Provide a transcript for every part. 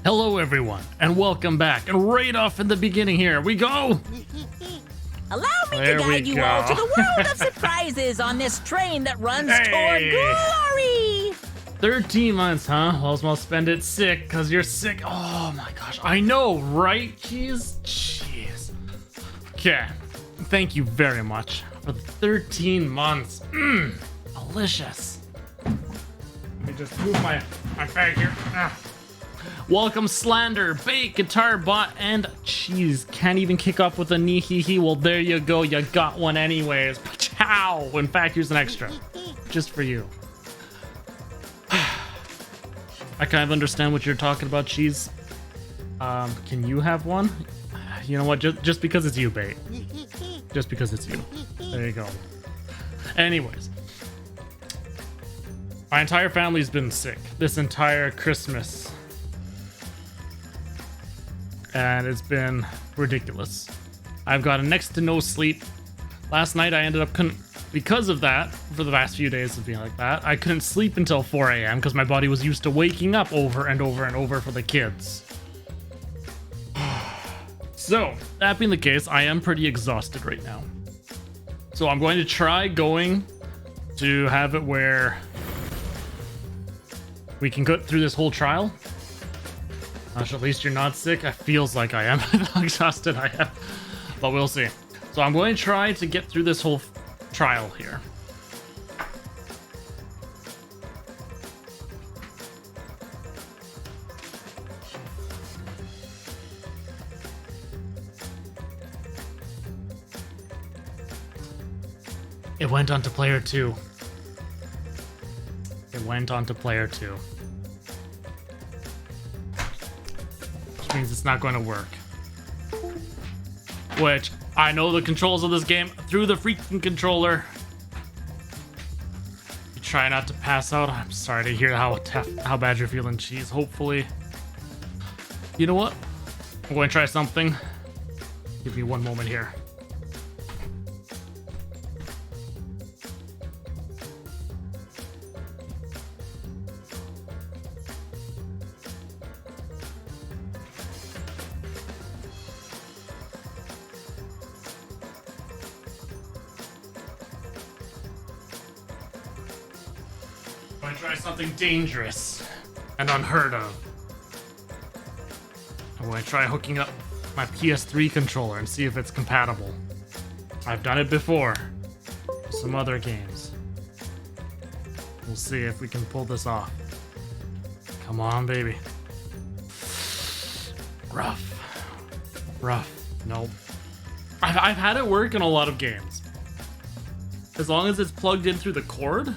Hello everyone, and welcome back. And right off in the beginning here, we go! Allow me There to we guide you go. all to the world of surprises on this train that runs toward glory! 13 months, huh? Well, spend it sick, because you're sick. Oh my gosh, I know, right? Jeez. Okay, thank you very much for the 13 months. Delicious. Let me just move my bag here. Welcome Slander, Bait, Guitar Bot, and Cheese. Can't even kick up with a knee hee hee. Well, there you go. You got one anyways. Ciao. In fact, here's an extra. Just for you. I kind of understand what you're talking about, Cheese. Can you have one? You know what? Just because it's you, Bait. Just because it's you. There you go. Anyways. My entire family's been sick this entire Christmas. And it's been ridiculous. I've gotten next to no sleep. Last night I ended up because of that, for the last few days of being like that, I couldn't sleep until 4 a.m. because my body was used to waking up over and over and over for the kids. So, that being the case, I am pretty exhausted right now. So I'm going to try going to have it where we can go through this whole trial. Gosh, at least you're not sick. It feels like I am. How exhausted I am. But we'll see. So I'm going to try to get through this whole trial here. It went on to player 2. It went on to player 2. Means it's not going to work. Which I know the controls of this game through the freaking controller. You try not to pass out. I'm sorry to hear how bad you're feeling, Cheese. Hopefully, you know what? I'm going to try something. Give me one moment here. I'm gonna try something dangerous and unheard of. I'm gonna try hooking up my PS3 controller and see if it's compatible. I've done it before. Some other games. We'll see if we can pull this off. Come on, baby. Rough. Nope. I've had it work in a lot of games. As long as it's plugged in through the cord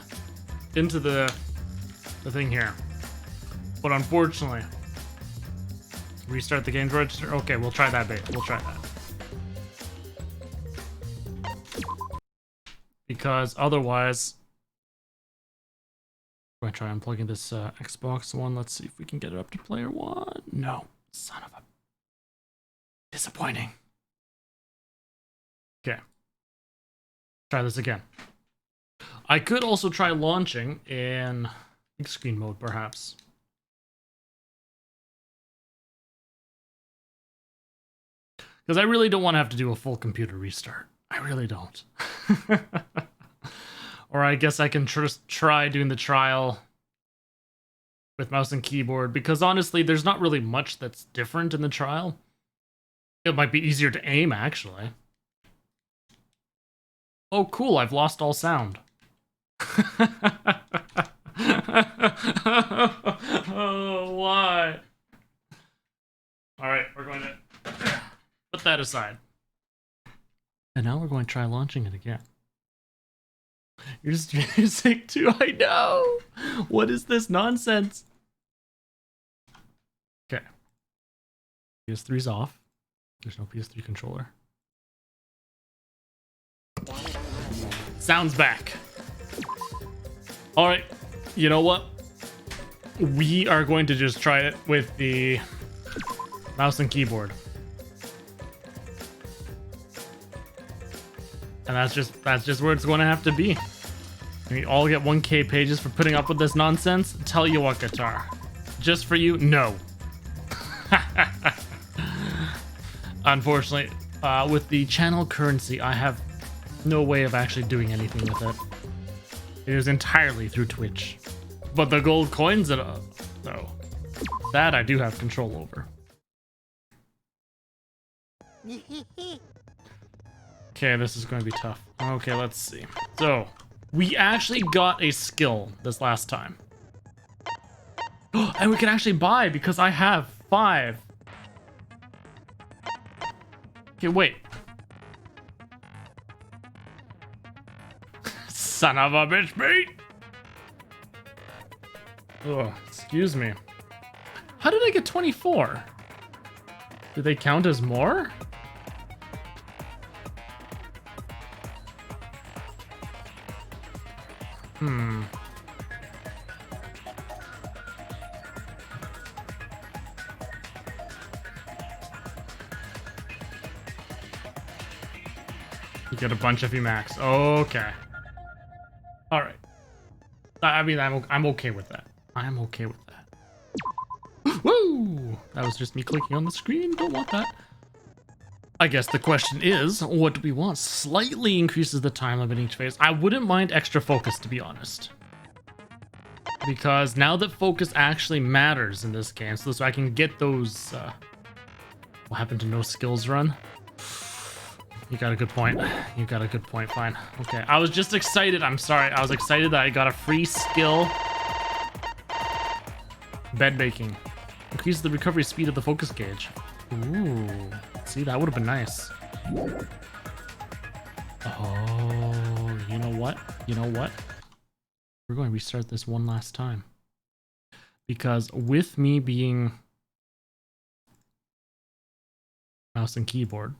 into the thing here. But unfortunately, restart the game's register. Okay, we'll try that, Bait. We'll try that. Because otherwise, I'm gonna try unplugging this Xbox One. Let's see if we can get it up to player 1. No, son of a... Disappointing. Okay. Try this again. I could also try launching in big screen mode, perhaps. Because I really don't want to have to do a full computer restart. I really don't. Or I guess I can just try doing the trial with mouse and keyboard. Because honestly, there's not really much that's different in the trial. It might be easier to aim, actually. Oh, cool. I've lost all sound. Oh, why? Alright, we're going to put that aside. And now we're going to try launching it again. You're sick too, I know! What is this nonsense? Okay. PS3's off. There's no PS3 controller. Sound's back. Alright, you know what? We are going to just try it with the mouse and keyboard. And that's just where it's going to have to be. We all get 1K pages for putting up with this nonsense. Tell you what, Guitar. Just for you, no. Unfortunately, with the channel currency, I have no way of actually doing anything with it. It is entirely through Twitch. But the gold coins, no. That I do have control over. Okay, this is going to be tough. Okay, let's see. So, we actually got a skill this last time. And we can actually buy because I have 5. Okay, wait. Son of a bitch, mate! Oh, excuse me. How did I get 24? Do they count as more? Hmm. You get a bunch of Emacs. Okay. All right. I mean, I'm okay with that. I'm okay with that. Woo! That was just me clicking on the screen. Don't want that. I guess the question is, what do we want? Slightly increases the time limit in each phase. I wouldn't mind extra focus, to be honest. Because now that focus actually matters in this game, so I can get those... what happened to no skills run? You got a good point. You got a good point, fine. Okay, I was just excited. I'm sorry. I was excited that I got a free skill. Bed making. Increases the recovery speed of the focus gauge. Ooh. See, that would have been nice. Oh, you know what? You know what? We're going to restart this one last time. Because with me being mouse and keyboard,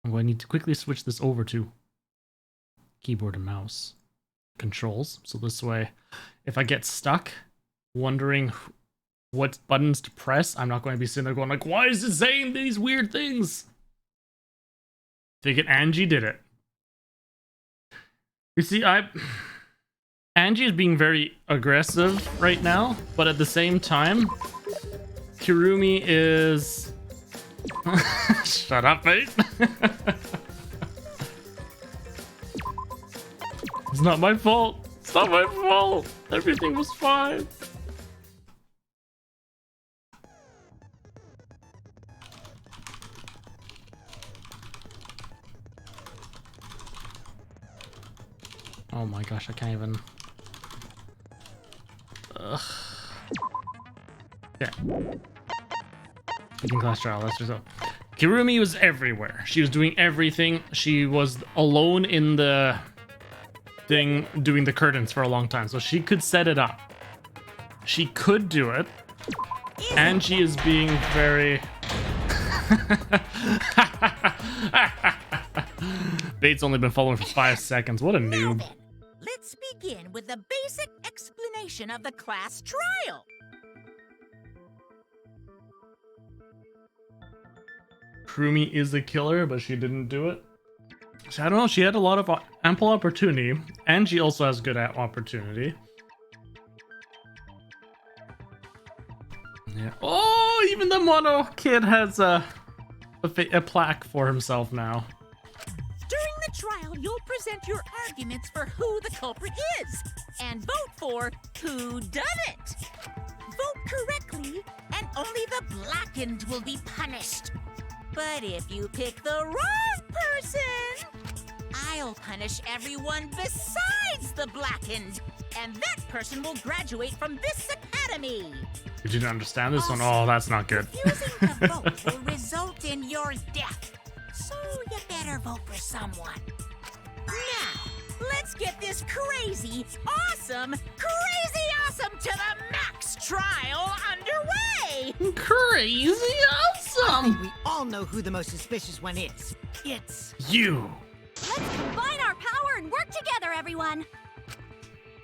I'm going to need to quickly switch this over to keyboard and mouse controls. So this way, if I get stuck wondering what buttons to press, I'm not going to be sitting there going like, why is it saying these weird things? Take it, Angie did it. You see, Angie is being very aggressive right now, but at the same time, Kirumi is... Shut up, mate. It's not my fault. It's not my fault. Everything was fine. Oh my gosh, I can't even... Ugh. Yeah. Speaking class trial, let's just go. Kirumi was everywhere. She was doing everything. She was alone in the thing doing the curtains for a long time, so she could set it up. She could do it. And she is being very... Bait's only been following for 5 seconds. What a noob. Let's begin with the basic explanation of the class trial. Kirumi is a killer, but she didn't do it. So I don't know. She had a lot of ample opportunity, and she also has good opportunity. Yeah. Oh, even the mono kid has a plaque for himself now. During the trial, you'll present your arguments for who the culprit is, and vote for who done it. Vote correctly, and only the blackened will be punished. But if you pick the wrong person, I'll punish everyone besides the blackened, and that person will graduate from this academy. You didn't understand this one? Oh, that's not good. Refusing to vote will result in your death, so you better vote for someone. Now, let's get this crazy awesome to the max trial underway! Crazy I awesome! think we all know who the most suspicious one is. It's... You! Let's combine our power and work together, everyone!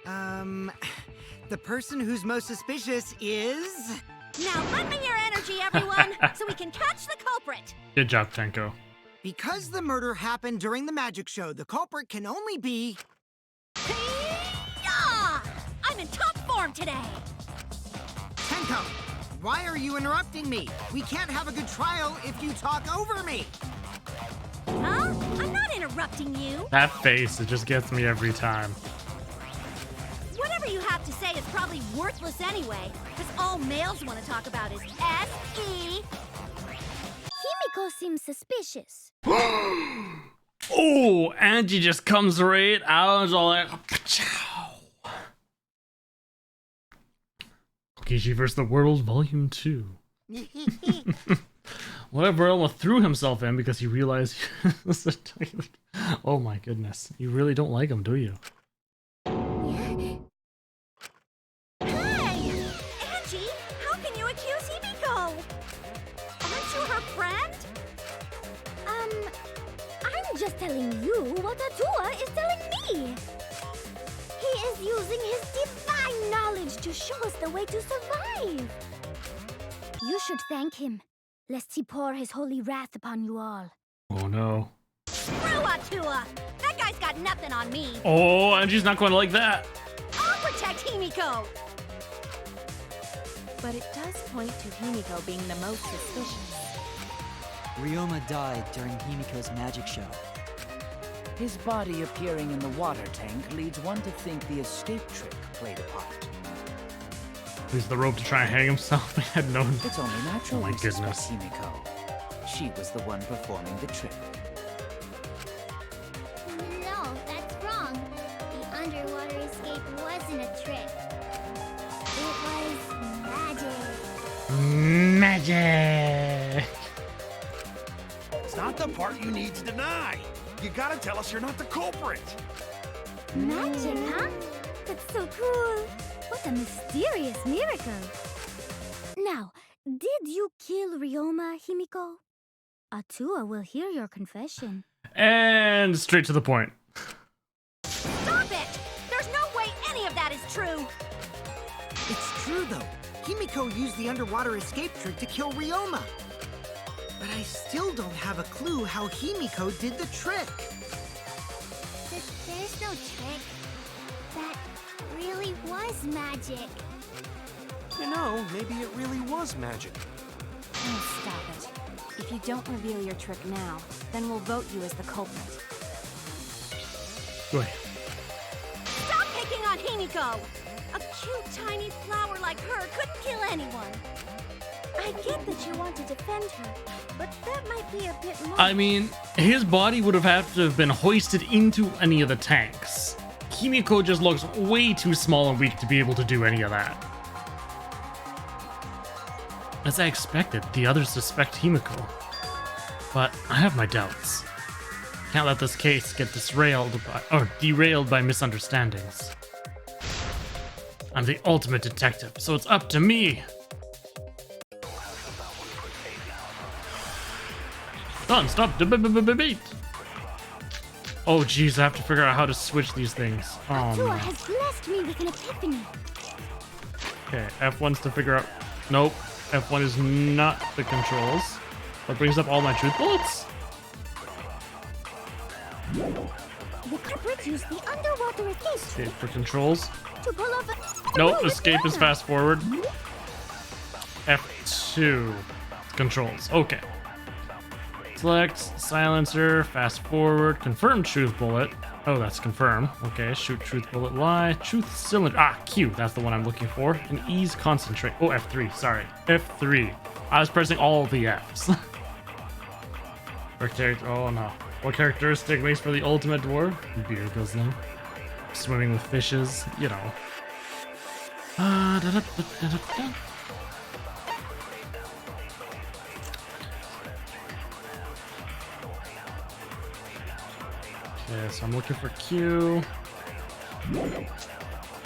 The person who's most suspicious is... Now lend me your energy, everyone, so we can catch the culprit! Good job, Tenko. Because the murder happened during the magic show, the culprit can only be... Hey-ya! I'm in top form today! Tenko! Why are you interrupting me? We can't have a good trial if you talk over me. Huh? I'm not interrupting you. That face, it just gets me every time. Whatever you have to say is probably worthless anyway, because all males want to talk about is S.E. Himiko seems suspicious. Oh, Angie just comes right out and all like, Pachow. Kokishi vs. the World Volume 2. Whatever Elma threw himself in because he realized he was a toilet. Oh my goodness. You really don't like him, do you? Hey! Angie, how can you accuse Himiko? Aren't you her friend? I'm just telling you what Atua is telling me. He is using his divine knowledge to show us the way to survive. You should thank him, lest he pour his holy wrath upon you all. Oh no. Screw Atua! That guy's got nothing on me. Oh, Angie's not going to like that. I'll protect Himiko! But it does point to Himiko being the most suspicious. Ryoma died during Himiko's magic show. His body appearing in the water tank leads one to think the escape trick played a part. Use the rope to try and hang himself. I had known. It's only natural Oh my we suspect goodness. Himiko. She was the one performing the trick. No, that's wrong. The underwater escape wasn't a trick. It was magic. Magic. It's not the part you need to deny. You gotta tell us you're not the culprit. Magic, huh? That's so cool. What a mysterious miracle. Now, did you kill Ryoma, Himiko? Atua will hear your confession. And straight to the point. Stop it! There's no way any of that is true. It's true, though. Himiko used the underwater escape trick to kill Ryoma. But I still don't have a clue how Himiko did the trick. There's no trick. That really was magic. You know, maybe it really was magic. Oh, stop it. If you don't reveal your trick now, then we'll vote you as the culprit. Wait. Stop picking on Himiko! A cute, tiny flower like her couldn't kill anyone. I get that you want to defend her, but that might be a bit much. I mean, his body would have to have been hoisted into any of the tanks. Himiko just looks way too small and weak to be able to do any of that. As I expected, the others suspect Himiko. But I have my doubts. Can't let this case get derailed by misunderstandings. I'm the ultimate detective, so it's up to me. Done, stop debate. Oh jeez, I have to figure out how to switch these things. Oh Atua no. has blessed me with an epiphany. Okay, F1's to figure out. Nope, F1 is not the controls. That brings up all my truth bullets. The culprit used the underwater escape Escape for controls. to pull off a... Nope, Ooh, escape is Lana. fast forward. F2 controls. Okay. Select silencer, fast forward, confirm truth bullet. Oh, that's confirm. Okay, shoot truth bullet, lie, truth cylinder. Ah, Q, that's the one I'm looking for. And ease concentrate. Oh, F3, sorry. F3. I was pressing all the Fs. Oh no. What characteristic makes for the ultimate dwarf? Beer guzzling. Swimming with fishes, you know. Da-da-da-da-da-da. Okay, so I'm looking for Q.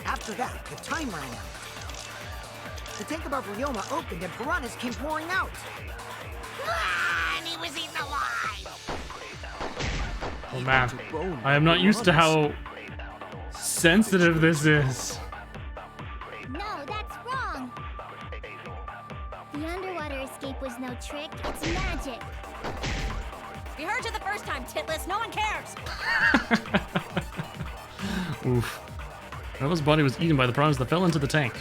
After that, the time ran out. The tank above Ryoma opened and piranhas came pouring out. And he was eaten alive. Oh man, I am not used to how sensitive this is. No, that's wrong. The underwater escape was no trick. It's magic. We heard you the first time, Titless. No one cares. Oof. Nova's body was eaten by the piranhas that fell into the tank.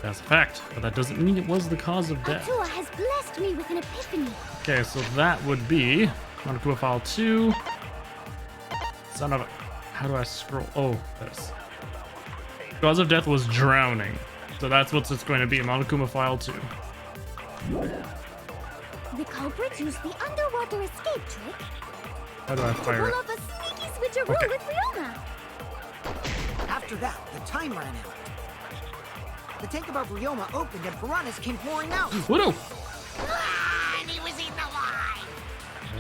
That's a fact, but that doesn't mean it was the cause of death. Atua has blessed me with an epiphany. Okay, so that would be Monokuma File 2. Son of a... How do I scroll? Oh, this. Cause of death was drowning. So that's what it's going to be, Monokuma File 2. The culprit used the underwater escape trick How do I to fire pull it? off a sneaky switcheroo Okay. with Ryoma. After that, the time ran out. The tank above Ryoma opened and piranhas came pouring out. Widow! And he was eaten alive.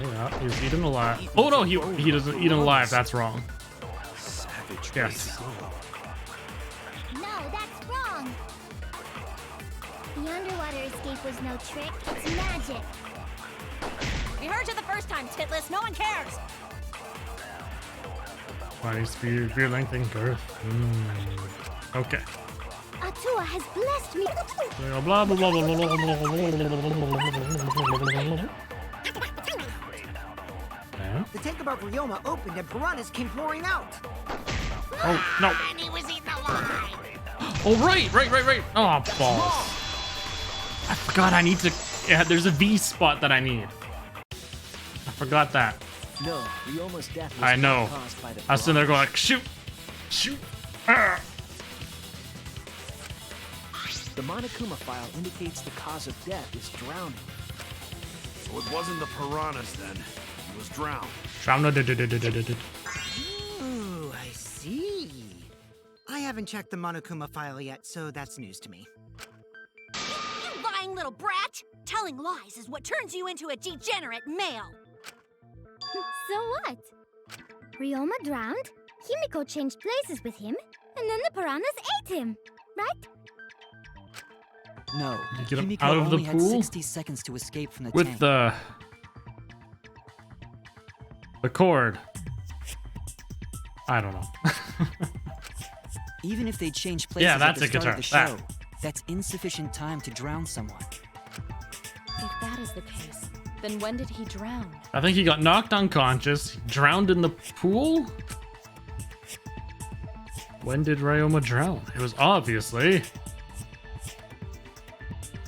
Yeah, he's eaten alive. Oh no, he doesn't eat alive. That's wrong. Savage. Yes. No, that's wrong. The underwater escape was no trick, it's magic. We heard you the first time, Titless. No one cares. Body speed, beer length, and girth. Okay. Atua has blessed me. Blah, blah, blah, blah, blah, blah, blah, blah. Yeah. The tank above Ryoma opened and piranhas came pouring out. Oh, no. And he was eaten alive. Oh, right. Oh, balls. I forgot I need to... Yeah, there's a V spot that I need. I forgot that. No, Ryoma's death was I know. not caused by the I was sitting there going like, shoot. Ah. The Monokuma file indicates the cause of death is drowning. So it wasn't the piranhas then. He was drowned. Ooh, I see. I haven't checked the Monokuma file yet, so that's news to me. You lying little brat. Telling lies is what turns you into a degenerate male. So what? Ryoma drowned, Himiko changed places with him, and then the piranhas ate him, right? No, You get him Himiko out of the only had pool? 60 seconds to escape from the With tank. the cord. I don't know. Even if they changed places Yeah, at that's the a start guitar. of the That. show, that's insufficient time to drown someone. If that is the case, then when did he drown? I think he got knocked unconscious, drowned in the pool? When did Ryoma drown? It was obviously...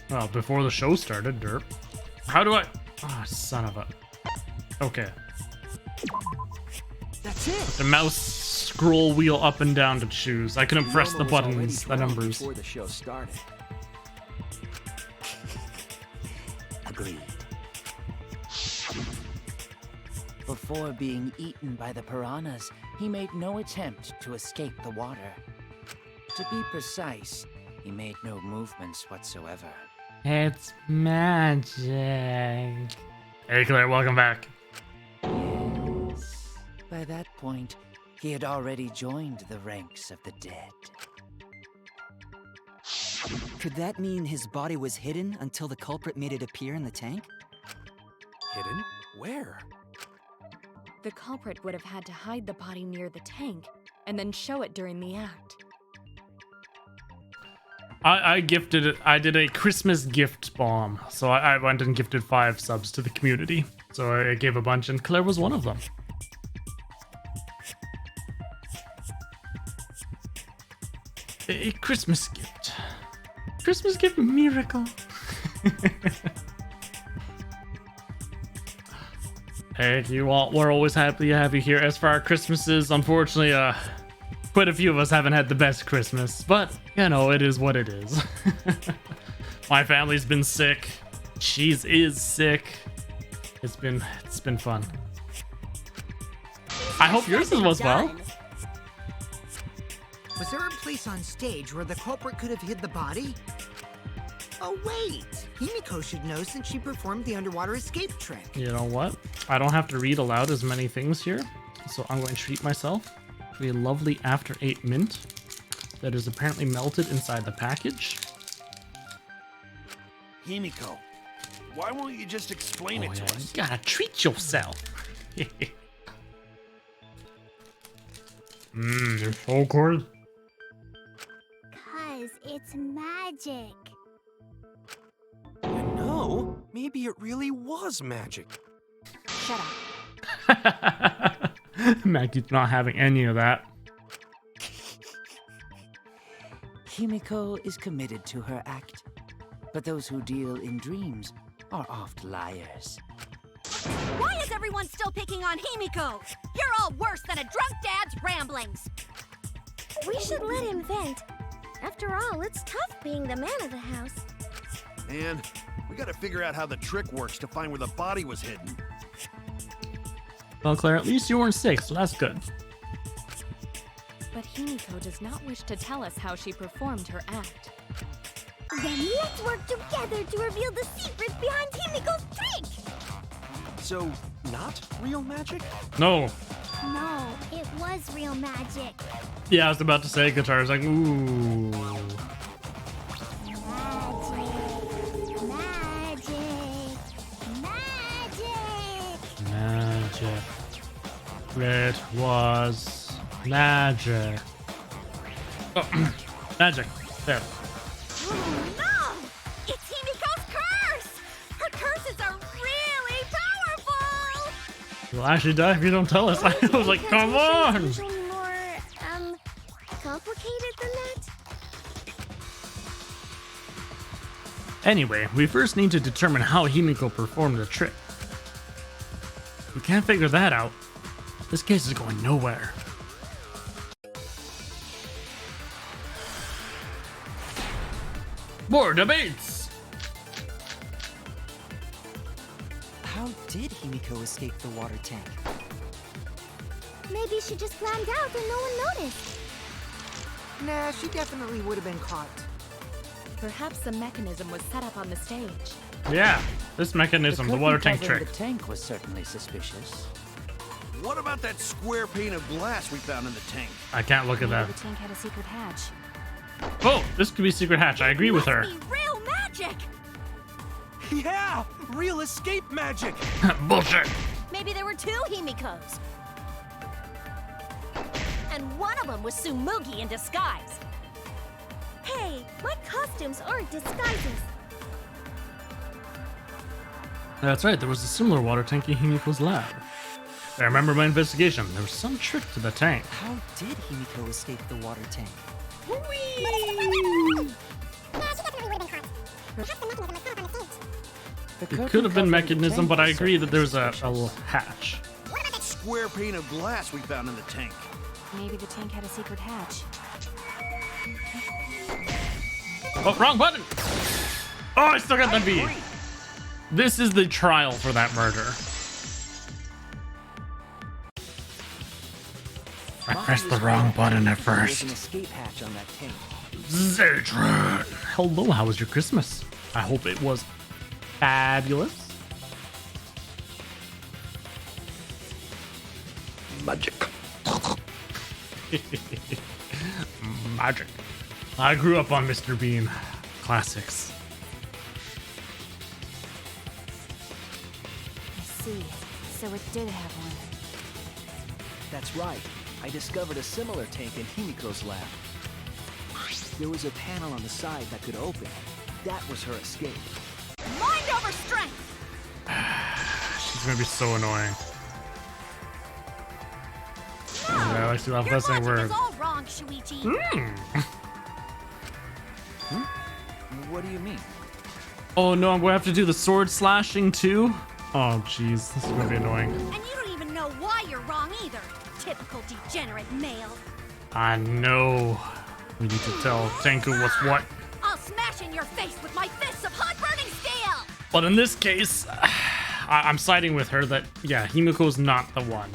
Well, before the show started, derp. How do I... Ah, son of a... Okay. That's it. The mouse scroll wheel up and down to choose. I couldn't press the Ryoma was already buttons, the drowned numbers. before the show started. Agreed. Before being eaten by the piranhas, he made no attempt to escape the water. To be precise, he made no movements whatsoever. It's magic. Hey Claire, welcome back. Yes. By that point, he had already joined the ranks of the dead. Could that mean his body was hidden until the culprit made it appear in the tank? Hidden? Where? The culprit would have had to hide the body near the tank and then show it during the act. I gifted it. I did a Christmas gift bomb. So I went and gifted 5 subs to the community. So I gave a bunch, and Claire was one of them. A Christmas gift. Christmas gift miracle. Hey, you all, we're always happy to have you here. As for our Christmases, unfortunately, quite a few of us haven't had the best Christmas, but you know, it is what it is. My family's been sick. Cheese is sick. It's been fun. I hope yours was well. Was there a place on stage where the culprit could have hid the body? Oh wait, Himiko should know since she performed the underwater escape trick. You know what? I don't have to read aloud as many things here, so I'm going to treat myself to a lovely After 8 mint that is apparently melted inside the package. Himiko, why won't you just explain it to You us? gotta treat yourself. You're so cool. 'Cause it's magic. No, maybe it really was magic. Shut up. Maggie's not having any of that. Himiko is committed to her act, but those who deal in dreams are oft liars. Why is everyone still picking on Himiko? You're all worse than a drunk dad's ramblings. We should let him vent. After all, it's tough being the man of the house. And we gotta figure out how the trick works to find where the body was hidden. Well, Claire, at least you weren't sick, so that's good. But Himiko does not wish to tell us how she performed her act. Then let's work together to reveal the secret behind Himiko's trick! So, not real magic? No. No, it was real magic. Yeah, I was about to say guitar is like, ooh. Magic. It was magic. Oh, magic. There. Oh no! It's Himiko's curse! Her curses are really powerful! You'll actually die if you don't tell us. I was like, come on! Usually more, complicated than that? Anyway, we first need to determine how Himiko performed the trick. If we can't figure that out, this case is going nowhere. More debates! How did Himiko escape the water tank? Maybe she just climbed out and no one noticed. Nah, she definitely would have been caught. Perhaps the mechanism was set up on the stage. Yeah, this mechanism, the water tank covering trick. The tank was certainly suspicious. What about that square pane of glass we found in the tank? I can't look at that. Maybe the tank had a secret hatch. Oh, this could be secret hatch. I agree with her. Must be real magic! Yeah! Real escape magic! Bullshit. Maybe there were two Himikos. And one of them was Tsumugi in disguise. Hey, my costumes aren't disguises. That's right, there was a similar water tank in Himiko's lab. I remember my investigation. There was some trick to the tank. How did Himiko escape the water tank? It could have been mechanism, but I agree that there's a little hatch. What about that square pane of glass we found in the tank? Maybe the tank had a secret hatch. Oh, wrong button! Oh, I still got the B. This is the trial for that murder. I pressed the wrong button at There's first. an escape hatch on that tank. Zatron! Hello, how was your Christmas? I hope it was fabulous. Magic. Magic. I grew up on Mr. Bean. Classics. I see. So it did have one. That's right. I discovered a similar tank in Himiko's lab. There was a panel on the side that could open. That was her escape. Mind over strength! She's gonna be so annoying. Yeah, I like to have Your listening logic is word. all wrong, Shuichi. What do you mean? Oh no, I'm gonna have to do the sword slashing too? Oh jeez, this is gonna be annoying. And you don't even know why you're wrong either. Typical degenerate male. I know. We need to tell Tenku what's what. I'll smash in your face with my fists of hot burning steel! But in this case, I'm siding with her that, yeah, Himiko's not the one.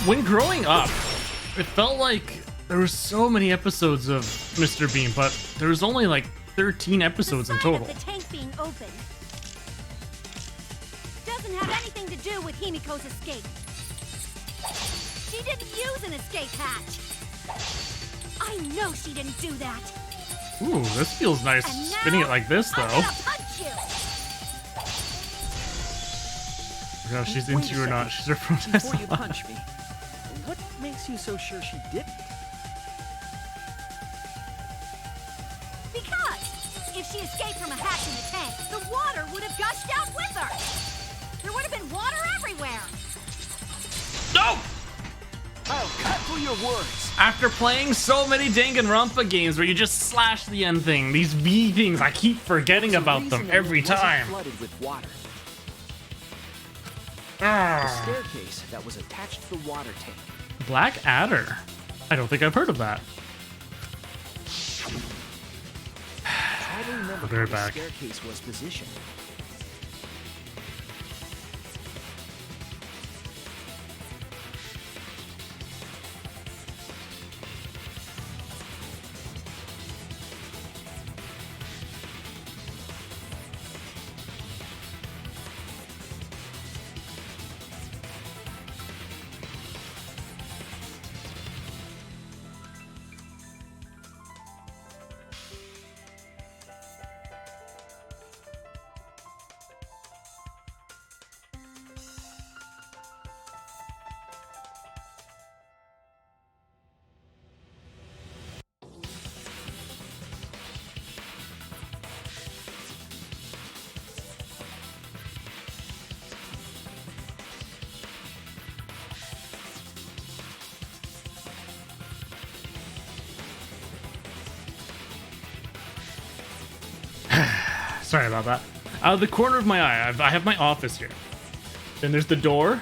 When growing up, it felt like there were so many episodes of Mr. Bean, but there was only like 13 episodes in The sign total. of the tank being open doesn't have anything to do with Himiko's escape. She didn't use an escape hatch. I know she didn't do that. Ooh, this feels nice. And now, Spinning it like this, I'm though. gonna punch you. I don't know if she's Wait a into you or not. second. She's her protest. Before you punch me, what makes you so sure she didn't? Because if she escaped from a hatch in the tank, the water would have gushed out with her. There would have been water everywhere. No! I'll cut through your words. After playing so many Danganronpa games where you just slash the end thing, these V things, I keep forgetting about them every time. Flooded with water. The Ah. staircase that was attached to the water tank. Black Adder. I don't think I've heard of that. Try to remember I'll be how right the back. staircase was positioned. Sorry about that. Out of the corner of my eye, I have my office here. Then there's the door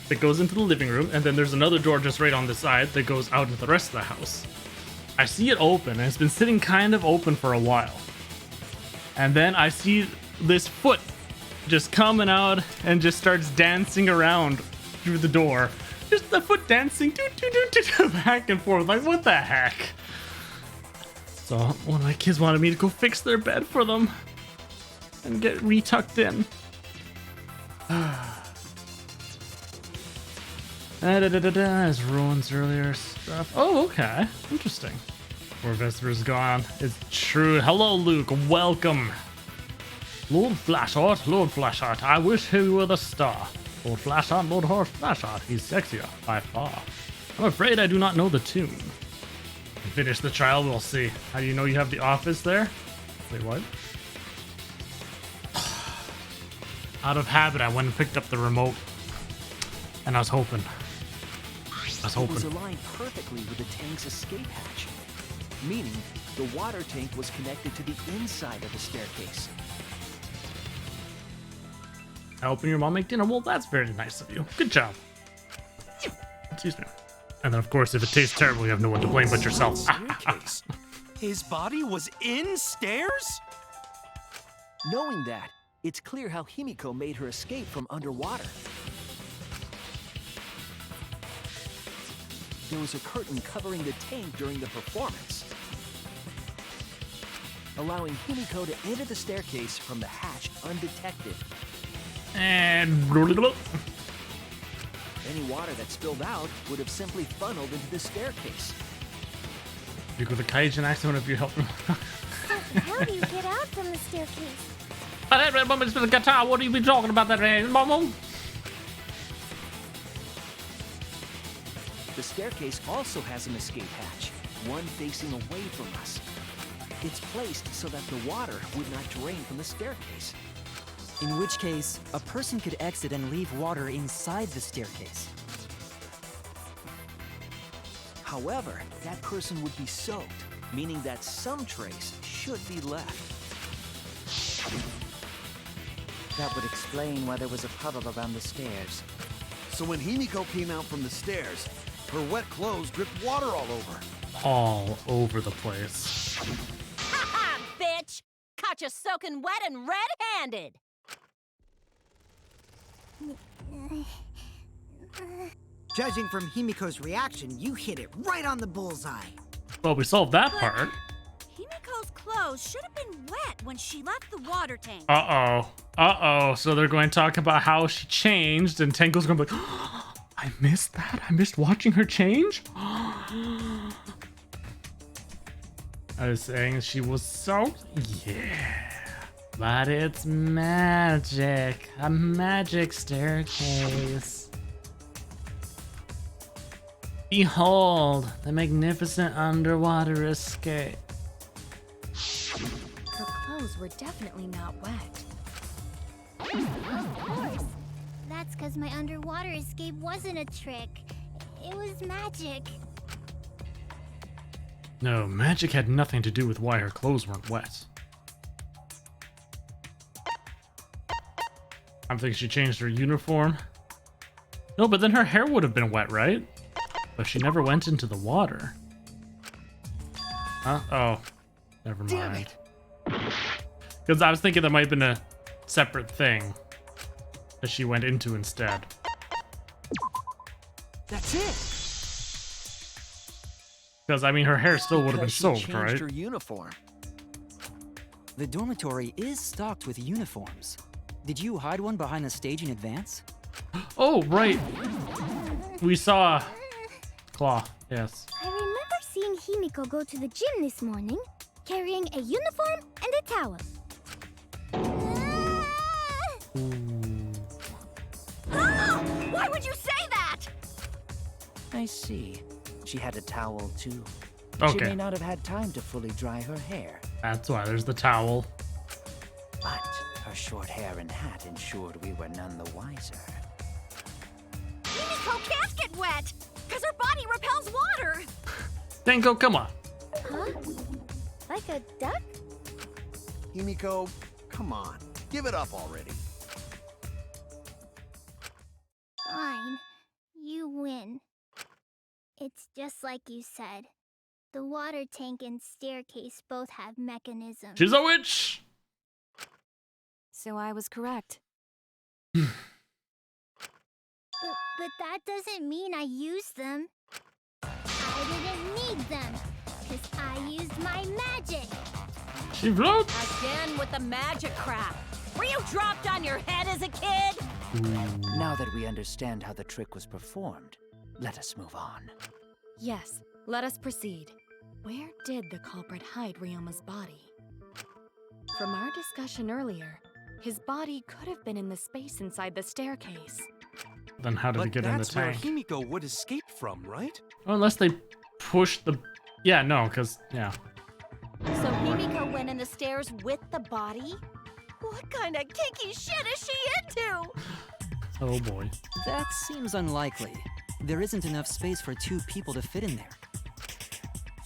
that goes into the living room, and then there's another door just right on the side that goes out into the rest of the house. I see it open, and it's been sitting kind of open for a while. And then I see this foot just coming out and just starts dancing around through the door. Just the foot dancing back and forth. Like, what the heck? So one of my kids wanted me to go fix their bed for them and get retucked in. As ruins earlier stuff. Oh, okay. Interesting. Where Vesever's gone. It's true. Hello, Luke. Welcome. Lord Flashheart, I wish he were the star. Lord Flashheart, he's sexier by far. I'm afraid I do not know the tune. Finish the trial, we'll see. How do you know you have the office there? Wait, what? Out of habit, I went and picked up the remote. And I was hoping. It was aligned perfectly with the tank's escape hatch, meaning the water tank was connected to the inside of the staircase. Helping your mom make dinner? Well, that's very nice of you. Good job. Excuse me. And then, of course, if it tastes terrible, you have no one to blame but yourself. Staircase. His body was in stairs? Knowing that, it's clear how Himiko made her escape from underwater. There was a curtain covering the tank during the performance, allowing Himiko to enter the staircase from the hatch undetected. And any water that spilled out would have simply funneled into the staircase. you go the Kaijin accent if you help me. So how do you get out from the staircase? What are you talking about that, Mom? The staircase also has an escape hatch, one facing away from us. It's placed so that the water would not drain from the staircase. In which case, a person could exit and leave water inside the staircase. However, that person would be soaked, meaning that some trace should be left. That would explain why there was a puddle around the stairs. So when Himiko came out from the stairs, her wet clothes dripped water all over. All over the place. Ha ha, bitch! Caught you soaking wet and red-handed! Judging from Himiko's reaction, you hit it right on the bullseye. Well, we solved that part. Himiko's clothes should have been wet when she left the water tank. Uh-oh. Uh-oh. So they're going to talk about how she changed, and Tenko's going to be like, oh, I missed that? I missed watching her change? I was saying she was so... Yeah. But it's magic. A magic staircase. Behold, the magnificent underwater escape. Her clothes were definitely not wet. Of course. That's because my underwater escape wasn't a trick. It was magic. No, magic had nothing to do with why her clothes weren't wet. I'm thinking she changed her uniform. No, but then her hair would have been wet, right? But she never went into the water. Huh? Oh, never mind. Because I was thinking that might have been a separate thing that she went into instead. That's it. Because, I mean, her hair still would have been Because she soaked, changed right? her uniform. The dormitory is stocked with uniforms. Did you hide one behind the stage in advance? Oh, right. We saw Claw, yes. I remember seeing Himiko go to the gym this morning, carrying a uniform and a towel. Why would you say that? I see. She had a towel too. She Okay, may not have had time to fully dry her hair, that's why there's the towel. but her short hair and hat ensured we were none the wiser. Himiko can't get wet, because her body repels water. Denko, come on. Huh? Like a duck? Himiko, come on. Give it up already. Fine. You win. It's just like you said. The water tank and staircase both have mechanisms. She's a witch! So I was correct. But that doesn't mean I used them. I didn't need them, because I used my magic. She floats! Again with the magic crap. Were you dropped on your head as a kid? Now that we understand how the trick was performed, let us move on. Yes, let us proceed. Where did the culprit hide Ryoma's body? From our discussion earlier, his body could have been in the space inside the staircase. Then how did it But get in the that's where tank? Himiko would escape from, right? Unless they push the... Yeah, no, because, yeah. So Himiko went in the stairs with the body? What kind of kinky shit is she into? Oh boy. That seems unlikely. There isn't enough space for 2 people to fit in there.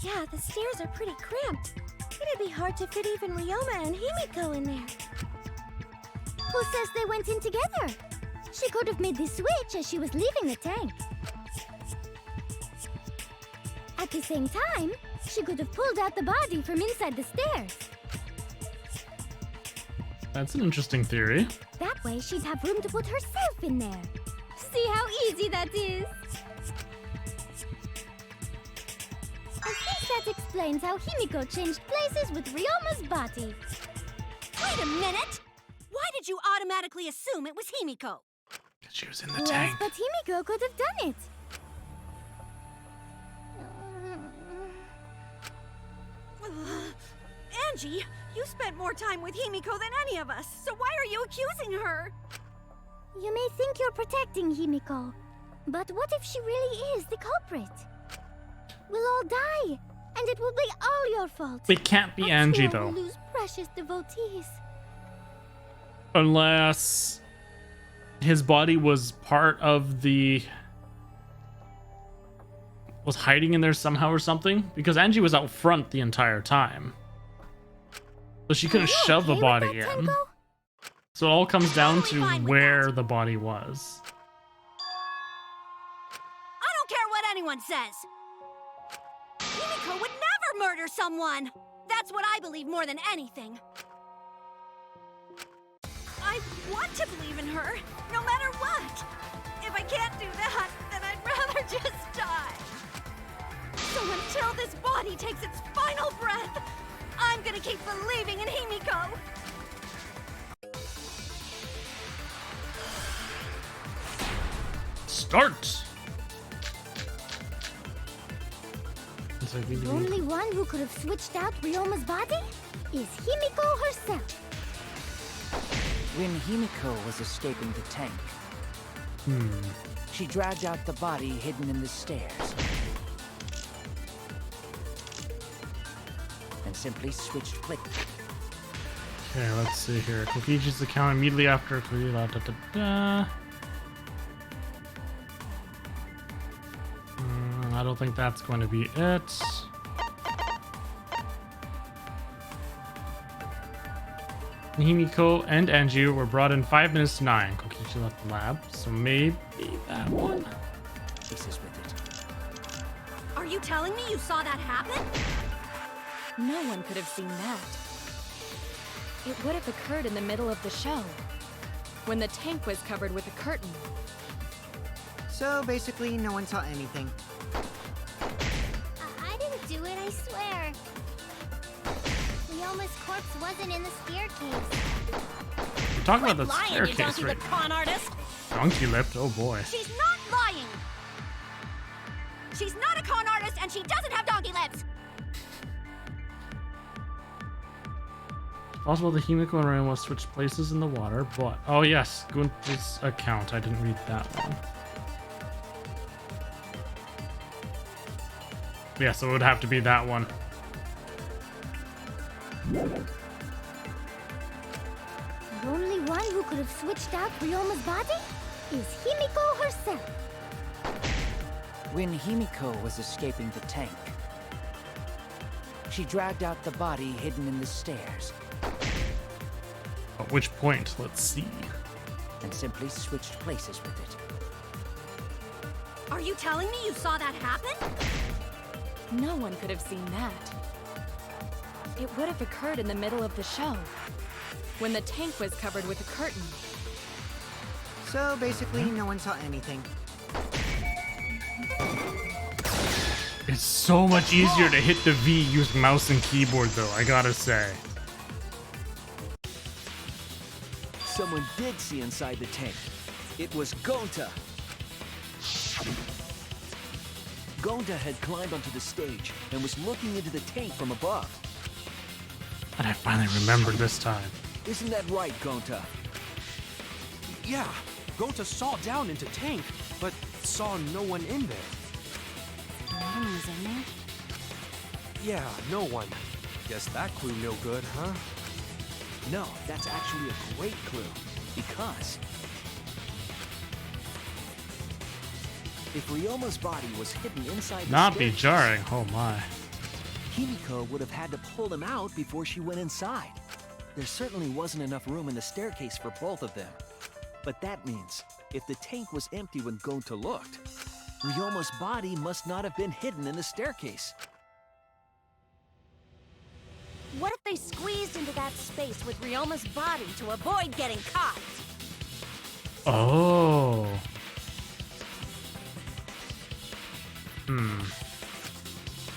Yeah, the stairs are pretty cramped. It'd be hard to fit even Ryoma and Himiko in there. Who says they went in together? She could have made the switch as she was leaving the tank. At the same time, she could have pulled out the body from inside the stairs. That's an interesting theory. That way, she'd have room to put herself in there. See how easy that is? I think that explains how Himiko changed places with Ryoma's body. Wait a minute! Why did you automatically assume it was Himiko? She was in the Yes, tank. but Himiko could have done it. Angie, you spent more time with Himiko than any of us, so why are you accusing her? You may think you're protecting Himiko, but what if she really is the culprit? We'll all die, and it will be all your fault. It can't be I Angie, fear though. we'll lose precious devotees. Unless his body was part of the... was hiding in there somehow or something? Because Angie was out front the entire time. So she couldn't Are you shove the okay body with that, in. Tenko? So it all comes down Totally to fine with where that. the body was. I don't care what anyone says. Himiko would never murder someone. That's what I believe more than anything. I want to believe in her, no matter what. If I can't do that, then I'd rather just die. So until this body takes its final breath, I'm gonna keep believing in Himiko. Start! The only one who could have switched out Ryoma's body is Himiko herself. When Himiko was escaping the tank, she dragged out the body hidden in the stairs and simply switched quick. Okay, let's see here. Kokichi's account immediately after... think that's going to be it. Himiko and Anju were brought in 5 minutes to 9. Kokichi left the lab, so maybe that one. Pieces with it. Are you telling me you saw that happen? No one could have seen that. It would have occurred in the middle of the show, when the tank was covered with a curtain. So basically, no one saw anything. I didn't do it, I swear. Ryoma's corpse wasn't in the staircase. We're talking about the Lying, you staircase donkey right lip con artist. Donkey lipped, oh boy. She's not lying. She's not a con artist, and she doesn't have donkey lips. Possible the Himiko and Ryoma switched places in the water, but oh yes, Gunter's account. I didn't read that one. Yeah, so it would have to be that one. The only one who could have switched out Ryoma's body is Himiko herself. When Himiko was escaping the tank, she dragged out the body hidden in the stairs At which point, let's see. and simply switched places with it. Are you telling me you saw that happen? No one could have seen that. It would have occurred in the middle of the show, when the tank was covered with a curtain. So basically, no one saw anything. It's so much easier to hit the V using mouse and keyboard though, I gotta say. Someone did see inside the tank. It was Gonta. Gonta had climbed onto the stage and was looking into the tank from above. And I finally remembered this time. Isn't that right, Gonta? Yeah, Gonta saw down into tank, but saw no one in there. No one was in there? Yeah, no one. Guess that clue no good, huh? No, that's actually a great clue. Because if Ryoma's body was hidden inside the Not be staircase, jarring, oh my. Himiko would have had to pull him out before she went inside. There certainly wasn't enough room in the staircase for both of them. But that means, if the tank was empty when Gonta looked, Ryoma's body must not have been hidden in the staircase. What if they squeezed into that space with Ryoma's body to avoid getting caught? Oh.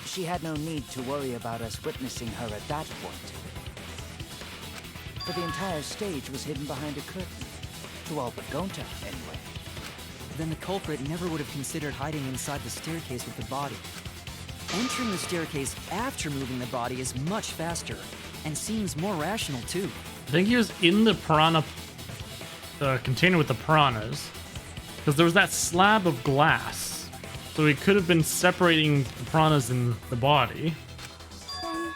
She had no need to worry about us witnessing her at that point. For the entire stage was hidden behind a curtain. To all but Gonta, anyway. Then the culprit never would have considered hiding inside the staircase with the body. Entering the staircase after moving the body is much faster, and seems more rational too. I think he was in the piranha, the container with the piranhas, because there was that slab of glass. So he could have been separating the piranhas in the body. Then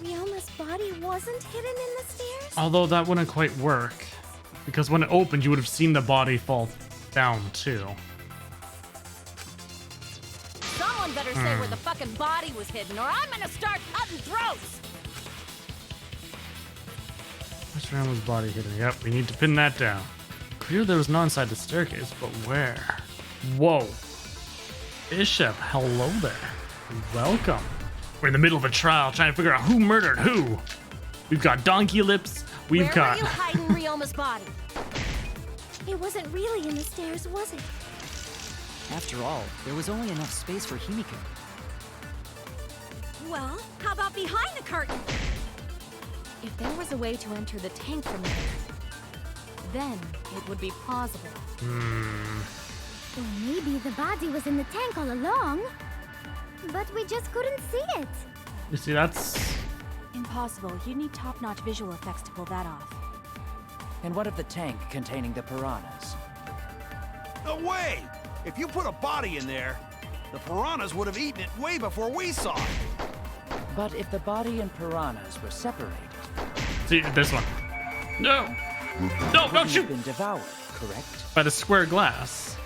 Ryoma's body wasn't hidden in the stairs? Although that wouldn't quite work, because when it opened, you would have seen the body fall down too. Someone better say where the fucking body was hidden, or I'm gonna start cutting throats! Where's Ryoma's body hidden? Yep, we need to pin that down. Clear there was none inside the staircase, but where? Whoa. Bishop, hello there. Welcome. We're in the middle of a trial trying to figure out who murdered who. We've got donkey lips. We've Where got... were you hiding Ryoma's body? It wasn't really in the stairs, was it? After all, there was only enough space for Himiko. Well, how about behind the curtain? If there was a way to enter the tank from there, then it would be plausible. Or maybe the body was in the tank all along, but we just couldn't see it. You see, that's... Impossible. You'd need top-notch visual effects to pull that off. And what of the tank containing the piranhas? No way! If you put a body in there, the piranhas would have eaten it way before we saw it. But if the body and piranhas were separated, See, this one. No! No, don't wouldn't shoot! have been devoured, correct? By the square glass.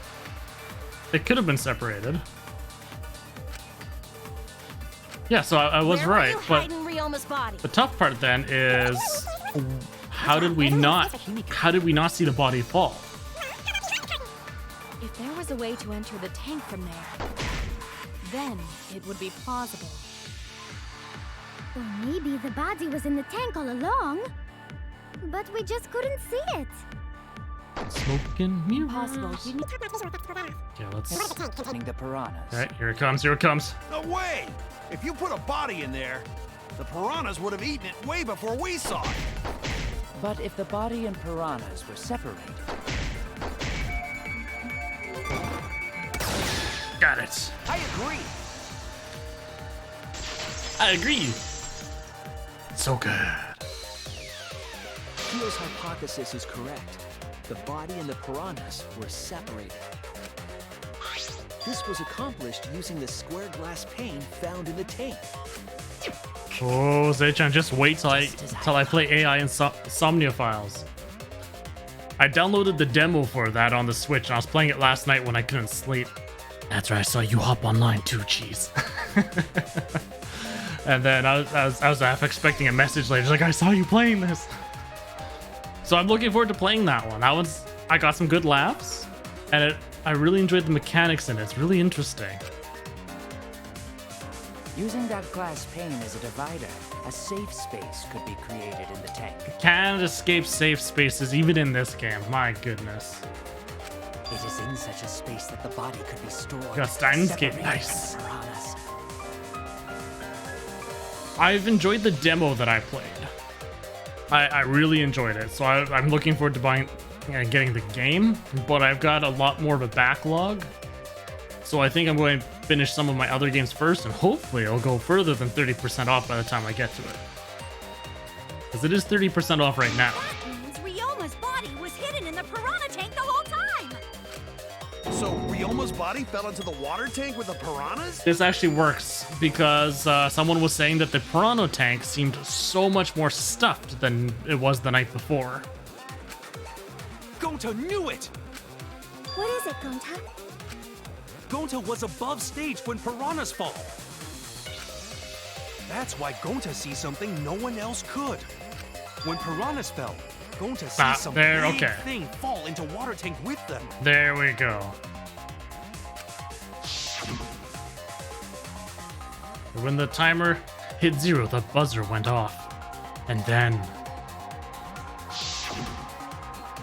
They could have been separated. Yeah, so I was Where right, were you but hiding Ryoma's body? the tough part then is how did we not see the body fall? If there was a way to enter the tank from there, then it would be plausible. Or maybe the body was in the tank all along, but we just couldn't see it. Smoking mirrors. Possible. Okay, let's. The piranhas. All right, here it comes. Here it comes. No way! If you put a body in there, the piranhas would have eaten it way before we saw it. But if the body and piranhas were separated, Got it. I agree. I agree. So good. Kyo's hypothesis is correct. The body and the piranhas were separated. This was accomplished using the square glass pane found in the tank. Oh, Zay-chan, just wait till I play AI Insomnia Files. I downloaded the demo for that on the Switch, and I was playing it last night when I couldn't sleep. That's right, I saw you hop online too, cheese. And then I was half expecting a message later, like, I saw you playing this. So I'm looking forward to playing that one. I got some good laughs, and I really enjoyed the mechanics in it. It's really interesting. using that glass pane as a divider, a safe space could be created in the tank. Can't escape safe spaces even in this game. My goodness. It is in such a space that the body could be stored. Got Steinscape, separated nice. from the piranhas. I've enjoyed the demo that I played. I really enjoyed it, so I'm looking forward to buying and getting the game, but I've got a lot more of a backlog. So I think I'm going to finish some of my other games first, and hopefully it'll go further than 30% off by the time I get to it. Because it is 30% off right now. That means Ryoma's body was hidden in the piranha tank the whole time! So Ryoma's body fell into the water tank with the piranhas? This actually works because someone was saying that the piranha tank seemed so much more stuffed than it was the night before. Gonta knew it! What is it, Gonta? Gonta was above stage when piranhas fall. That's why Gonta sees something no one else could. When piranhas fell, Gonta sees some big thing fall into water tank with them. There we go. When the timer hit 0, the buzzer went off. And then...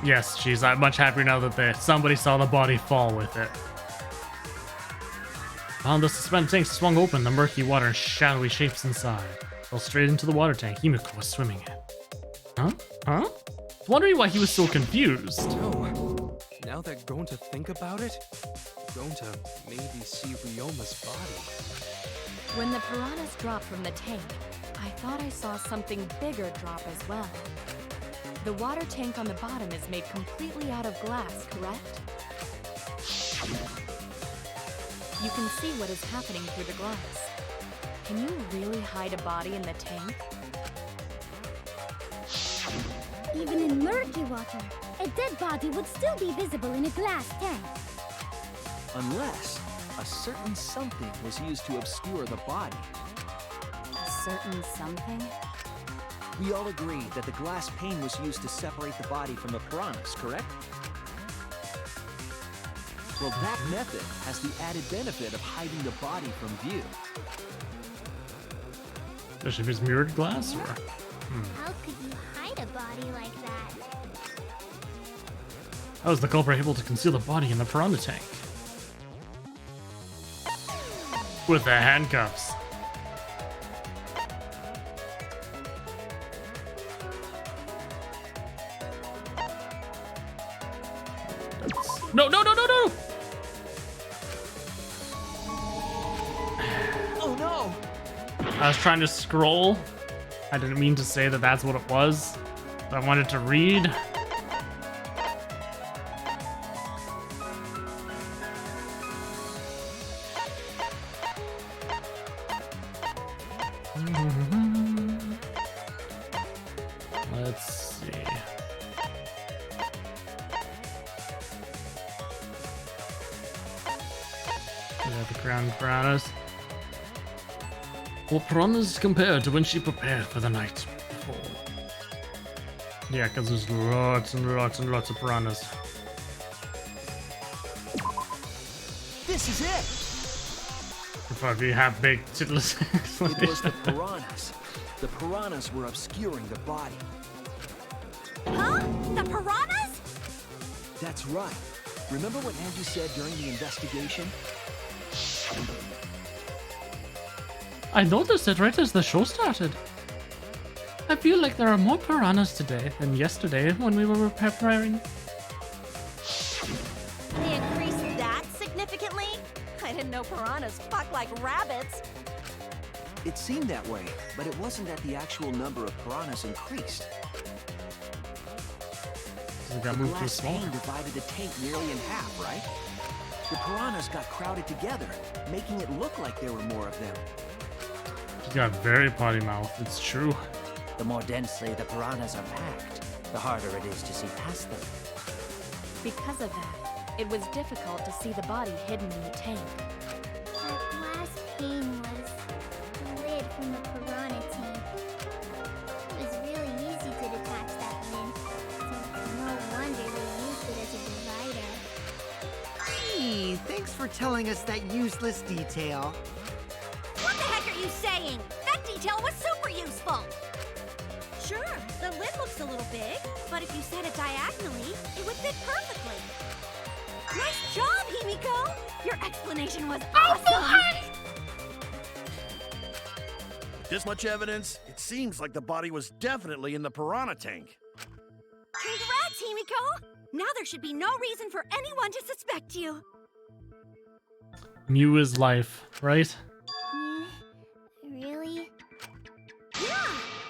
Yes, she's much happier now that somebody saw the body fall with it. Found the suspended tank swung open, the murky water and shadowy shapes inside. Fell straight into the water tank Himiko was swimming in. Huh? Huh? Wondering why he was so confused. No. Now that Gonta think about it, Gonta maybe see Ryoma's body. When the piranhas dropped from the tank, I thought I saw something bigger drop as well. The water tank on the bottom is made completely out of glass, correct? You can see what is happening through the glass. Can you really hide a body in the tank? Even in murky water, a dead body would still be visible in a glass tank. Unless a certain something was used to obscure the body. A certain something? We all agree that the glass pane was used to separate the body from the piranhas, correct? Well, that method has the added benefit of hiding the body from view. Does it use mirrored glass or? How could you hide a body like that? How was the culprit able to conceal the body in the piranha tank? With the handcuffs. No, no, no, no, no! Oh no! I was trying to scroll. I didn't mean to say that that's what it was. I wanted to read. Let's see. We got the ground piranhas. Will piranhas compare to when she prepared for the night before? Yeah, because there's lots and lots and lots of piranhas. This is it! If I be half baked chitless. It was the piranhas. The piranhas were obscuring the body. Huh? The piranhas? That's right. Remember what Angie said during the investigation? I noticed it right as the show started. I feel like there are more piranhas today than yesterday when we were preparing. They increased that significantly? I didn't know piranhas fuck like rabbits. It seemed that way, but it wasn't that the actual number of piranhas increased. It got The moved too glass small. pane divided the tank nearly in half, right? The piranhas got crowded together, making it look like there were more of them. She got very potty mouth. It's true. The more densely the piranhas are packed, the harder it is to see past them. Because of that, it was difficult to see the body hidden in the tank. That glass pane was the lid from the piranha tank. It was really easy to detach that lid, so no wonder they used it as a divider. Hey, thanks for telling us that useless detail. What the heck are you saying? That detail was super useful. Sure, the lid looks a little big, but if you set it diagonally, it would fit perfectly. Nice job, Himiko! Your explanation was awesome! This much evidence, it seems like the body was definitely in the piranha tank. Congrats, Himiko! Now there should be no reason for anyone to suspect you. Mew is life, right? Really? Yeah,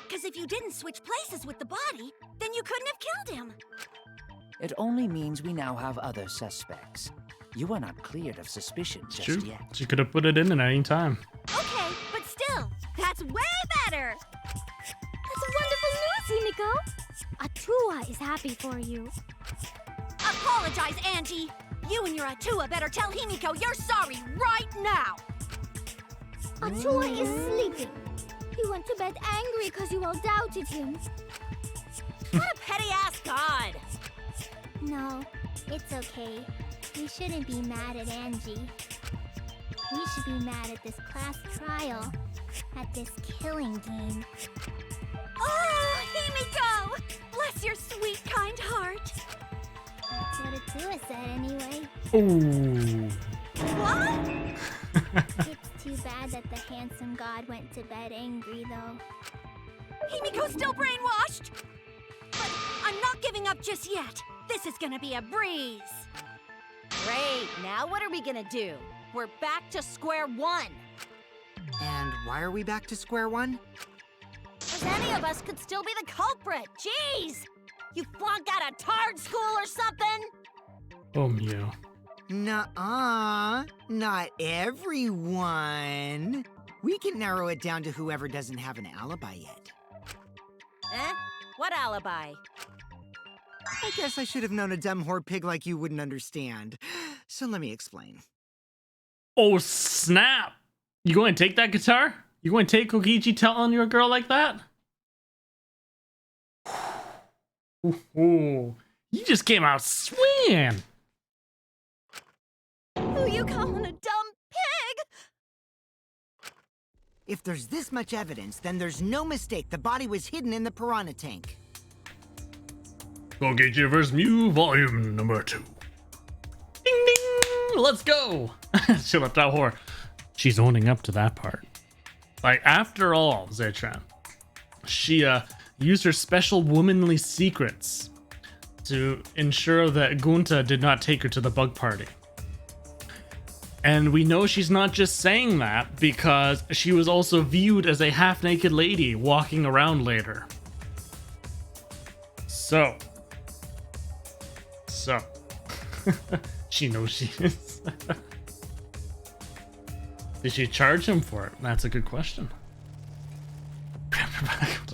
because if you didn't switch places with the body, then you couldn't have killed him. It only means we now have other suspects. You are not cleared of suspicion It's just true. yet. She could have put it in at any time. Okay, but still, that's way better. That's wonderful news, Himiko. Atua is happy for you. Apologize, Angie. You and your Atua better tell Himiko you're sorry right now. Atua is sleeping. He went to bed angry because you all doubted him. What a petty-ass god. No, it's okay. We shouldn't be mad at Angie. We should be mad at this class trial, at this killing game. Oh, Himiko! Bless your sweet, kind heart. That's what Atua said anyway. Ooh. What? It's too bad that the handsome god went to bed angry, though. Himiko's still brainwashed. But I'm not giving up just yet. This is gonna be a breeze. Great, now what are we gonna do? We're back to square one. And why are we back to square one? Because any of us could still be the culprit. Jeez! You flunked out of Tard School or something? Oh, Mew. Nuh-uh. Not everyone. We can narrow it down to whoever doesn't have an alibi yet. Eh? What alibi? I guess I should have known a dumb whore pig like you wouldn't understand. So let me explain. Oh, snap! You going to take that guitar? You going to take Kokichi telling your girl like that? Ooh, you just came out swinging. Who you calling a dumb pig? If there's this much evidence, then there's no mistake the body was hidden in the piranha tank. Kokichi vs. Mew, volume number 2. Ding ding! Let's go! She left out whore. She's owning up to that part. Like, after all, Zetran, she used her special womanly secrets to ensure that Gunta did not take her to the bug party. And we know she's not just saying that because she was also viewed as a half-naked lady walking around later. So, she knows she is. Did she charge him for it? That's a good question.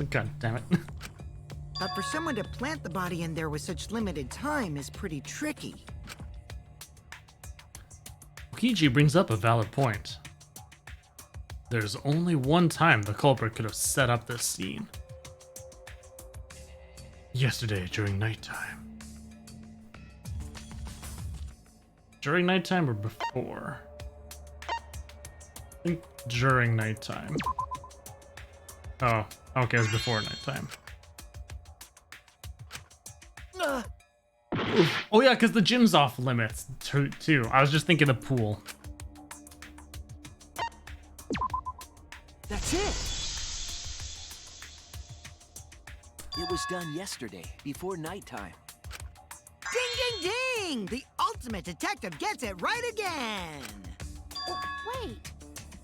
God damn it. But for someone to plant the body in there with such limited time is pretty tricky. Kokichi brings up a valid point. There's only one time the culprit could have set up this scene. Yesterday during nighttime. During nighttime or before? I think during nighttime. Oh, okay, it was before nighttime. Oh yeah, because the gym's off limits too. I was just thinking the pool. That's it! It was done yesterday, before nighttime. Ding, ding, ding! The ultimate detective gets it right again! Wait,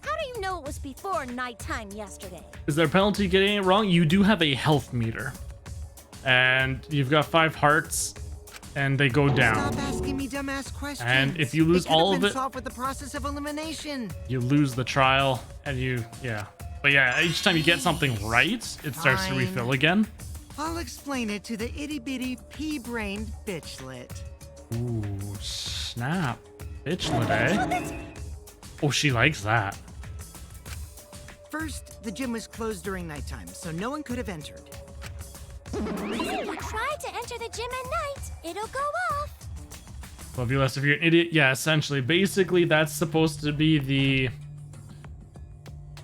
how do you know it was before nighttime yesterday? Is there a penalty getting it wrong? You do have a health meter. And you've got 5 hearts, and they go down. Stop asking me dumbass questions. And if you lose all of it, solved with the process of elimination. you lose the trial, and yeah. But yeah, each time you get something right, it starts to Fine. refill again. I'll explain it to the itty-bitty pea-brained bitchlet. Ooh, snap. Bitchlet, eh? Oh, she likes that. First, the gym was closed during nighttime, so no one could have entered. If you try to enter the gym at night, it'll go off. Love you less if you're an idiot. Yeah, essentially. Basically, that's supposed to be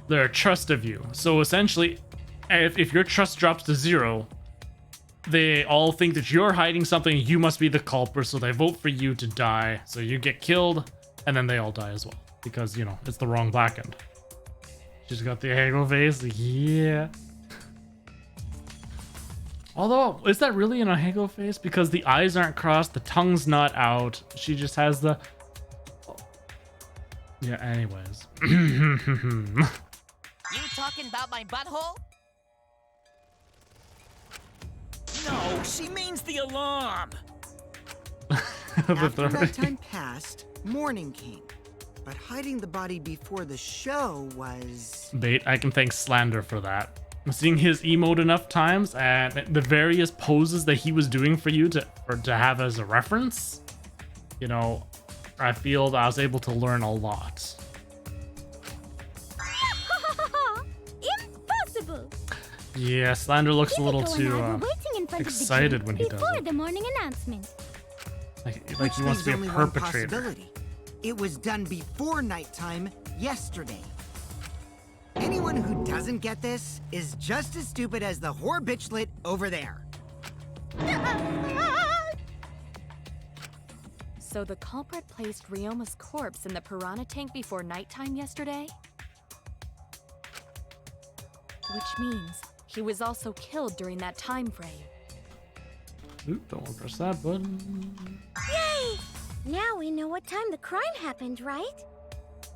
their trust of you. So essentially, if your trust drops to 0, they all think that you're hiding something, you must be the culprit, so they vote for you to die. So you get killed, and then they all die as well. Because, you know, it's the wrong black end. She's got the haggle face. Yeah. Although, is that really in a haggle face? Because the eyes aren't crossed, the tongue's not out. She just has the... Yeah, anyways. You talking about my butthole? No, she means the alarm. After that time passed, morning came. But hiding the body before the show was... Bait, I can thank Slander for that. Seeing his emote enough times and the various poses that he was doing for you to have as a reference, you know, I feel that I was able to learn a lot. Impossible! Yeah, Slander looks a little Himiko too and I were waiting in front excited of the when gym he does before it. the morning announcement. Like he wants to be a only one perpetrator. possibility. It was done before nighttime yesterday. Anyone who doesn't get this is just as stupid as the whore bitchlet over there. So the culprit placed Ryoma's corpse in the piranha tank before nighttime yesterday? Which means he was also killed during that time frame. Oop, don't want to press that button. Yay! Now we know what time the crime happened, right?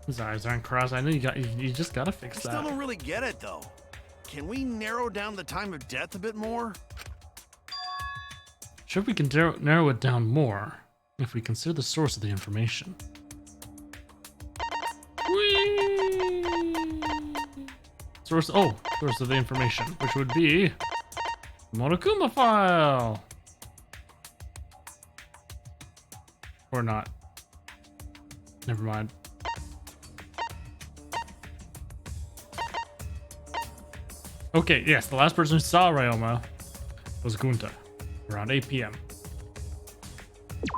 His eyes aren't crossed. I know you just gotta fix I still that. don't really get it, though. Can we narrow down the time of death a bit more? Sure, we can narrow it down more if we consider the source of the information. Whee! Source of the information, which would be Monokuma file. Or not. Never mind. Okay, yes, the last person who saw Ryoma was Gunta, around 8 p.m.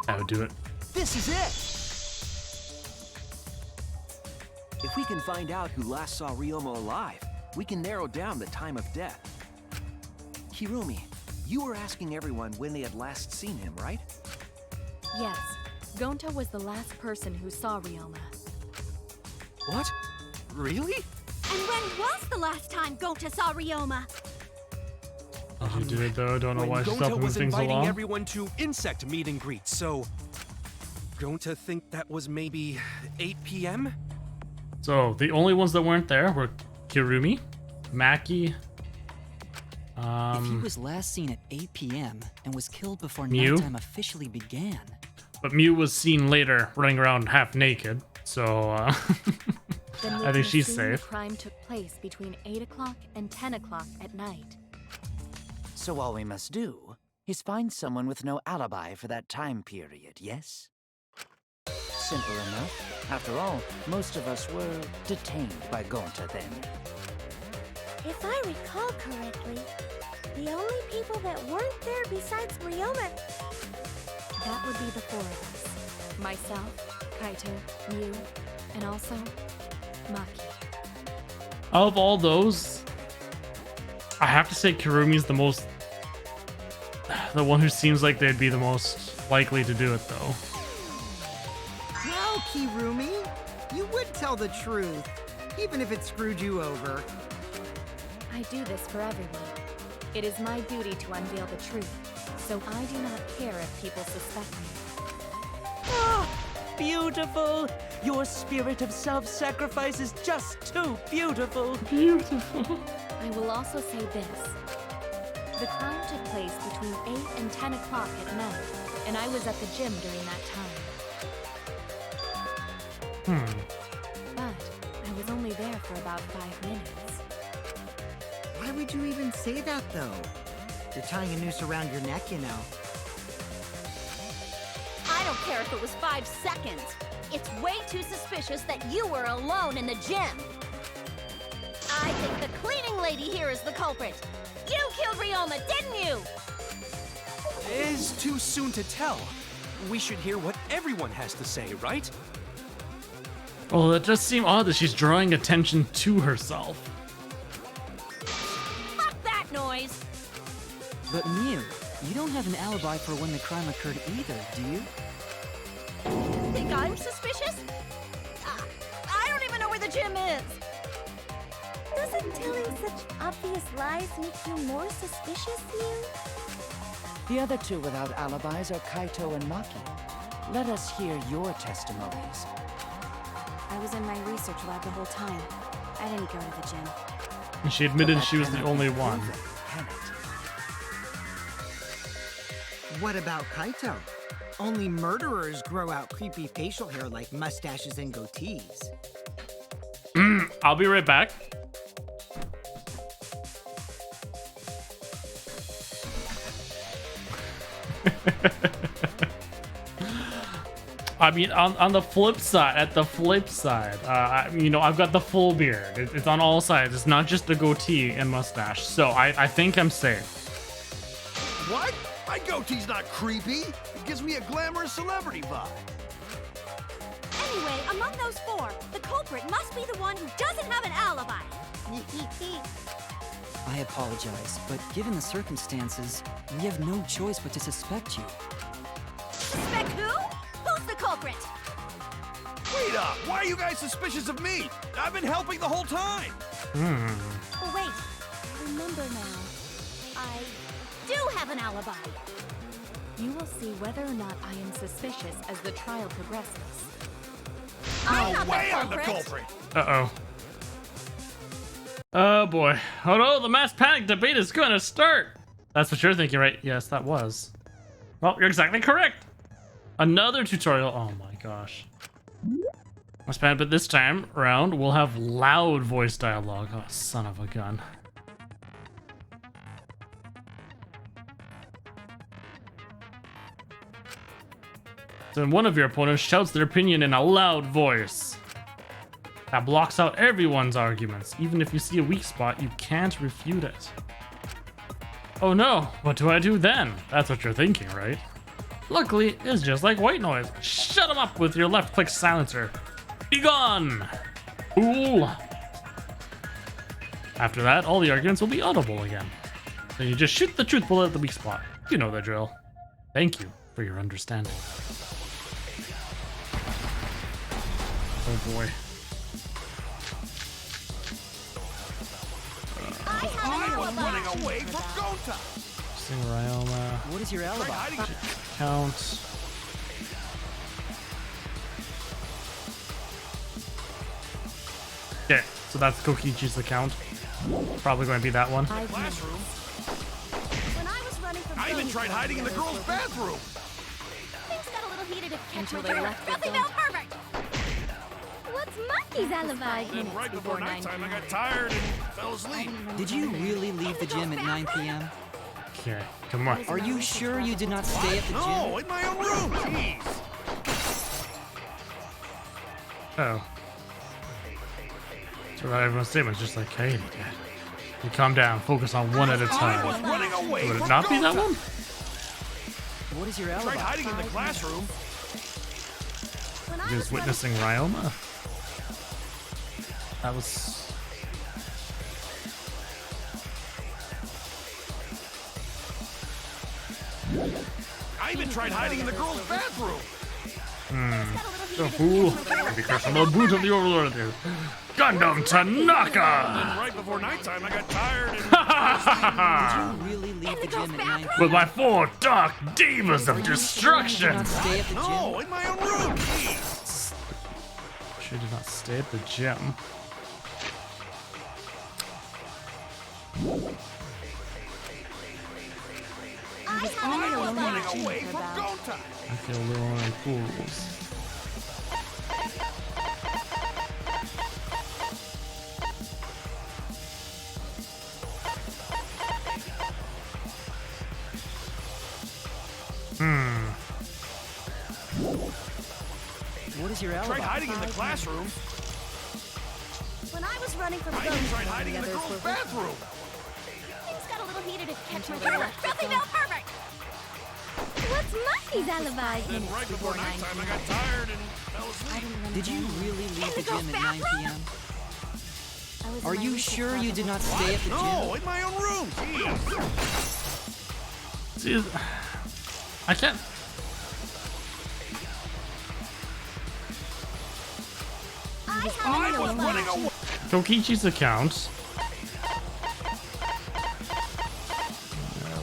That would do it. This is it! If we can find out who last saw Ryoma alive, we can narrow down the time of death. Hirumi, you were asking everyone when they had last seen him, right? Yes, Gonta was the last person who saw Ryoma. What? Really? And when was the last time Gonta saw Ryoma? How did you do it though? Don't know why When she's Gonta helping move was things inviting along. everyone to insect meet and greet, so Gonta think that was maybe 8 p.m.? So the only ones that weren't there were Kirumi, Maki, If he was last seen at 8 p.m. and was killed before Mew? nighttime officially began, but Mew was seen later running around half naked. So Then we I think can she's assume the safe. crime took place between 8 o'clock and 10 o'clock at night. So all we must do is find someone with no alibi for that time period, yes? simple enough. After all, most of us were detained by Gonta then. If I recall correctly, the only people that weren't there besides Ryoma. That would be the four of us. Myself, Kaito, you, and also Maki. Of all those, I have to say Kurumi's the one who seems like they'd be the most likely to do it, though. Well, Kirumi, you would tell the truth, even if it screwed you over. I do this for everyone. It is my duty to unveil the truth, so I do not care if people suspect me. Ah, beautiful! Your spirit of self-sacrifice is just too beautiful! Beautiful. I will also say this. The crime took place between 8 and 10 o'clock at night, and I was at the gym during that time. But I was only there for about 5 minutes. Why would you even say that, though? You're tying a noose around your neck, you know. I don't care if it was 5 seconds. It's way too suspicious that you were alone in the gym. I think the cleaning lady here is the culprit. You killed Ryoma, didn't you? It's too soon to tell. We should hear what everyone has to say, right? Well, it does seem odd that she's drawing attention to herself. Fuck that noise. But Miu, you don't have an alibi for when the crime occurred either, do you? Think I'm suspicious? I don't even know where the gym is. Doesn't telling such obvious lies make you more suspicious, Mew? The other two without alibis are Kaito and Maki. Let us hear your testimonies. I was in my research lab the whole time. I didn't go to the gym. And she admitted she was the only one. Can it? What about Kaito? Only murderers grow out creepy facial hair like mustaches and goatees. I'll be right back. I mean, on the flip side, I've got the full beard. It's on all sides. It's not just the goatee and mustache. So I think I'm safe. What? My goatee's not creepy. It gives me a glamorous celebrity vibe. Anyway, among those four, the culprit must be the one who doesn't have an alibi. I apologize, but given the circumstances, we have no choice but to suspect you. Suspect who? Who's the culprit? Wait up! Why are you guys suspicious of me? I've been helping the whole time! Oh, wait. I remember now. I do have an alibi. You will see whether or not I am suspicious as the trial progresses. I'm No not way the I'm the culprit. culprit! Uh-oh. Oh boy. Oh no, the mass panic debate is gonna start! That's what you're thinking, right? Yes, that was. Well, you're exactly correct! Another tutorial. Oh my gosh. Mass panic, but this time around, we'll have loud voice dialogue. Oh, son of a gun. Then one of your opponents shouts their opinion in a loud voice. That blocks out everyone's arguments. Even if you see a weak spot, you can't refute it. Oh no, what do I do then? That's what you're thinking, right? Luckily, it's just like white noise. Shut him up with your left-click silencer. Be gone! Fool! After that, all the arguments will be audible again. Then you just shoot the truth bullet at the weak spot. You know the drill. Thank you for your understanding. Oh boy. I was running away from Gonta! Sing Ryoma. What is your alibi? Hiding it. Count. Okay, so that's Kokichi's account. Probably going to be that one. Classroom. When I was running from I even Tony's tried class hiding in the the other girls' day, bathroom. Things got a little heated at Until Catch they My left Nothing the felt perfect. What's Maki's alibi? Then right before before 9 nighttime, I p.m. got tired and fell asleep. Did you really leave the gym at 9 p.m.? Okay, come on. Are you sure you did not stay at the No, gym? in my own room. Jeez. Oh. So that everyone's statement's just like Katie did. You calm down, focus on one at a time. was running away Would it from not be that one? What is your Tried alibi? hiding in the classroom. When I He was was witnessing Ryoma? That was... I even tried hiding in the girls' bathroom. The fool. Because I'm a boot of the overlord. Gundam Tanaka! And right before nighttime, I got tired and... Did you really leave the gym at 9 With my 4 dark divas of destruction! Not stay at the gym? No, in my own room. Jeez. She did not stay at the gym. I was running away from go time. I feel a little on pools. What is your Tried alibi? hiding in the classroom. When I was running from I even tried hiding in the girls' bathroom. Things got a little heated at catch my trailer. Nothing now, perfect. What's Muffy's alibi? And right before nighttime, I got tired and fell asleep. Did you really leave the gym at 9 p.m.? I was Are in my you recess sure class you at did not home. stay at the gym? No, in my own room. Jeez. See, I can't... I was running away. Kokichi's account.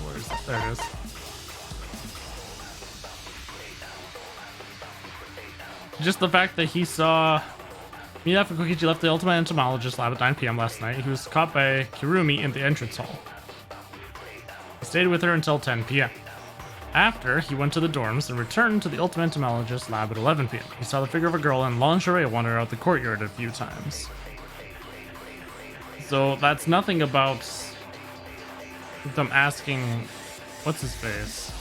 Where's that? There it is. Just the fact that he saw me after Kokichi left the Ultimate Entomologist lab at 9 p.m. last night. He was caught by Kirumi in the entrance hall. He stayed with her until 10 p.m. After, he went to the dorms and returned to the Ultimate Entomologist lab at 11 p.m. He saw the figure of a girl in lingerie wander out the courtyard a few times. So that's nothing about them asking, what's his face?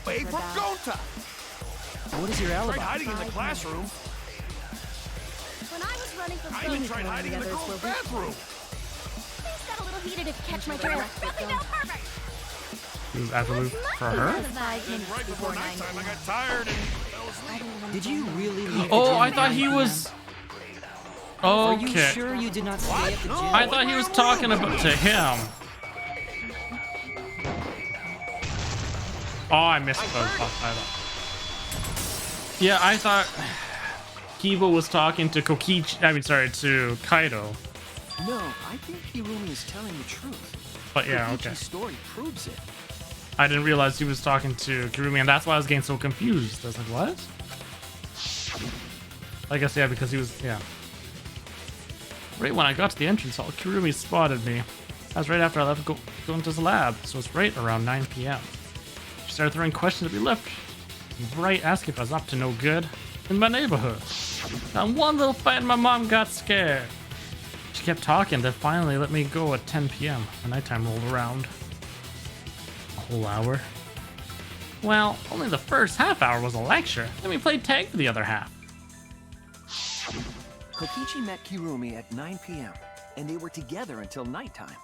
Away from go time. What is your Tried alibi? hiding in the classroom. When I was running from I even tried hiding in the girls' bathroom. Things got a little heated at catch my trailer. Nothing now, perfect. He was absolute for her? And right before nighttime, I got tired and fell asleep. Did you really leave the Oh, gym I at thought 9 he p.m.? was... Are you Okay. sure you did not stay at the gym? I thought he was talking about to him. Oh, I missed both. Yeah, I thought Kiba was talking to Kokichi. I mean, sorry, to Kaido. No, I think Hirumi is telling the truth. But yeah, Kokichi's okay. story proves it. I didn't realize he was talking to Kirumi, and that's why I was getting so confused. I was like, what? I guess, yeah, because he was, yeah. Right when I got to the entrance hall, Kirumi spotted me. That was right after I left going to the lab, so it's right around 9 p.m. She started throwing questions at me left and right, asking if I was up to no good in my neighborhood. And one little fight and my mom got scared. She kept talking, then finally let me go at 10 p.m. The nighttime rolled around. A whole hour. Well, only the first half hour was a lecture. Then we played tag for the other half. Kokichi met Kirumi at 9 p.m., and they were together until nighttime.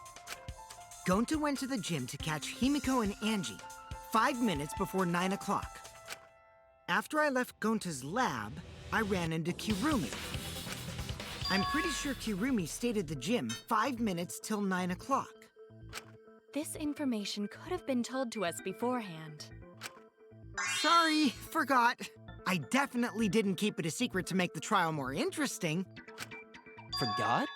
Gonta went to the gym to catch Himiko and Angie 5 minutes before 9 o'clock. After I left Gonta's lab, I ran into Kirumi. I'm pretty sure Kirumi stayed at the gym 5 minutes till 9 o'clock. This information could have been told to us beforehand. Sorry, forgot. I definitely didn't keep it a secret to make the trial more interesting. Forgot?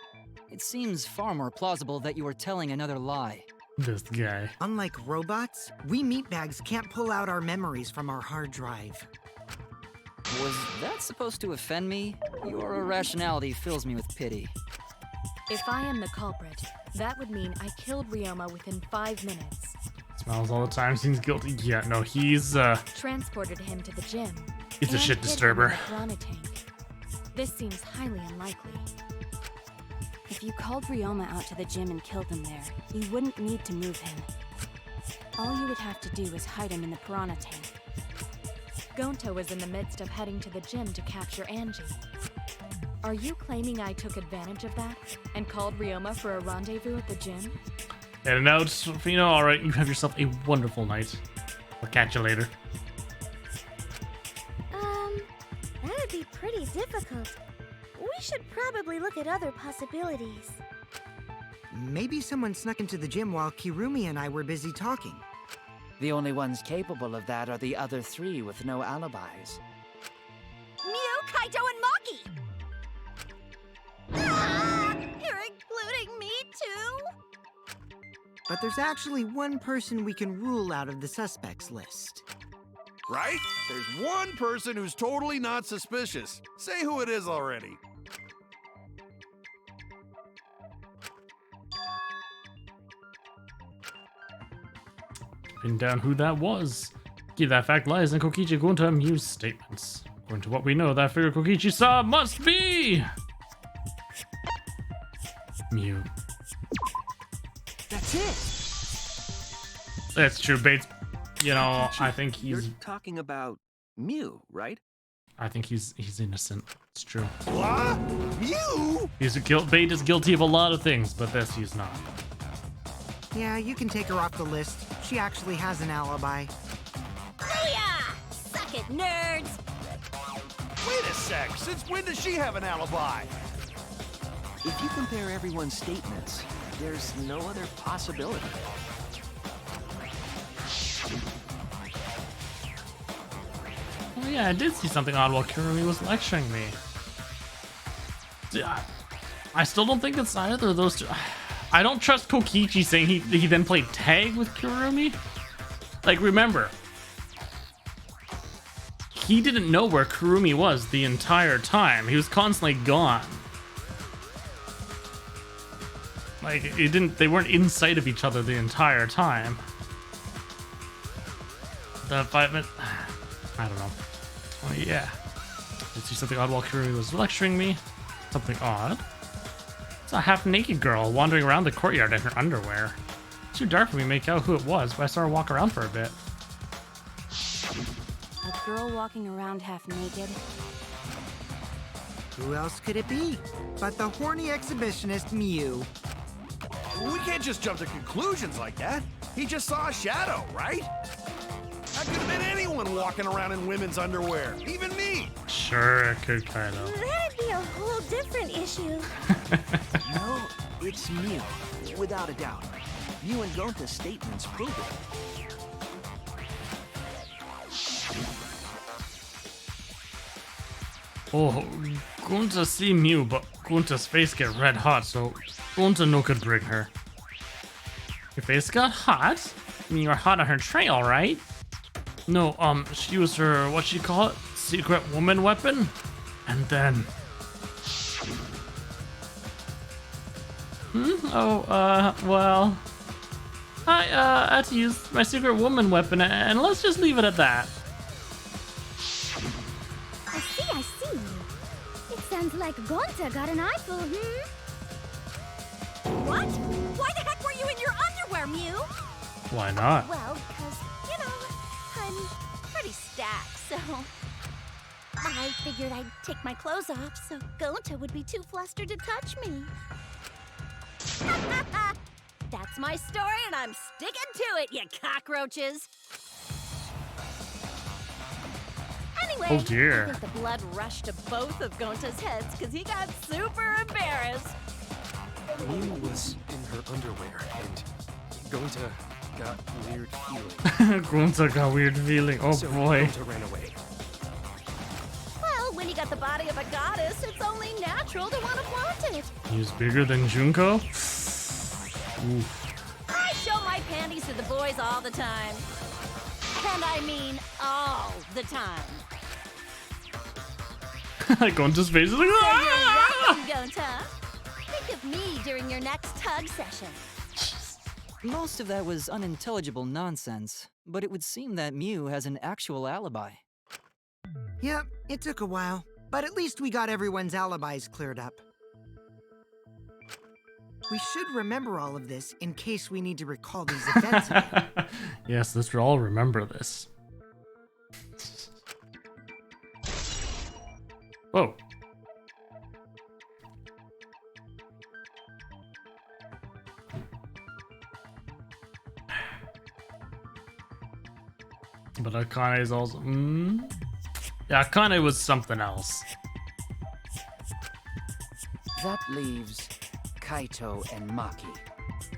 It seems far more plausible that you were telling another lie. This guy. Unlike robots, we meatbags can't pull out our memories from our hard drive. Was that supposed to offend me? Your irrationality fills me with pity. If I am the culprit, that would mean I killed Ryoma within 5 minutes. Smiles all the time, seems guilty. Yeah, no, he's Transported him to the gym. He's a and shit hid him disturber. in the piranha tank. This seems highly unlikely. If you called Ryoma out to the gym and killed him there, you wouldn't need to move him. All you would have to do is hide him in the piranha tank. Gonta was in the midst of heading to the gym to capture Angie. Are you claiming I took advantage of that and called Ryoma for a rendezvous at the gym? And now, Fino, alright, you have yourself a wonderful night. I'll catch you later. That'd be pretty difficult. We should probably look at other possibilities. Maybe someone snuck into the gym while Kirumi and I were busy talking. The only ones capable of that are the other three with no alibis. Mew, Kaito, and Maki! Ah, you're including me too? But there's actually one person we can rule out of the suspects list. Right? There's one person who's totally not suspicious. Say who it is already. Pin down who that was. Give that fact lies in Kokichi Gonta Mew's statements. According to what we know, that figure Kokichi saw must be Mew. That's it! That's true, Bates. You know, Kokichi, I think You're he's talking about Mew, right? he's innocent. It's true. What? You? Bait is guilty of a lot of things, but this he's not. Yeah, you can take her off the list. She actually has an alibi. Booyah! Suck it, nerds! Wait a sec. Since when does she have an alibi? If you compare everyone's statements, there's no other possibility. Oh yeah, I did see something odd while Kurumi was lecturing me. Yeah, I still don't think it's either of those two. I don't trust Kokichi saying he then played tag with Kurumi. Like, remember, he didn't know where Kurumi was the entire time. He was constantly gone. Like, they weren't in sight of each other the entire time. The 5 minutes, I don't know. Oh yeah, did see something odd while Kurumi was lecturing me. Something odd. It's a half-naked girl wandering around the courtyard in her underwear. It's too dark for me to make out who it was, but I saw her walk around for a bit. A girl walking around half naked? Who else could it be but the horny exhibitionist Mew? We can't just jump to conclusions like that. He just saw a shadow, right? That could have been anyone walking around in women's underwear, even me. Sure, it could kind of. That'd be a whole different issue. No, it's Mew, without a doubt. Mew and Gonta's statements prove it. Oh, Gonta see Mew, but Gonta's face get red hot, so Gonta no could bring her. Your face got hot? I mean, you were hot on her trail, right? No, she used her, what she call it? Secret woman weapon? And then... well... I had to use my secret woman weapon, and let's just leave it at that. I see. It sounds like Gonta got an eyeful, What? Why the heck were you in your underwear, Mew? Why not? Well, because, you know, I'm pretty stacked, so... I figured I'd take my clothes off so Gonta would be too flustered to touch me. That's my story, and I'm sticking to it, you cockroaches! Anyway, Oh, dear. I think the blood rushed to both of Gonta's heads because he got super embarrassed. Mew was in her underwear, and Gonta got weird feeling. Gonta got weird feeling. Oh So boy. Gonta ran away. Well, when you got the body of a goddess, it's only natural to want to flaunt it. He's bigger than Junko? Oof. I show my panties to the boys all the time. And I mean all the time. Gonta's face is like, So "Ah!" you're welcome, Gonta. Think of me during your next tug session. Most of that was unintelligible nonsense, but it would seem that Mew has an actual alibi. Yep, it took a while, but at least we got everyone's alibis cleared up. We should remember all of this in case we need to recall these events again. Yes, let's all remember this. Whoa. But Akane is also. Yeah, Akane was something else. That leaves Kaito and Maki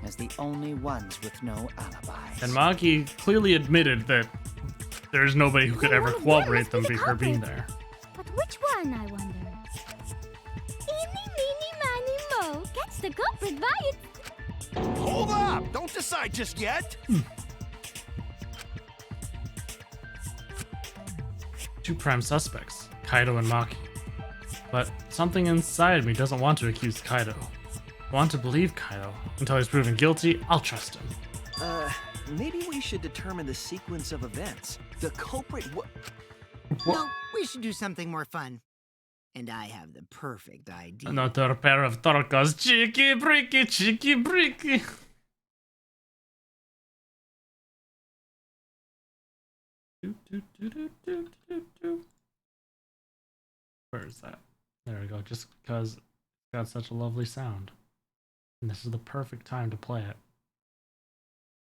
as the only ones with no alibis. And Maki clearly admitted that there's nobody who could Then ever one of them corroborate must be them the be her being culprit. there. But which one, I wonder? Eeny, meeny, miny, mo. Catch the culprit by its... Hold up! Don't decide just yet! Two prime suspects, Kaido and Maki. But something inside me doesn't want to accuse Kaido. I want to believe Kaido. Until he's proven guilty, I'll trust him. Maybe we should determine the sequence of events. The culprit No, we should do something more fun. And I have the perfect idea. Another pair of torcas. Cheeky breaky, cheeky breaky. Where is that? There we go. Just because it's got such a lovely sound. And this is the perfect time to play it.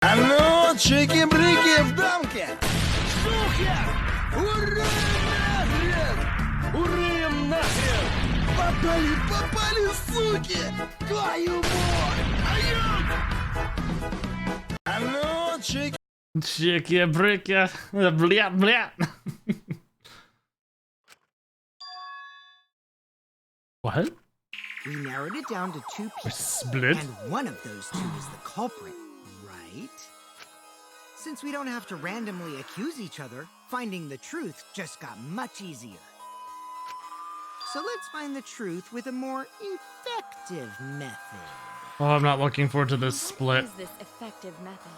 Алло, чики-брики в дамке! Сухер! Ура нахрен! Ура нахрен! Попали, суки! Твою мать! Алло, чики... Cheeky breaky. Blah, blah. What? We narrowed it down to two people. Split? And one of those two is the culprit, right? Since we don't have to randomly accuse each other, finding the truth just got much easier. So let's find the truth with a more effective method. Oh, I'm not looking forward to this split. What is this effective method?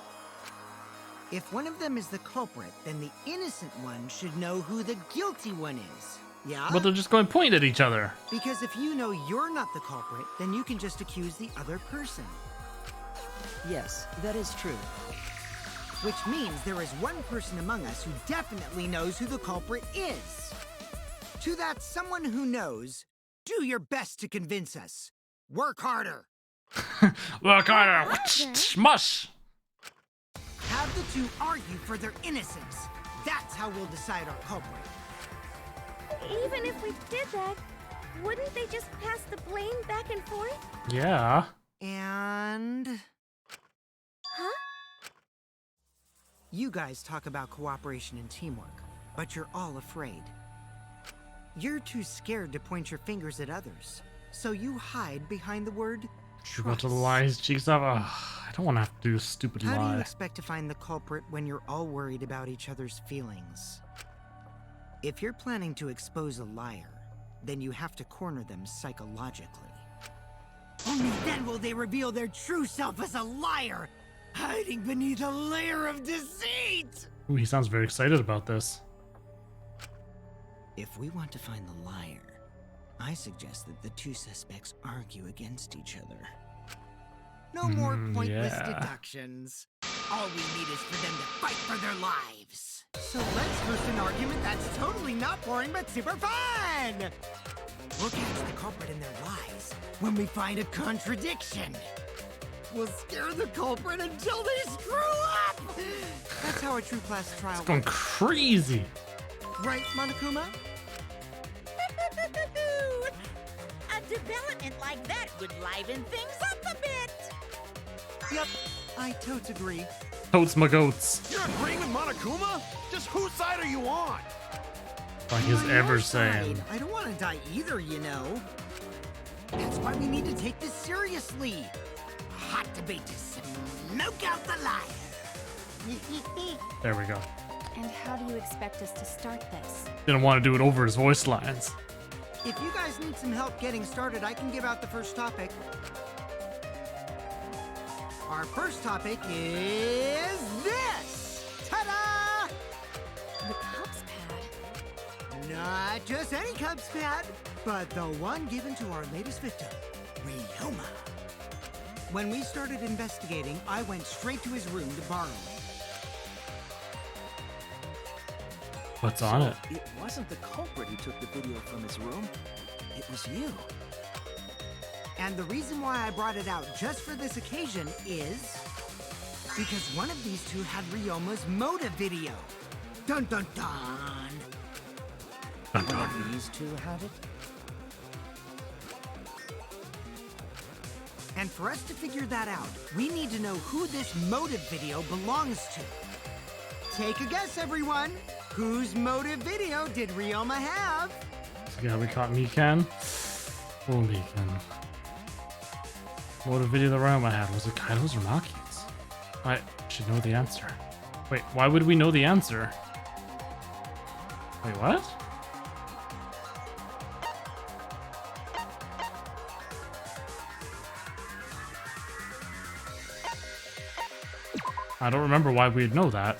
If one of them is the culprit, then the innocent one should know who the guilty one is. Yeah? But they're just going to point at each other. Because if you know you're not the culprit, then you can just accuse the other person. Yes, that is true. Which means there is one person among us who definitely knows who the culprit is. To that someone who knows, do your best to convince us. Work harder. Work harder. Smush. Have the two argue for their innocence. That's how we'll decide our culprit. Even if we did that, wouldn't they just pass the blame back and forth? Yeah. And... Huh? You guys talk about cooperation and teamwork, but you're all afraid. You're too scared to point your fingers at others, so you hide behind the word You got trust. to lie his cheeks off. Ugh, I don't want to have to do a stupid How do you lie. expect to find the culprit when you're all worried about each other's feelings? If you're planning to expose a liar, then you have to corner them psychologically. Only then will they reveal their true self as a liar, hiding beneath a layer of deceit! Ooh, he sounds very excited about this. If we want to find the liar, I suggest that the two suspects argue against each other. No more pointless yeah. deductions. All we need is for them to fight for their lives. So let's host an argument that's totally not boring but super fun! We'll catch the culprit in their lies when we find a contradiction. We'll scare the culprit until they screw up! That's how a true class trial It's going works. crazy. Right, Monokuma? A development like that would liven things up a bit. Yep, I totes agree. Totes my goats. You're agreeing with Monokuma? Just whose side are you on? Like he's On ever your saying. side. I don't want to die either, you know. That's why we need to take this seriously. A hot debate to smoke out the liar. There we go. And how do you expect us to start this? Didn't want to do it over his voice lines. If you guys need some help getting started, I can give out the first topic. Our first topic is this! Ta-da! The Cubs pad. Not just any Cubs pad, but the one given to our latest victim, Ryoma. When we started investigating, I went straight to his room to borrow it. What's on So it? It wasn't the culprit who took the video from his room. It was you. And the reason why I brought it out just for this occasion is because one of these two had Ryoma's motive video. Dun dun dun! One of these two had it? And for us to figure that out, we need to know who this motive video belongs to. Take a guess, everyone. Whose motive video did Ryoma have? Yeah, we caught Mikan. Oh, Mikan. What a video the Ryoma had. Was it Kaido's or Maki's? I should know the answer. Wait, why would we know the answer? Wait, what? I don't remember why we'd know that.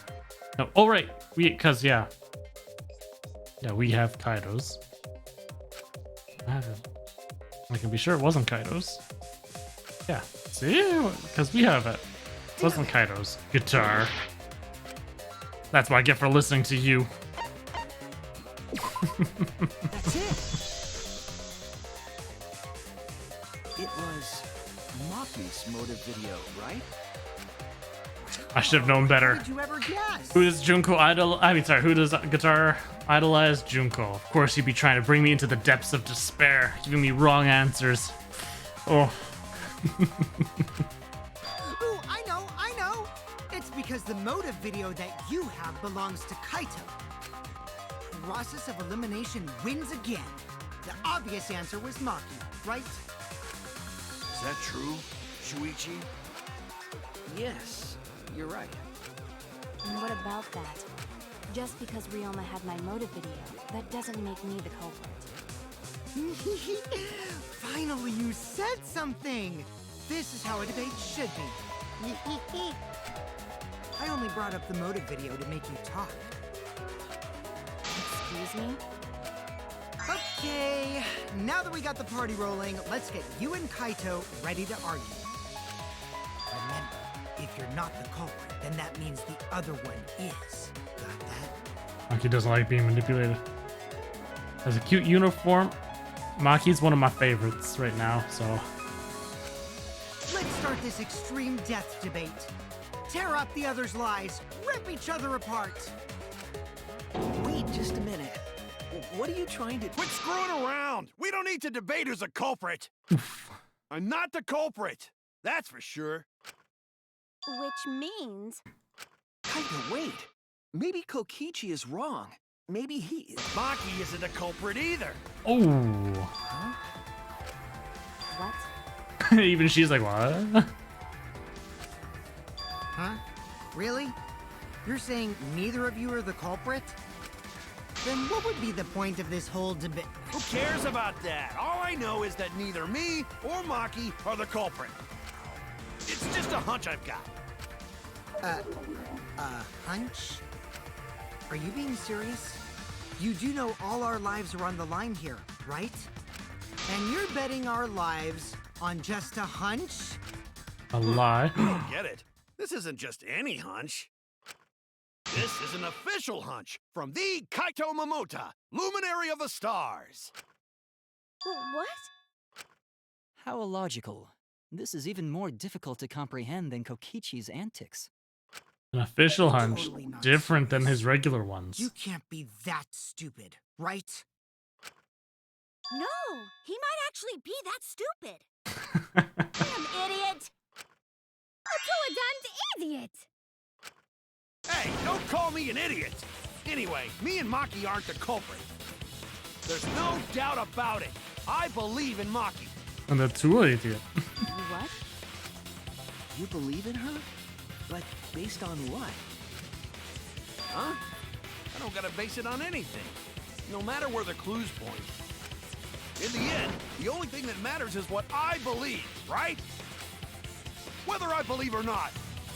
No, oh right, cause yeah, we have Kaido's. I can be sure it wasn't Kaido's. Yeah, see, because we have it. It wasn't Kaido's guitar. That's what I get for listening to you. That's it. It was Maki's motive video, right? I should have known better. How did you ever guess? Who does Junko who does guitar idolize? Junko. Of course he'd be trying to bring me into the depths of despair, giving me wrong answers. Oh. Ooh, I know! It's because the motive video that you have belongs to Kaito. Process of elimination wins again. The obvious answer was Maki, right? Is that true, Shuichi? Yes, you're right. And what about that? Just because Ryoma had my motive video, that doesn't make me the culprit. Finally, you said something! This is how a debate should be. I only brought up the motive video to make you talk. Excuse me? Okay, now that we got the party rolling, let's get you and Kaito ready to argue. Remember, if you're not the culprit, then that means the other one is. Got that? Maki doesn't like being manipulated. Has a cute uniform. Maki's one of my favorites right now, so. Let's start this extreme death debate. Tear up the other's lies, rip each other apart. Wait just a minute. What are you trying to... Quit screwing around! We don't need to debate who's a culprit! I'm not the culprit! That's for sure. Which means... Kaito, wait. Maybe Kokichi is wrong. Maybe he... Maki isn't a culprit either! Oh. What? Even she's like, what? Huh? Really? You're saying neither of you are the culprit? Then what would be the point of this whole debate? Who cares about that? All I know is that neither me or Maki are the culprit. It's just a hunch I've got. Hunch? Are you being serious? You do know all our lives are on the line here, right? And you're betting our lives on just a hunch? A lie. You don't get it. This isn't just any hunch. This is an official hunch from the Kaito Momota, luminary of the stars. What? How illogical. This is even more difficult to comprehend than Kokichi's antics. An official hunch, Totally not different than serious. his regular ones. You can't be that stupid, right? No, he might actually be that stupid. Damn idiot! A damned idiot! Hey, don't call me an idiot. Anyway, me and Maki aren't the culprit. There's no doubt about it. I believe in Maki. And the two idiot. What? You believe in her? But based on what? Huh? I don't gotta base it on anything. No matter where the clues point. In the end, the only thing that matters is what I believe, right? Whether I believe or not.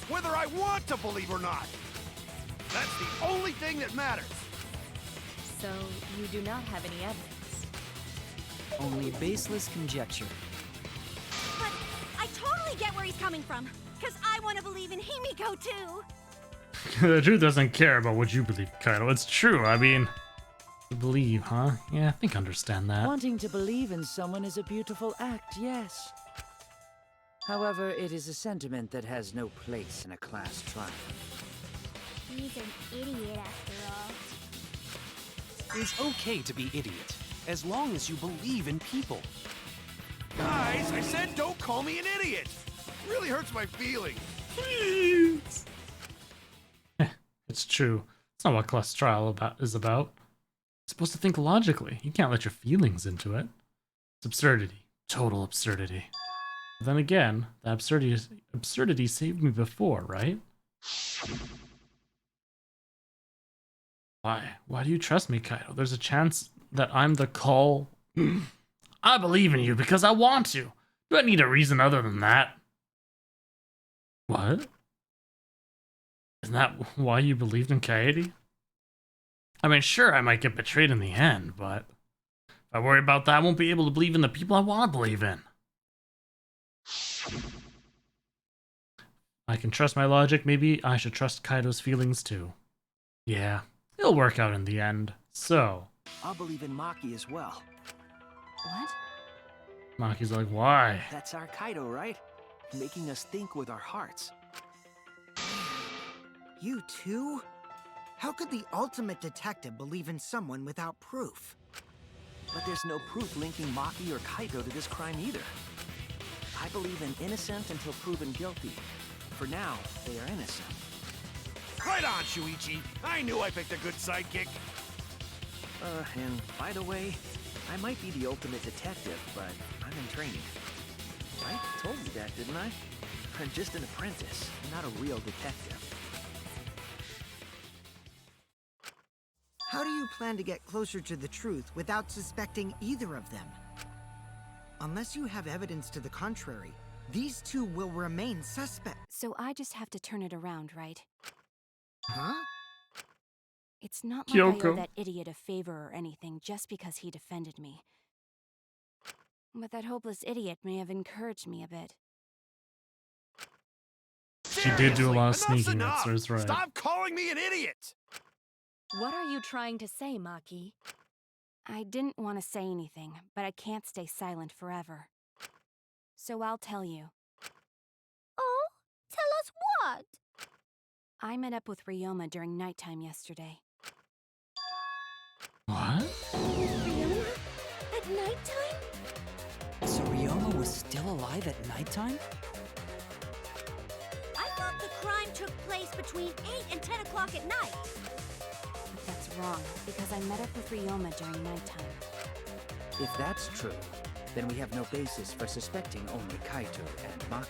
Whether I want to believe or not. That's the only thing that matters. So, you do not have any evidence? Only baseless conjecture. But I totally get where he's coming from. Because I want to believe in Himiko, too. The truth doesn't care about what you believe, Kaido. It's true. I mean, you believe, huh? Yeah, I think I understand that. Wanting to believe in someone is a beautiful act, yes. However, it is a sentiment that has no place in a class trial. He's an idiot after all. It's okay to be idiot, as long as you believe in people. Guys, I said don't call me an idiot. It really hurts my feelings. Please. It's true. It's not what class trial is about. You're supposed to think logically. You can't let your feelings into it. It's absurdity. Total absurdity. But then again, the absurdity saved me before, right? Why? Why do you trust me, Kaido? There's a chance that I'm the call. I believe in you because I want to. Do I need a reason other than that? What? Isn't that why you believed in Kaede? I mean, sure, I might get betrayed in the end, but if I worry about that, I won't be able to believe in the people I want to believe in. I can trust my logic, maybe I should trust Kaido's feelings too. Yeah, it'll work out in the end. So, I'll believe in Maki as well. What? Maki's like, why? That's our Kaido, right? Making us think with our hearts. You too? How could the ultimate detective believe in someone without proof? But there's no proof linking Maki or Kaido to this crime either. I believe in innocent until proven guilty. For now, they are innocent. Right on, Shuichi. I knew I picked a good sidekick. And by the way, I might be the ultimate detective, but I'm in training. I told you that, didn't I? I'm just an apprentice, not a real detective. How do you plan to get closer to the truth without suspecting either of them? Unless you have evidence to the contrary, these two will remain suspects. So I just have to turn it around, right? Huh? It's not like I owe Kyoko. that idiot a favor or anything just because he defended me. But that hopeless idiot may have encouraged me a bit. She did do a lot of Seriously, sneaking, enough's that's enough. right. Stop calling me an idiot! What are you trying to say, Maki? I didn't want to say anything, but I can't stay silent forever. So I'll tell you. Oh? Tell us what? I met up with Ryoma during nighttime yesterday. What? Ryoma? At nighttime? So Ryoma was still alive at nighttime? I thought the crime took place between 8 and 10 o'clock at night. But that's wrong, because I met up with Ryoma during nighttime. If that's true, then we have no basis for suspecting only Kaito and Maki.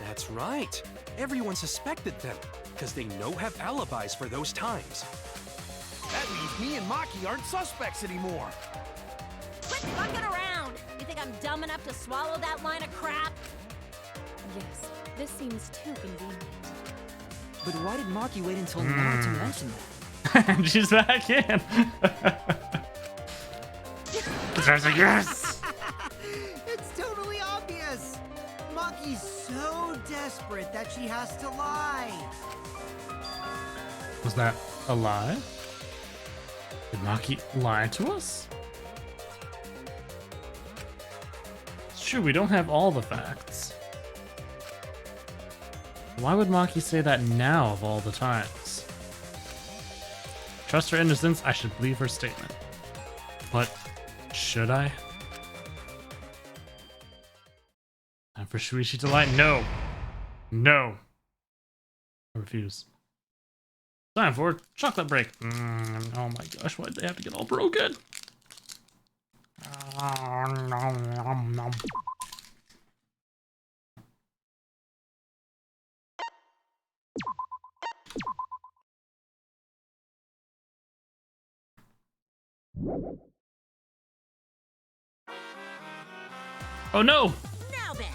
That's right. Everyone suspected them, because they know have alibis for those times. That means me and Maki aren't suspects anymore. Quit fucking around! You think I'm dumb enough to swallow that line of crap? Yes, this seems too convenient. But why did Maki wait until now to mention that? And she's back in. There's like, yes! It's totally obvious! Maki's so desperate that she has to lie. Was that a lie? Did Maki lie to us? It's true, we don't have all the facts. Why would Maki say that now of all the times? Trust her innocence, I should believe her statement. But should I? Time for Shuichi to lie? No! No! I refuse. Time for chocolate break. Oh my gosh, why'd they have to get all broken? Nom, nom. Oh no! Now then,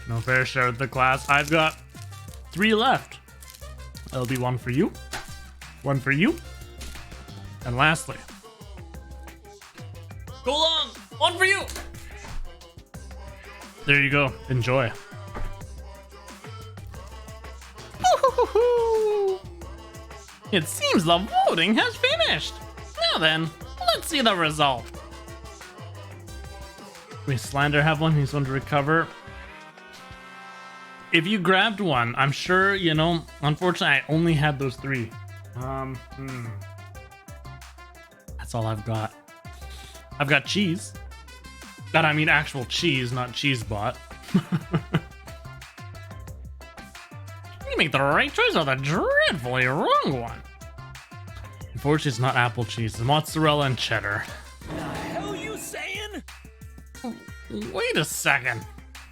No fair share of the class. I've got 3 left. That'll be 1 for you, 1 for you, and lastly, go long! 1 for you! There you go. Enjoy. Woohoo! It seems the voting has finished. Now then, let's see the result. We Slander have one. He's one to recover. If you grabbed one, I'm sure, you know, unfortunately, I only had those 3. That's all I've got. I've got cheese. That I mean actual cheese, not cheese bot. You make the right choice or the dreadfully wrong one. Unfortunately, it's not apple cheese. It's mozzarella and cheddar. The hell you saying? Wait a second.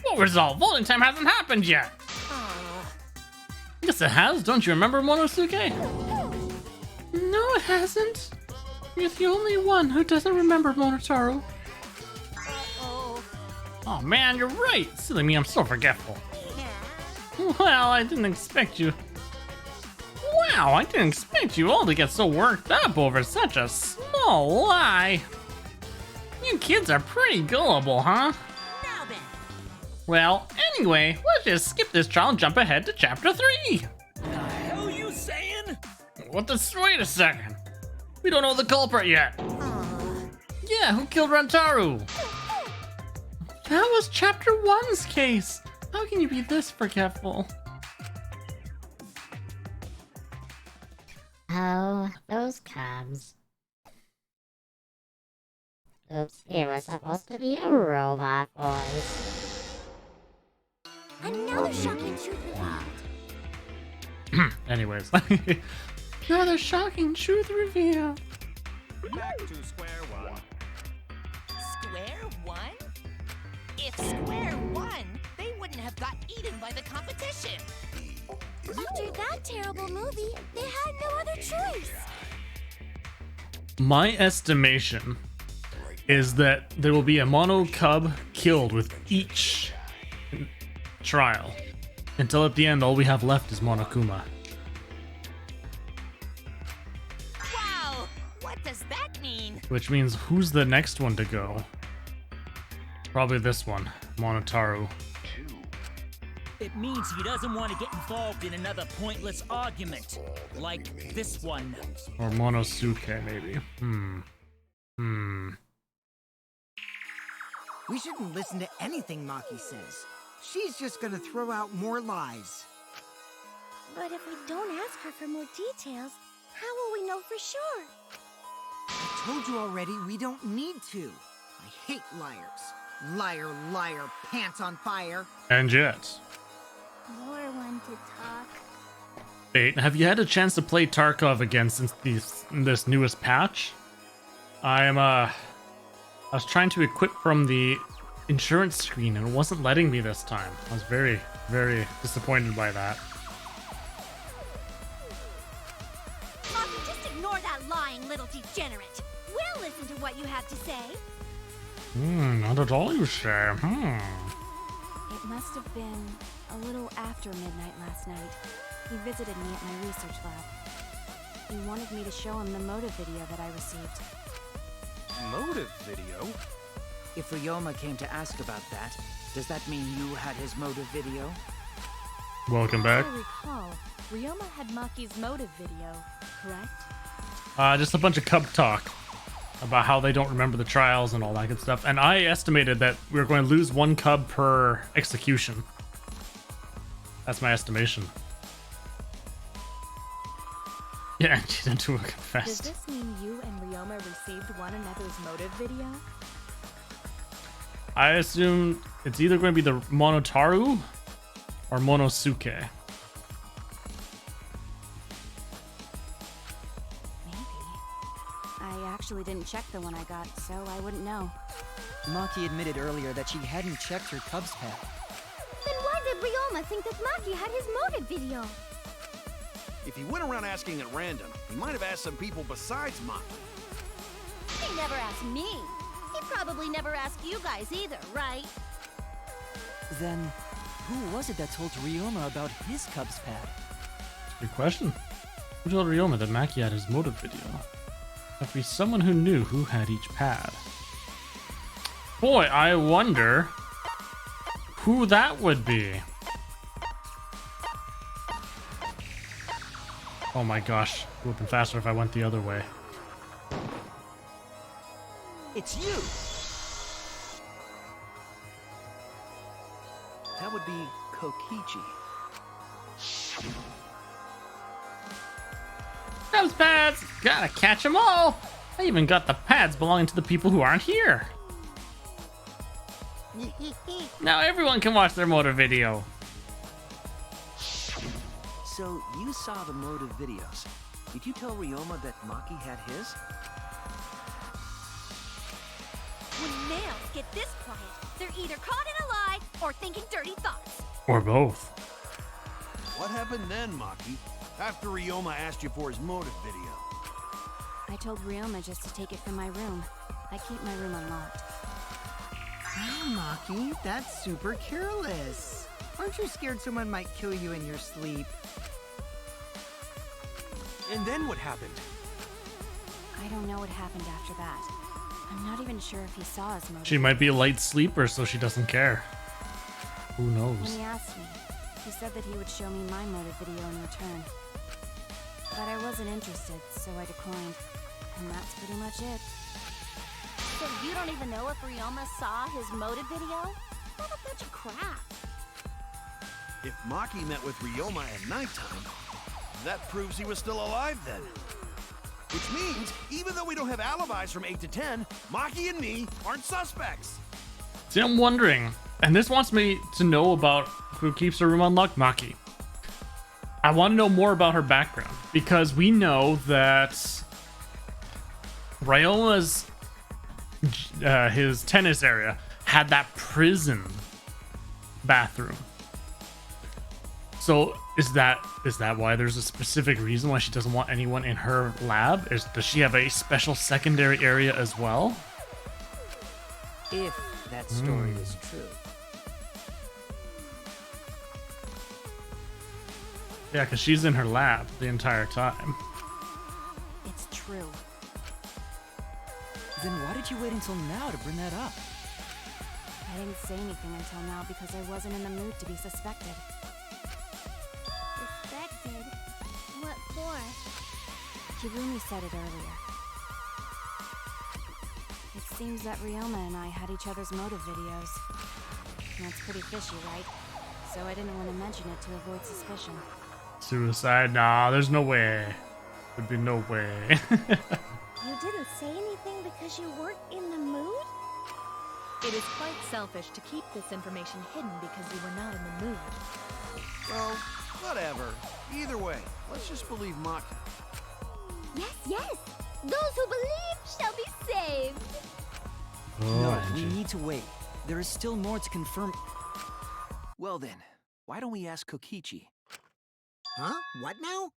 What result? Voting time hasn't happened yet. Yes, it has. Don't you remember, Monosuke? No, it hasn't. You're the only one who doesn't remember, Monotaru. Oh man, you're right. Silly me, I'm so forgetful. Well, I didn't expect you. Wow, I didn't expect you all to get so worked up over such a small lie. You kids are pretty gullible, huh? Now then. Well, anyway, let's just skip this trial and jump ahead to chapter 3. The hell you saying? What the? Wait a second. We don't know the culprit yet. Yeah, who killed Rantaru? That was chapter 1's case. How can you be this forgetful? Oh, those cubs. Oops, it was supposed to be a robot voice. Another shocking truth revealed. Anyways. Another shocking truth reveal. Back to square one. Square one? If square one, they wouldn't have got eaten by the competition. After that terrible movie, they had no other choice. My estimation is that there will be a mono cub killed with each trial. Until at the end, all we have left is Monokuma. Wow, what does that mean? Which means who's the next one to go? Probably this one, Monotaru. It means he doesn't want to get involved in another pointless argument, like this one. Or Monosuke, maybe. We shouldn't listen to anything Maki says. She's just gonna throw out more lies. But if we don't ask her for more details, how will we know for sure? I told you already, we don't need to. I hate liars. Liar, liar, pants on fire. And yet. More one to talk. Wait, have you had a chance to play Tarkov again since this newest patch? I was trying to equip from the insurance screen and it wasn't letting me this time. I was very, very disappointed by that. Maki, just ignore that lying little degenerate. We'll listen to what you have to say. Not at all, you say. It must have been a little after midnight last night. He visited me at my research lab. He wanted me to show him the motive video that I received. Motive video? If Ryoma came to ask about that, does that mean you had his motive video? Welcome back. As I recall, Ryoma had Maki's motive video, correct? Just a bunch of cub talk about how they don't remember the trials and all that good stuff. And I estimated that we were going to lose 1 cub per execution. That's my estimation. Yeah, she didn't do a Does confessed. this mean you and Ryoma received one another's motive video? I assume it's either going to be the Monotaru or Monosuke. I actually didn't check the one I got, so I wouldn't know. Maki admitted earlier that she hadn't checked her Cubs pad. Then why did Ryoma think that Maki had his motive video? If he went around asking at random, he might have asked some people besides Maki. He never asked me. He probably never asked you guys either, right? Then, who was it that told Ryoma about his Cubs pad? Good question. Who told Ryoma that Maki had his motive video? Have to be someone who knew who had each pad. Boy, I wonder who that would be. Oh my gosh. It would have been faster if I went the other way. It's you! That would be Kokichi. Those pads! Gotta catch them all! I even got the pads belonging to the people who aren't here. Now everyone can watch their motor video. So, you saw the motive videos. Did you tell Ryoma that Maki had his? When males get this quiet, they're either caught in a lie or thinking dirty thoughts. Or both. What happened then, Maki? After Ryoma asked you for his motive video? I told Ryoma just to take it from my room. I keep my room unlocked. Wow, Maki, that's super careless. Aren't you scared someone might kill you in your sleep? And then what happened? I don't know what happened after that. I'm not even sure if he saw his motive. She might be a light sleeper, so she doesn't care. Who When knows? he asked me, he said that he would show me my motive video in return. But I wasn't interested, so I declined. And that's pretty much it. So you don't even know if Ryoma saw his motive video? What a bunch of crap. If Maki met with Ryoma at nighttime, that proves he was still alive then. Which means, even though we don't have alibis from 8 to 10, Maki and me aren't suspects. See, I'm wondering, and this wants me to know about who keeps her room unlocked, Maki. I want to know more about her background, because we know that Ryoma's his tennis area had that prison bathroom. So is that why there's a specific reason why she doesn't want anyone in her lab? Does she have a special secondary area as well? If that story is true. Yeah, because she's in her lab the entire time. It's true. Then why did you wait until now to bring that up? I didn't say anything until now because I wasn't in the mood to be suspected. Suspected? What for? Kirumi said it earlier. It seems that Ryoma and I had each other's motive videos. That's pretty fishy, right? So I didn't want to mention it to avoid suspicion. Suicide? Nah, there's no way. There'd be no way. You didn't say anything because you weren't in the mood? It is quite selfish to keep this information hidden because you were not in the mood. Well, whatever. Either way, let's just believe Maki. Yes, yes! Those who believe shall be saved! No, we need to wait. There is still more to confirm. Well then, why don't we ask Kokichi? Huh? What now?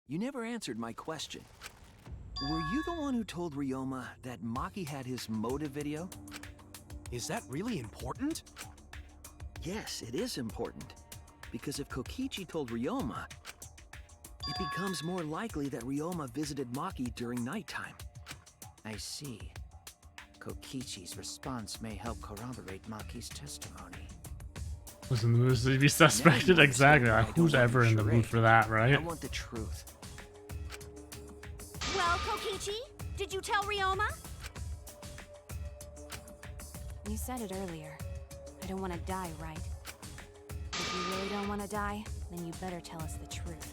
You never answered my question. Were you the one who told Ryoma that Maki had his motive video? Is that really important? Yes, it is important. Because if Kokichi told Ryoma, it becomes more likely that Ryoma visited Maki during nighttime. I see. Kokichi's response may help corroborate Maki's testimony. Was in the mood to be suspected? Exactly. Like, who's ever in the mood for that, right? I want the truth. Well, Kokichi, did you tell Ryoma? You said it earlier. I don't want to die, right? If you really don't want to die, then you better tell us the truth.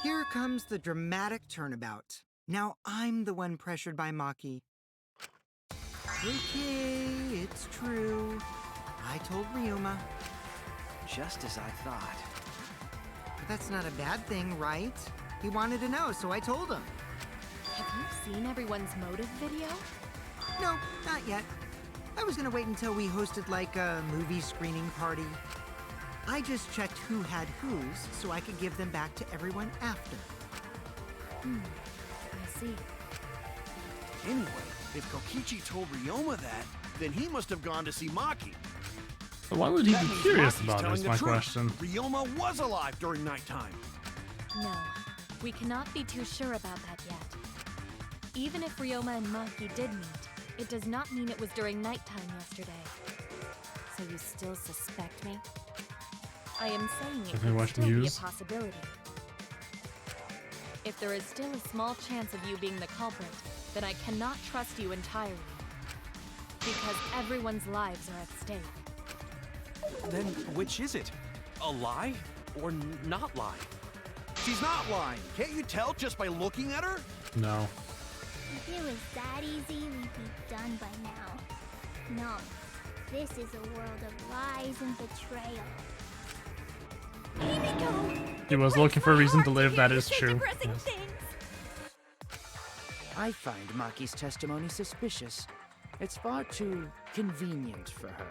Here comes the dramatic turnabout. Now I'm the one pressured by Maki. Okay, it's true. I told Ryoma. Just as I thought. But that's not a bad thing, right? He wanted to know, so I told him. Have you seen everyone's motive video? No, not yet. I was gonna wait until we hosted like a movie screening party. I just checked who had whose so I could give them back to everyone after. I see. Anyway, if Kokichi told Ryoma that, then he must have gone to see Maki. So why would he That be means curious Maki's about telling this? the My truth. question. Ryoma was alive during nighttime. No, we cannot be too sure about that yet. Even if Ryoma and Maki did meet, it does not mean it was during nighttime yesterday. So you still suspect me? I am saying it Definitely could watch still be a news. possibility. If there is still a small chance of you being the culprit, then I cannot trust you entirely. Because everyone's lives are at stake. Then which is it? A lie or not lie? She's not lying. Can't you tell just by looking at her? No. If it was that easy, we'd be done by now. No, this is a world of lies and betrayal. He was looking for a reason to live, that is true. Yes. I find Maki's testimony suspicious. It's far too convenient for her.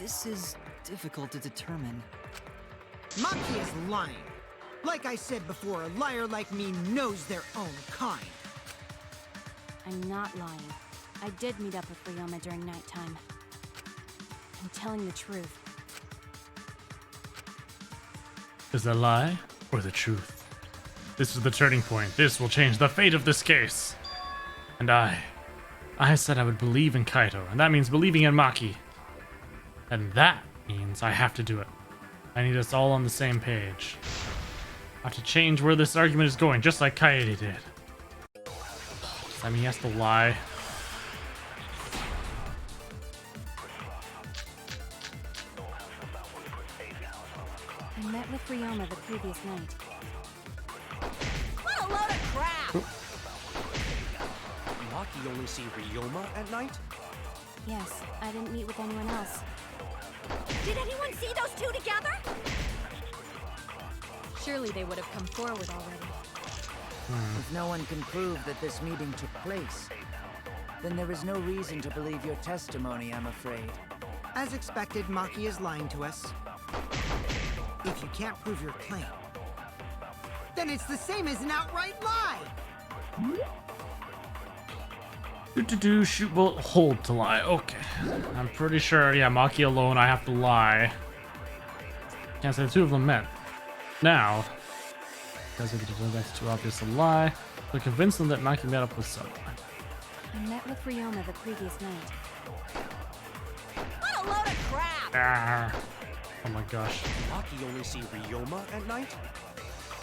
This is difficult to determine. Maki is lying. Like I said before, a liar like me knows their own kind. I'm not lying. I did meet up with Ryoma during nighttime. I'm telling the truth. Is it a lie or the truth? This is the turning point. This will change the fate of this case. And I said I would believe in Kaito, and that means believing in Maki. And that means I have to do it. I need us all on the same page. I have to change where this argument is going, just like Kaede did. Does that mean he has to lie? I met with Ryoma the previous night. What a load of crap! Maki only see Ryoma at night? Yes, I didn't meet with anyone else. Did anyone see those two together? Surely they would have come forward already. If no one can prove that this meeting took place, then there is no reason to believe your testimony, I'm afraid. As expected, Maki is lying to us. If you can't prove your claim, then it's the same as an outright lie! Shoot, bullet, hold to lie. Okay. I'm pretty sure, yeah, Maki alone, I have to lie. Can't say the two of them met. Now, because if that's too obvious a lie, to convince them that Maki met up with someone. I met with Ryoma the previous night. What a load of crap! Ah. Oh my gosh. Maki only see Ryoma at night?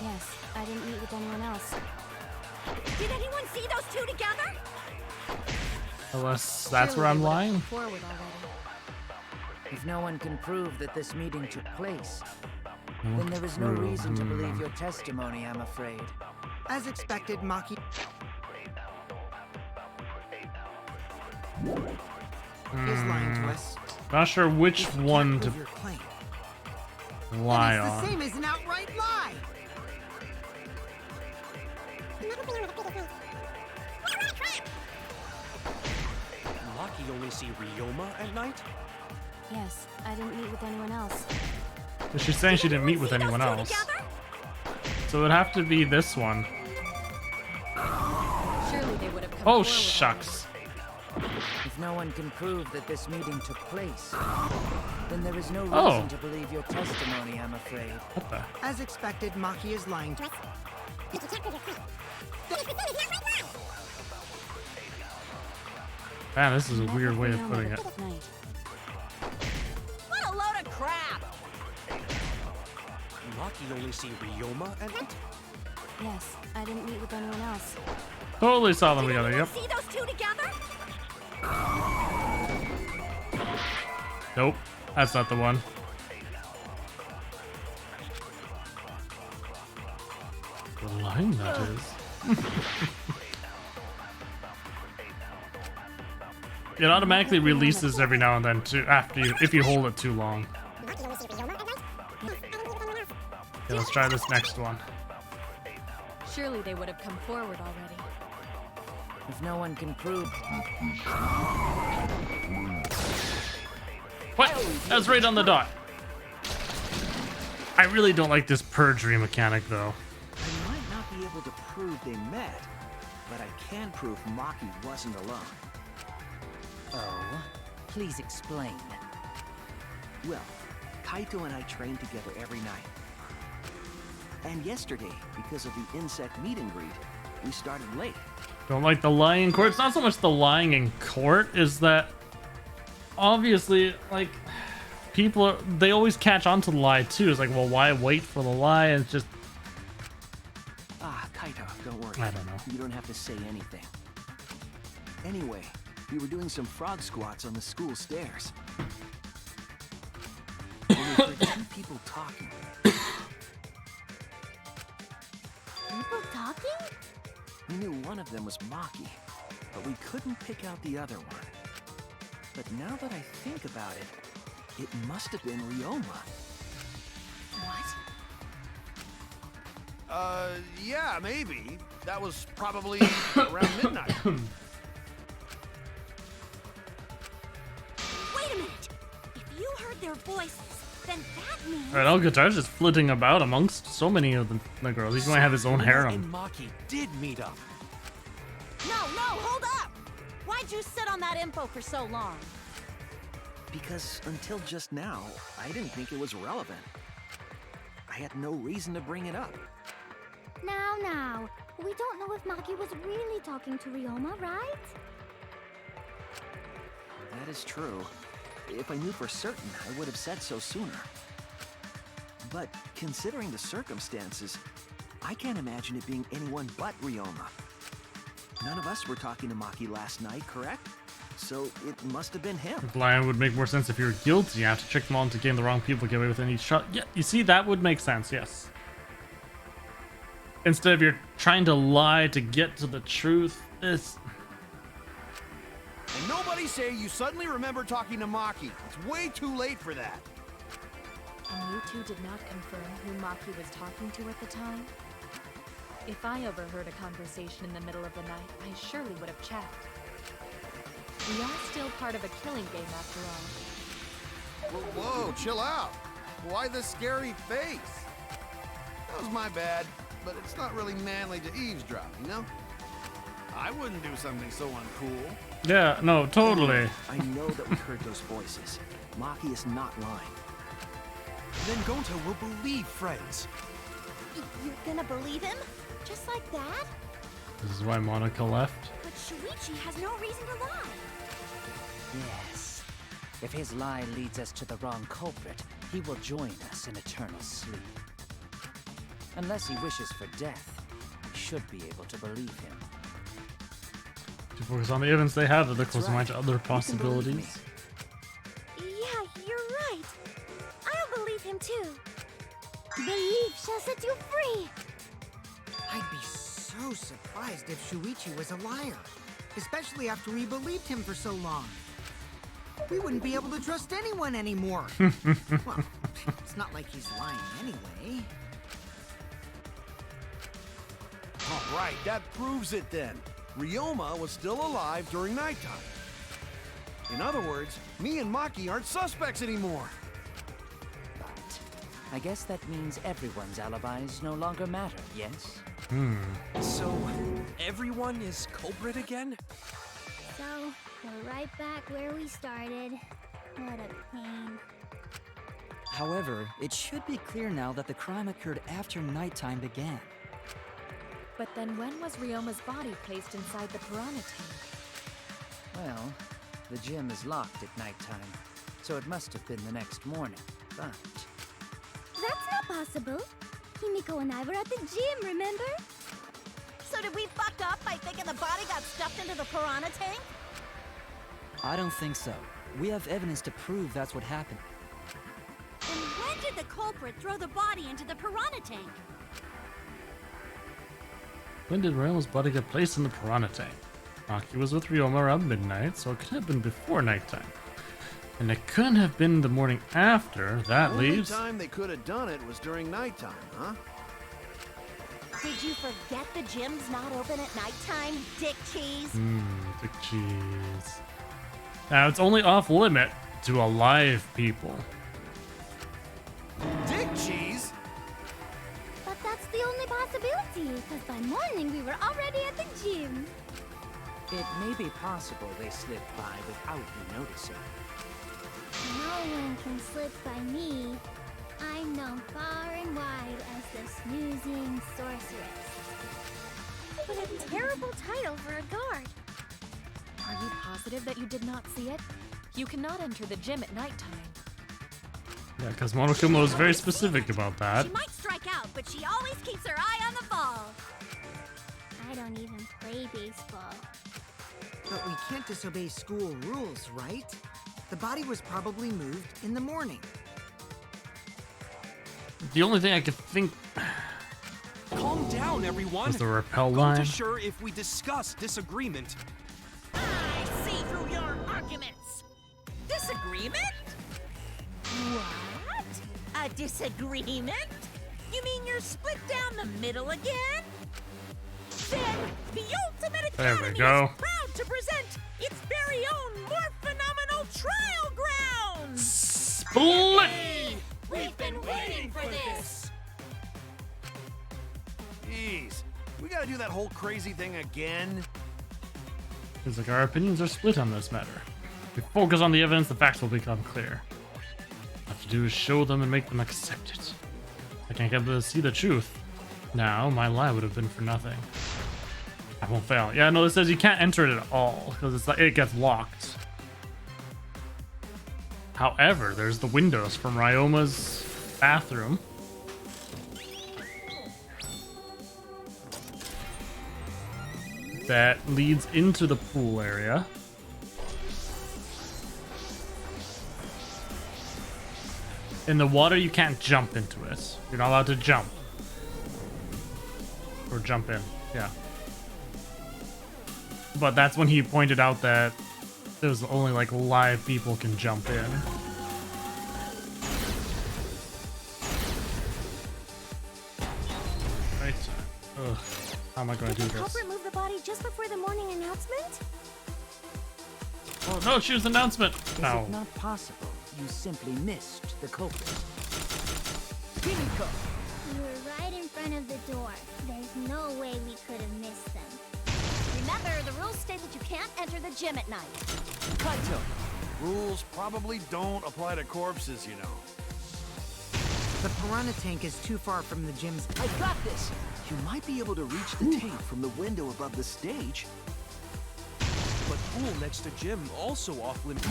Yes, I didn't meet with anyone else. Did anyone see those two together? Unless that's where I'm lying. Forward already. If no one can prove that this meeting took place, then there is no reason to believe your testimony, I'm afraid. As expected, Maki is lying to us. Not sure which one to Prove your claim, lie then it's on. the same as an outright lie! Maki only see Ryoma at night? Yes, I didn't meet with anyone else. But she's saying she didn't meet with anyone else. So it'd have to be this one. Surely they would have come Oh, forward shucks. If no one can prove that this meeting took place, then there is no reason Oh. to believe your testimony, I'm afraid. What the? As expected, Maki is lying to us. Man, this is a Met weird with way of Ryoma putting the it. previous night. What a load of crap! Maki only see Ryoma at night? Yes, I didn't meet with anyone else. Totally saw them together, Anyone yep. see those two together? Nope, that's not the one. The line, that is. It automatically releases every now and then too, after you, if you hold it too long. Okay, let's try this next one. Surely they would have come forward already. If no one can prove... What? That's right on the dot. I really don't like this perjury mechanic, though. I might not be able to prove they met, but I can prove Maki wasn't alone. Oh, please explain. Well, Kaito and I trained together every night. And yesterday, because of the insect meet and greet, we started late. Don't like the lying in court. It's not so much the lying in court, is that obviously, like, people are, they always catch on to the lie too. It's like, well, why wait for the lie? And it's just, I don't know. You don't have to say anything. Anyway, we were doing some frog squats on the school stairs. We heard two people talking. People talking? We knew one of them was Maki, but we couldn't pick out the other one. But now that I think about it, it must have been Ryoma. What? Yeah, maybe. That was probably around midnight. Wait a minute! If you heard their voices, then that means... Alright, Alcatraz is flitting about amongst so many of the girls. He's gonna have his own Ryoma harem. and Maki did meet up. No, hold up! Why'd you sit on that info for so long? Because until just now, I didn't think it was relevant. I had no reason to bring it up. Now, we don't know if Maki was really talking to Ryoma, right? That is true. If I knew for certain, I would have said so sooner. But considering the circumstances, I can't imagine it being anyone but Ryoma. None of us were talking to Maki last night, correct? So it must have been him. Lying would make more sense if you're guilty. You have to trick them all into getting the wrong people to get away with any shot. Yeah, you see, that would make sense, yes. Instead of you're trying to lie to get to the truth, it's... And nobody say you suddenly remember talking to Maki. It's way too late for that. And you two did not confirm who Maki was talking to at the time? If I overheard a conversation in the middle of the night, I surely would have checked. We are still part of a killing game after all. Whoa, chill out. Why the scary face? That was my bad, but it's not really manly to eavesdrop, you know? I wouldn't do something so uncool. Yeah, no, totally. I know that we heard those voices. Maki is not lying. Then Gonta will believe friends. You're gonna believe him? Just like that? This is why Monica left. But Shuichi has no reason to lie. Yes. If his lie leads us to the wrong culprit, he will join us in eternal sleep. Unless he wishes for death, we should be able to believe him. To focus on the evidence they have, they're That's closing mind to right. other You can believe possibilities. me. Yeah, you're right. I'll believe him too. Belief shall set you free. I'd be so surprised if Shuichi was a liar, especially after we believed him for so long. We wouldn't be able to trust anyone anymore. Well, it's not like he's lying anyway. All right, that proves it then. Ryoma was still alive during nighttime. In other words, me and Maki aren't suspects anymore. But I guess that means everyone's alibis no longer matter, yes? So, everyone is culprit again? So, we're right back where we started. What a pain. However, it should be clear now that the crime occurred after nighttime began. But then when was Ryoma's body placed inside the piranha tank? Well, the gym is locked at nighttime, so it must have been the next morning. But That's not possible. Himiko and I were at the gym, remember? So did we fuck up by thinking the body got stuffed into the piranha tank? I don't think so. We have evidence to prove that's what happened. And when did the culprit throw the body into the piranha tank? When did Ryoma's body get placed in the piranha tank? Maki was with Ryoma around midnight, so it could have been before nighttime. And it couldn't have been the morning after. That The only leaves... time they could have done it was during nighttime, huh? Did you forget the gym's not open at nighttime, dick cheese? Dick cheese. Now, it's only off limit to alive people. Dick cheese? But that's the only possibility, because by morning we were already at the gym. it may be possible they slipped by without you noticing. No one can slip by me. I'm known far and wide as the snoozing sorceress. What a terrible title for a guard. Are you positive that you did not see it? You cannot enter the gym at nighttime. Yeah, because Monokuma was very specific about that. She might strike out, but she always keeps her eye on the ball. I don't even play baseball. But we can't disobey school rules, right? The body was probably moved in the morning. The only thing I could think Calm down, everyone. was the repel Go line. to sure if we discuss disagreement. I see through your arguments. Disagreement? What? A disagreement? You mean you're split down the middle again? Then the Ultimate There we Academy go. is proud to present its very own more phenomenal trial grounds. Split! We've been waiting for this. Jeez, we gotta do that whole crazy thing again? Seems like our opinions are split on this matter. If we focus on the evidence, the facts will become clear. All I have to do is show them and make them accept it. I can't get them to see the truth. Now, my lie would have been for nothing. I won't fail. Yeah, no, it says you can't enter it at all because it's like it gets locked. However, there's the windows from Ryoma's bathroom. That leads into the pool area. In the water, you can't jump into it. You're not allowed to jump. Or jump in, yeah. But that's when he pointed out that there's only like live people can jump in. Right. Ugh. How am I going to do Did the this? culprit move the body just before the morning announcement? Oh no, choose announcement. Is No. it not possible you simply missed the culprit? Himiko! You were right in front of the door. There's no way we could have missed them. Remember, the rules state that you can't enter the gym at night. Kaito, rules probably don't apply to corpses, you know. The piranha tank is too far from the gym's... I got this! You might be able to reach the tank from the window above the stage. But pool next to gym also off limits.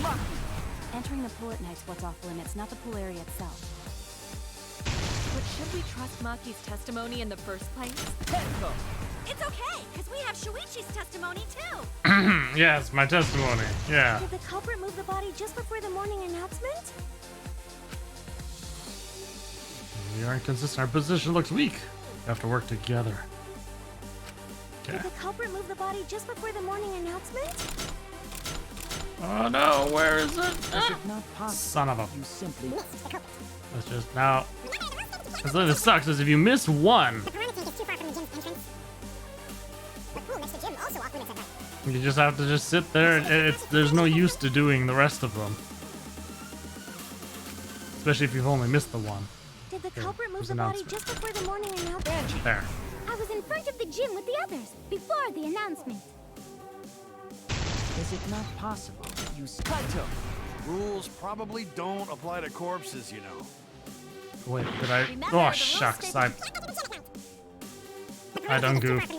Entering the pool at night's what's off limits, not the pool area itself. But should we trust Maki's testimony in the first place? Himiko! It's okay, because we have Shuichi's testimony too. Yes, my testimony. Yeah. Did the culprit move the body just before the morning announcement? We are inconsistent. Our position looks weak. We have to work together. Okay. Did the culprit move the body just before the morning announcement? Oh no, where is it? Is it not possible Son of a... you simply... Let's just now... Because this sucks is if you miss one, you just have to just sit there and there's no use to doing the rest of them. Especially if you've only missed the one. Did the culprit move there's the body announcement. just before the morning announcement? There. I was in front of the gym with the others, before the announcement. Is it not possible you... Kaito, rules probably don't apply to corpses, you know. Wait, did I... Remember, the Oh, rules shucks. state I done goofed.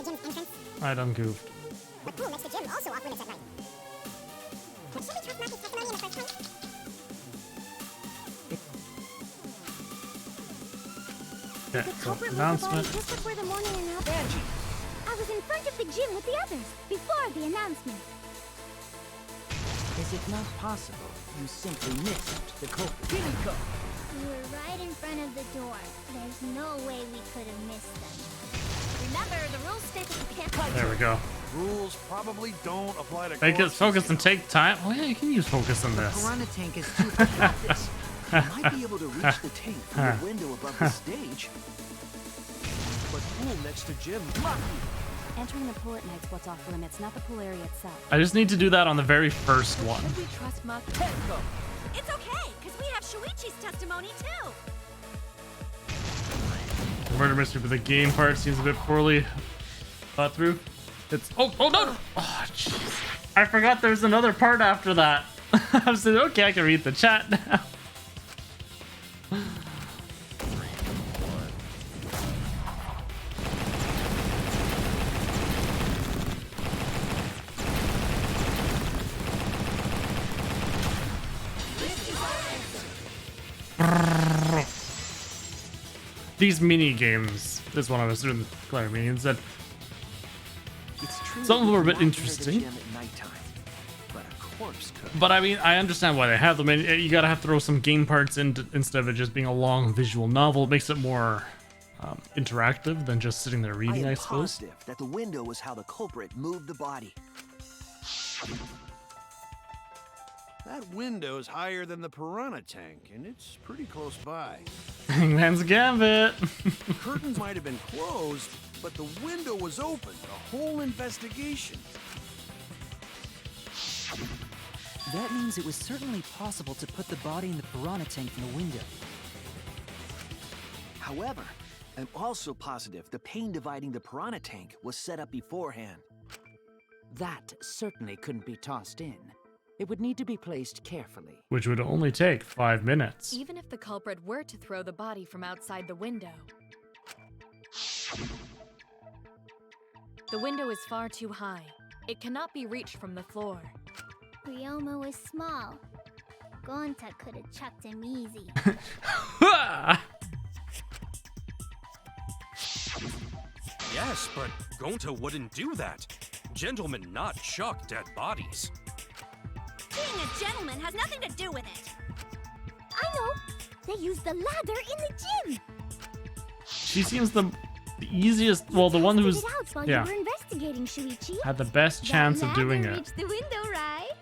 I done goofed. Okay, Did the so culprit move the announcement. body just before the morning announcement? I was in front of the gym with the others, before the announcement. Is it not possible you simply missed the culprit? Himiko! You were right in front of the door. There's no way we could have missed them. Remember, the rules state that you can't... There we go. Rules probably don't apply to Make it corpses, focus you and know. take time. Oh yeah, you can use focus on The this. piranha tank is too far. You might be able to reach the tank from the window above the stage. But pool next to gym. Entering the pool at night's what's off limits, not the pool area itself. I just need to do that on the very first one. Should we trust Maki? Himiko! It's okay, because we have Shuichi's testimony too. Murder mystery, but the game part seems a bit poorly thought through. It's oh no! Oh jeez, I forgot there's another part after that. I was like, okay, I can read the chat now. These mini games. This one I was doing the Claire minions said Some of them are a bit Not enter the interesting. gym at nighttime, but a corpse could. But I mean, I understand why they have them. And you gotta have to throw some game parts in instead of it just being a long visual novel. It makes it more interactive than just sitting there reading, I am suppose. positive that the window was how the culprit moved the body. That window's higher than the piranha tank, and it's pretty close by. Hangman's Gambit. Curtains might have been closed, but the window was open. The whole investigation. That means it was certainly possible to put the body in the piranha tank from the window. However, I'm also positive the pane dividing the piranha tank was set up beforehand. That certainly couldn't be tossed in. It would need to be placed carefully. Which would only take 5 minutes. Even if the culprit were to throw the body from outside the window, the window is far too high. It cannot be reached from the floor. Ryoma was small. Gonta could have chucked him easy. Yes, but Gonta wouldn't do that. Gentlemen not chuck dead bodies. Being a gentleman has nothing to do with it. I know. They used the ladder in the gym. She seems the easiest, well, the one who's, Figured it out while yeah, you were investigating, Shuichi. had the best chance of doing That it. ladder reached the window, right?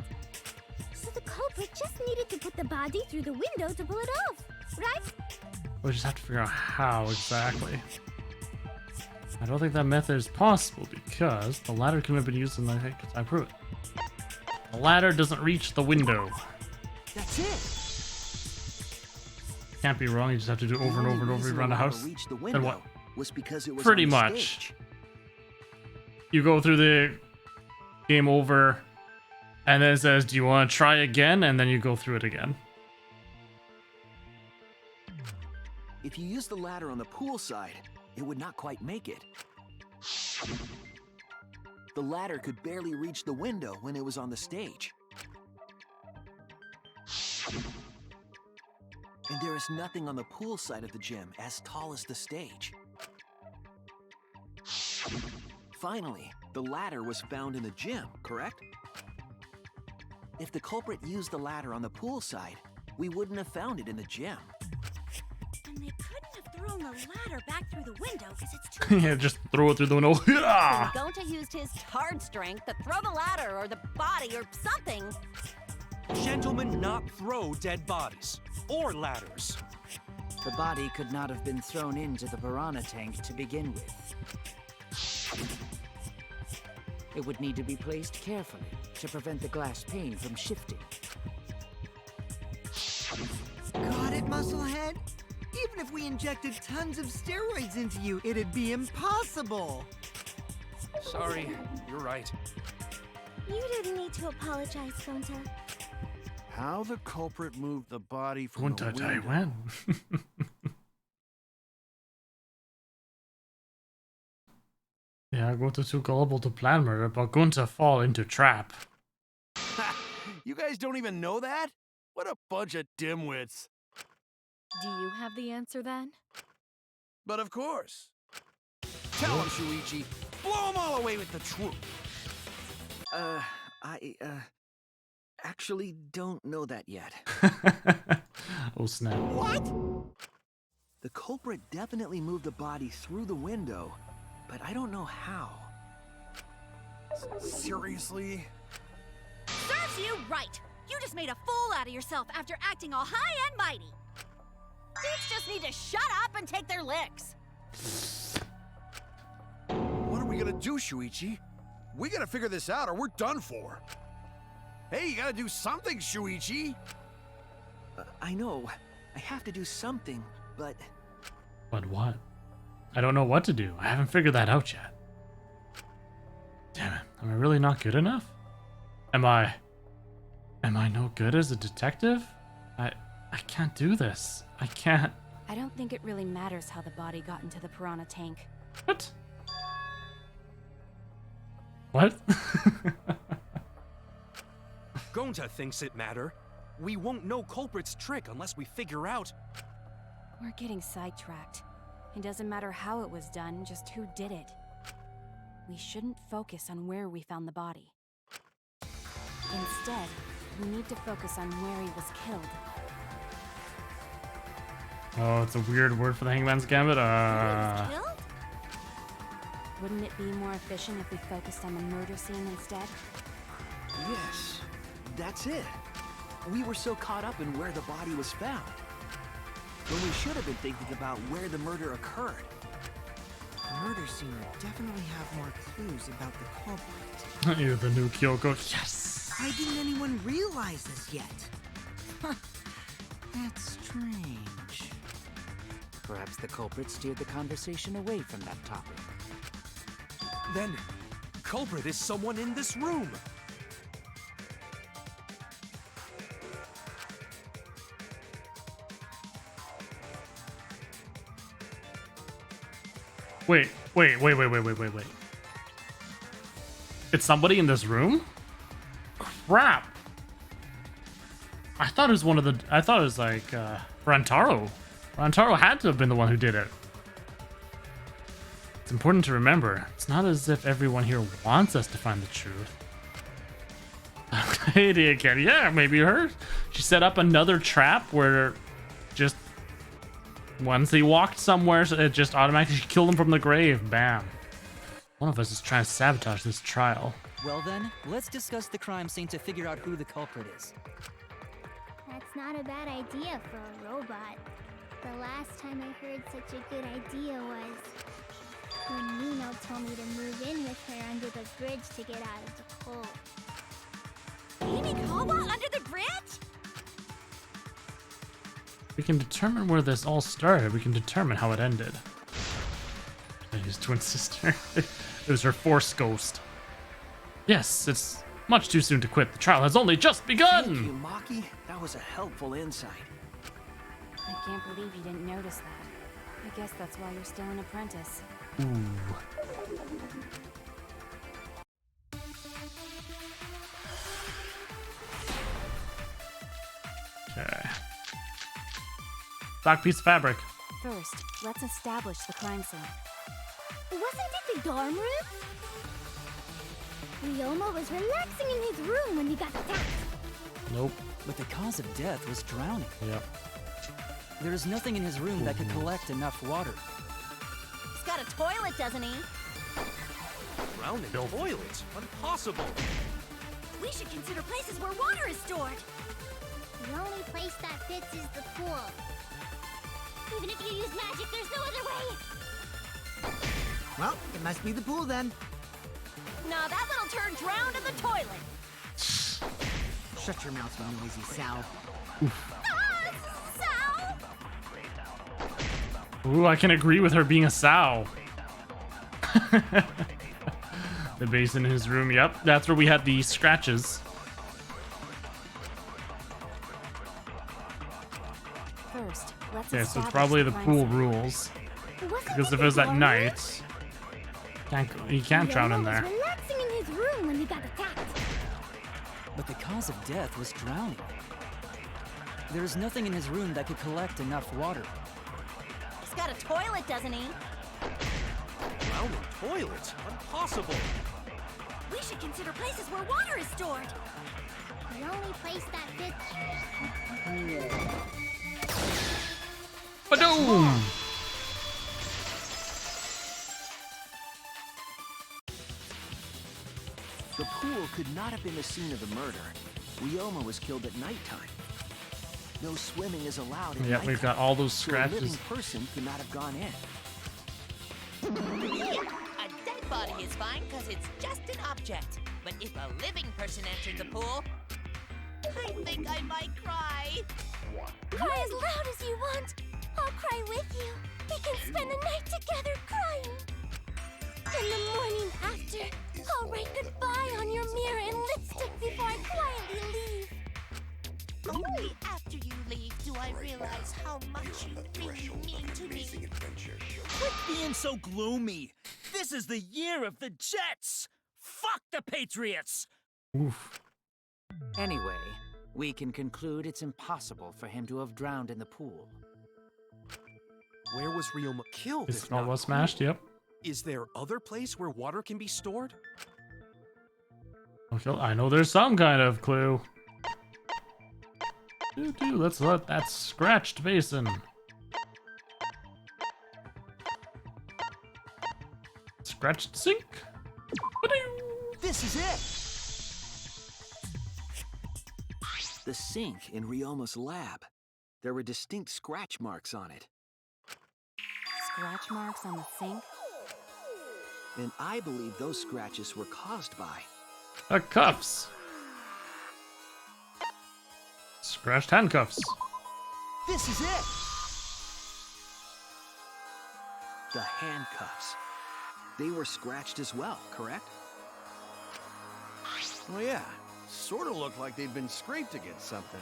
So the culprit just needed to put the body through the window to pull it off, right? We'll just have to figure out how exactly. I don't think that method is possible because the ladder couldn't have been used in the hit. I prove it. The ladder doesn't reach the window. That's it. Can't be wrong. You just have to do it over and over and over around the house. Reach the Then window what? was because it was Pretty on the much. stage. You go through the game over, and then it says, "Do you want to try again?" And then you go through it again. If you use the ladder on the pool side, it would not quite make it. The ladder could barely reach the window when it was on the stage. And there is nothing on the pool side of the gym as tall as the stage. Finally, the ladder was found in the gym, correct? If the culprit used the ladder on the pool side, we wouldn't have found it in the gym. And they couldn't have thrown the ladder back through the window because it's too Yeah, just throw it through the window. Yeah. Gonta used his hard strength to throw the ladder or the body or something. Gentlemen not throw dead bodies. Or ladders. The body could not have been thrown into the piranha tank to begin with. It would need to be placed carefully to prevent the glass pane from shifting. Got it, Musclehead? Even if we injected tons of steroids into you, it'd be impossible. Sorry, you're right. You didn't need to apologize, Gonta. How the culprit moved the body from the Gunta window. Taiwan. Yeah, Gunta too gullible to plan murder, but Gunta fall into trap. You guys don't even know that? What a bunch of dimwits. Do you have the answer then? But of course. Tell him, Shuichi. Blow them all away with the truth. I actually don't know that yet. Oh snap. What? The culprit definitely moved the body through the window, but I don't know how. Seriously? Serves you right. You just made a fool out of yourself after acting all high and mighty. Dudes just need to shut up and take their licks. What are we gonna do, Shuichi? We gotta figure this out or we're done for. Hey, you gotta do something, Shuichi. I know. I have to do something, but... But what? I don't know what to do. I haven't figured that out yet. Damn it. Am I really not good enough? Am I no good as a detective? I can't do this. I can't. I don't think it really matters how the body got into the piranha tank. What? What? Gonta thinks it matter. We won't know culprit's trick unless we figure out. We're getting sidetracked. It doesn't matter how it was done, just who did it. we shouldn't focus on where we found the body. Instead, we need to focus on where he was killed. Oh, it's a weird word for the Hangman's Gambit. Killed? Wouldn't it be more efficient if we focused on the murder scene instead? Yes, that's it. We were so caught up in where the body was found, when we should have been thinking about where the murder occurred. The murder scene would definitely have more clues about the culprit. You're the new Kyoko. Yes! Why didn't anyone realize this yet? That's strange. Perhaps the culprit steered the conversation away from that topic. Then, culprit is someone in this room. Wait. It's somebody in this room? Crap! I thought it was one of the. I thought it was like Rantaro. Rantaro had to have been the one who did it. It's important to remember, it's not as if everyone here wants us to find the truth. Lady again, yeah, maybe her. She set up another trap where just once he walked somewhere, it just automatically killed him from the grave. Bam. One of us is trying to sabotage this trial. Well then, let's discuss the crime scene to figure out who the culprit is. That's not a bad idea for a robot. The last time I heard such a good idea was when Nino told me to move in with her under the bridge to get out of the cold. Amy Koba under the bridge? We can determine where this all started. We can determine how it ended. And his twin sister. It was her Force ghost. Yes, it's much too soon to quit. The trial has only just begun! Thank you, Maki. That was a helpful insight. I can't believe you didn't notice that. I guess that's why you're still an apprentice. Ooh. Okay. Black piece of fabric. First, let's establish the crime scene. Wasn't it the dorm room? Ryoma was relaxing in his room when he got attacked. Nope. But the cause of death was drowning. Yep. There is nothing in his room that could collect enough water. He's got a toilet, doesn't he? Drowning toilets? Impossible. We should consider places where water is stored. The only place that fits is the pool. Even if you use magic, there's no other way. Well, it must be the pool then. Nah, that little turd drowned in the toilet. Shut your mouth, you noisy Sal. Sal! Ooh, I can agree with her being a sow. The basin in his room, yep. That's where we had the scratches. First, let's Okay, so it's establish probably the crime pool scene. rules. Because if it was at night, he can't drown in there. Ryoma was relaxing in his room when he got attacked. But the cause of death was drowning. There is nothing in his room that could collect enough water. He's got a toilet, doesn't he? Drowning toilets? Impossible. We should consider places where water is stored. The only place that fits. Ba-doom! The pool could not have been the scene of the murder. Ryoma was killed at nighttime. No swimming is allowed at Yep, nighttime, we've got all those so a living scratches. person could not have gone in. A dead body is fine because it's just an object. But if a living person entered the pool, I think I might cry. Cry as loud as you want. I'll cry with you. We can spend the night together crying. And the morning after, I'll write goodbye on your mirror in lipstick before I quietly leave. Only after you leave do I realize how much you really mean to me. Quit being so gloomy. This is the year of the Jets. Fuck the Patriots. Oof. Anyway, we can conclude it's impossible for him to have drowned in the pool. Where was Ryoma killed? His if skull not was smashed, yep. Is there other place where water can be stored? Okay, I know there's some kind of clue. Let's let that scratched basin. Scratched sink. This is it! The sink in Ryoma's lab. There were distinct scratch marks on it. Scratch marks on the sink? And I believe those scratches were caused by... Cuffs. Scratched handcuffs. This is it! The handcuffs. They were scratched as well, correct? Well, yeah. Sort of looked like they'd been scraped against something.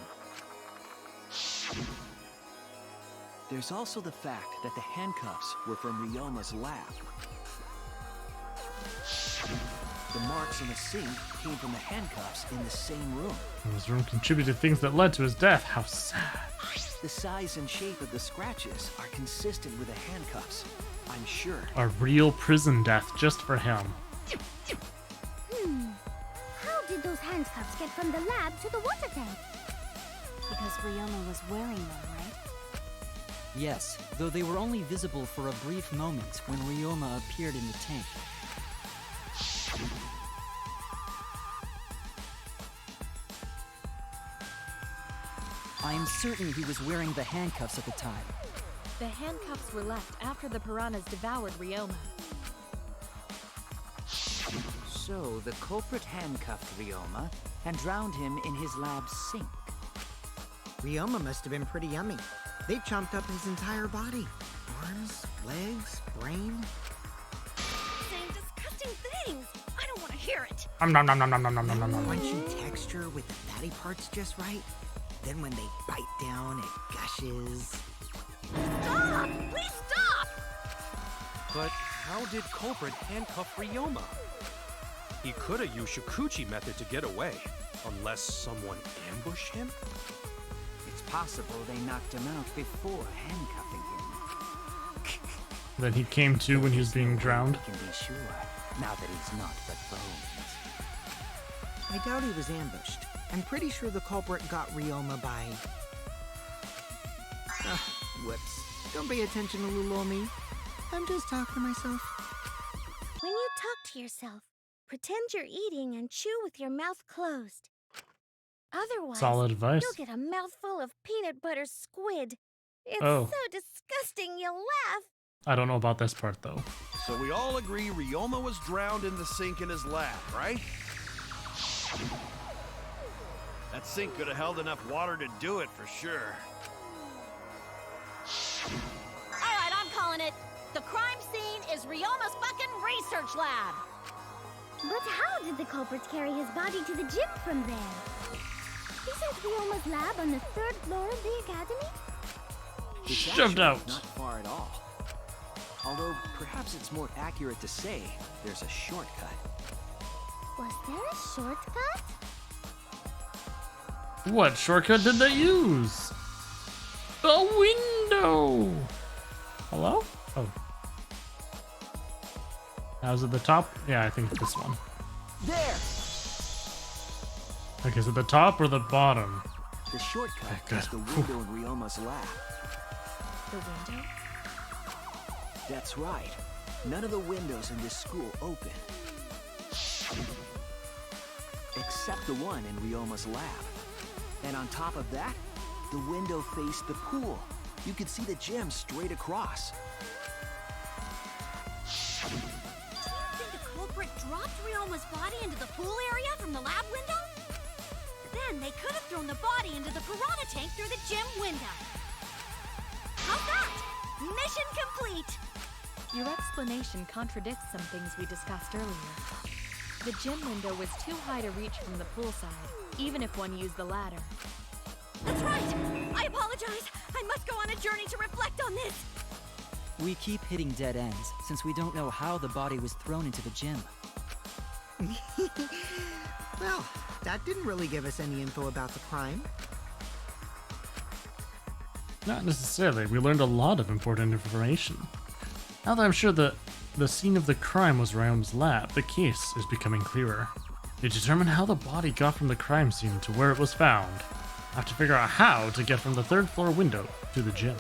There's also the fact that the handcuffs were from Ryoma's lab. The marks on the sink came from the handcuffs in the same room. This room contributed things that led to his death. How sad. The size and shape of the scratches are consistent with the handcuffs, I'm sure. A real prison death just for him. How did those handcuffs get from the lab to the water tank? Because Ryoma was wearing them, right? Yes, though they were only visible for a brief moment when Ryoma appeared in the tank. I am certain he was wearing the handcuffs at the time. The handcuffs were left after the piranhas devoured Ryoma. So the culprit handcuffed Ryoma and drowned him in his lab's sink. Ryoma must have been pretty yummy. They chomped up his entire body. Arms, legs, brain. Saying disgusting things. I don't want to hear it. Nom nom nom nom nom nom nom nom nom. Crunchy texture with the fatty parts just right. Then when they bite down, it gushes. Stop! Please stop! But how did culprit handcuff Ryoma? He could have used Shikuchi method to get away, unless someone ambushed him? It's possible they knocked him out before handcuffing him. That he came to when he was being drowned. We can be sure, now that he's not but bones. I doubt he was ambushed. I'm pretty sure the culprit got Ryoma by... whoops. Don't pay attention to little old me. I'm just talking to myself. When you talk to yourself, pretend you're eating and chew with your mouth closed. Otherwise, Solid advice. you'll get a mouthful of peanut butter squid. It's Oh. so disgusting you'll laugh. I don't know about this part though. So we all agree Ryoma was drowned in the sink in his lab, right? That sink could have held enough water to do it for sure. Alright, I'm calling it. The crime scene is Ryoma's fucking research lab. But how did the culprits carry his body to the gym from there? Isn't Ryoma's lab on the 3rd floor of the academy? It's Shoved actually out. not far at all. Although, perhaps it's more accurate to say there's a shortcut. Was there a shortcut? What shortcut did they use? The window! Hello? Oh. How's it the top? Yeah, I think it's this one. There! Okay, is it the top or the bottom? The shortcut Good. is the window in Ryoma's lab. The window? That's right. None of the windows in this school open. Except the one in Ryoma's lab. And on top of that, the window faced the pool. You could see the gym straight across. Do you think the culprit dropped Ryoma's body into the pool area from the lab window? Then they could have thrown the body into the piranha tank through the gym window. How's that? Mission complete! Your explanation contradicts some things we discussed earlier. The gym window was too high to reach from the poolside, even if one used the ladder. That's right! I apologize! I must go on a journey to reflect on this! We keep hitting dead ends, since we don't know how the body was thrown into the gym. Well, that didn't really give us any info about the crime. Not necessarily. We learned a lot of important information. Now that I'm sure the the scene of the crime was Ryoma's lab, the case is becoming clearer. To determine how the body got from the crime scene to where it was found, I have to figure out how to get from the 3rd floor window to the gym.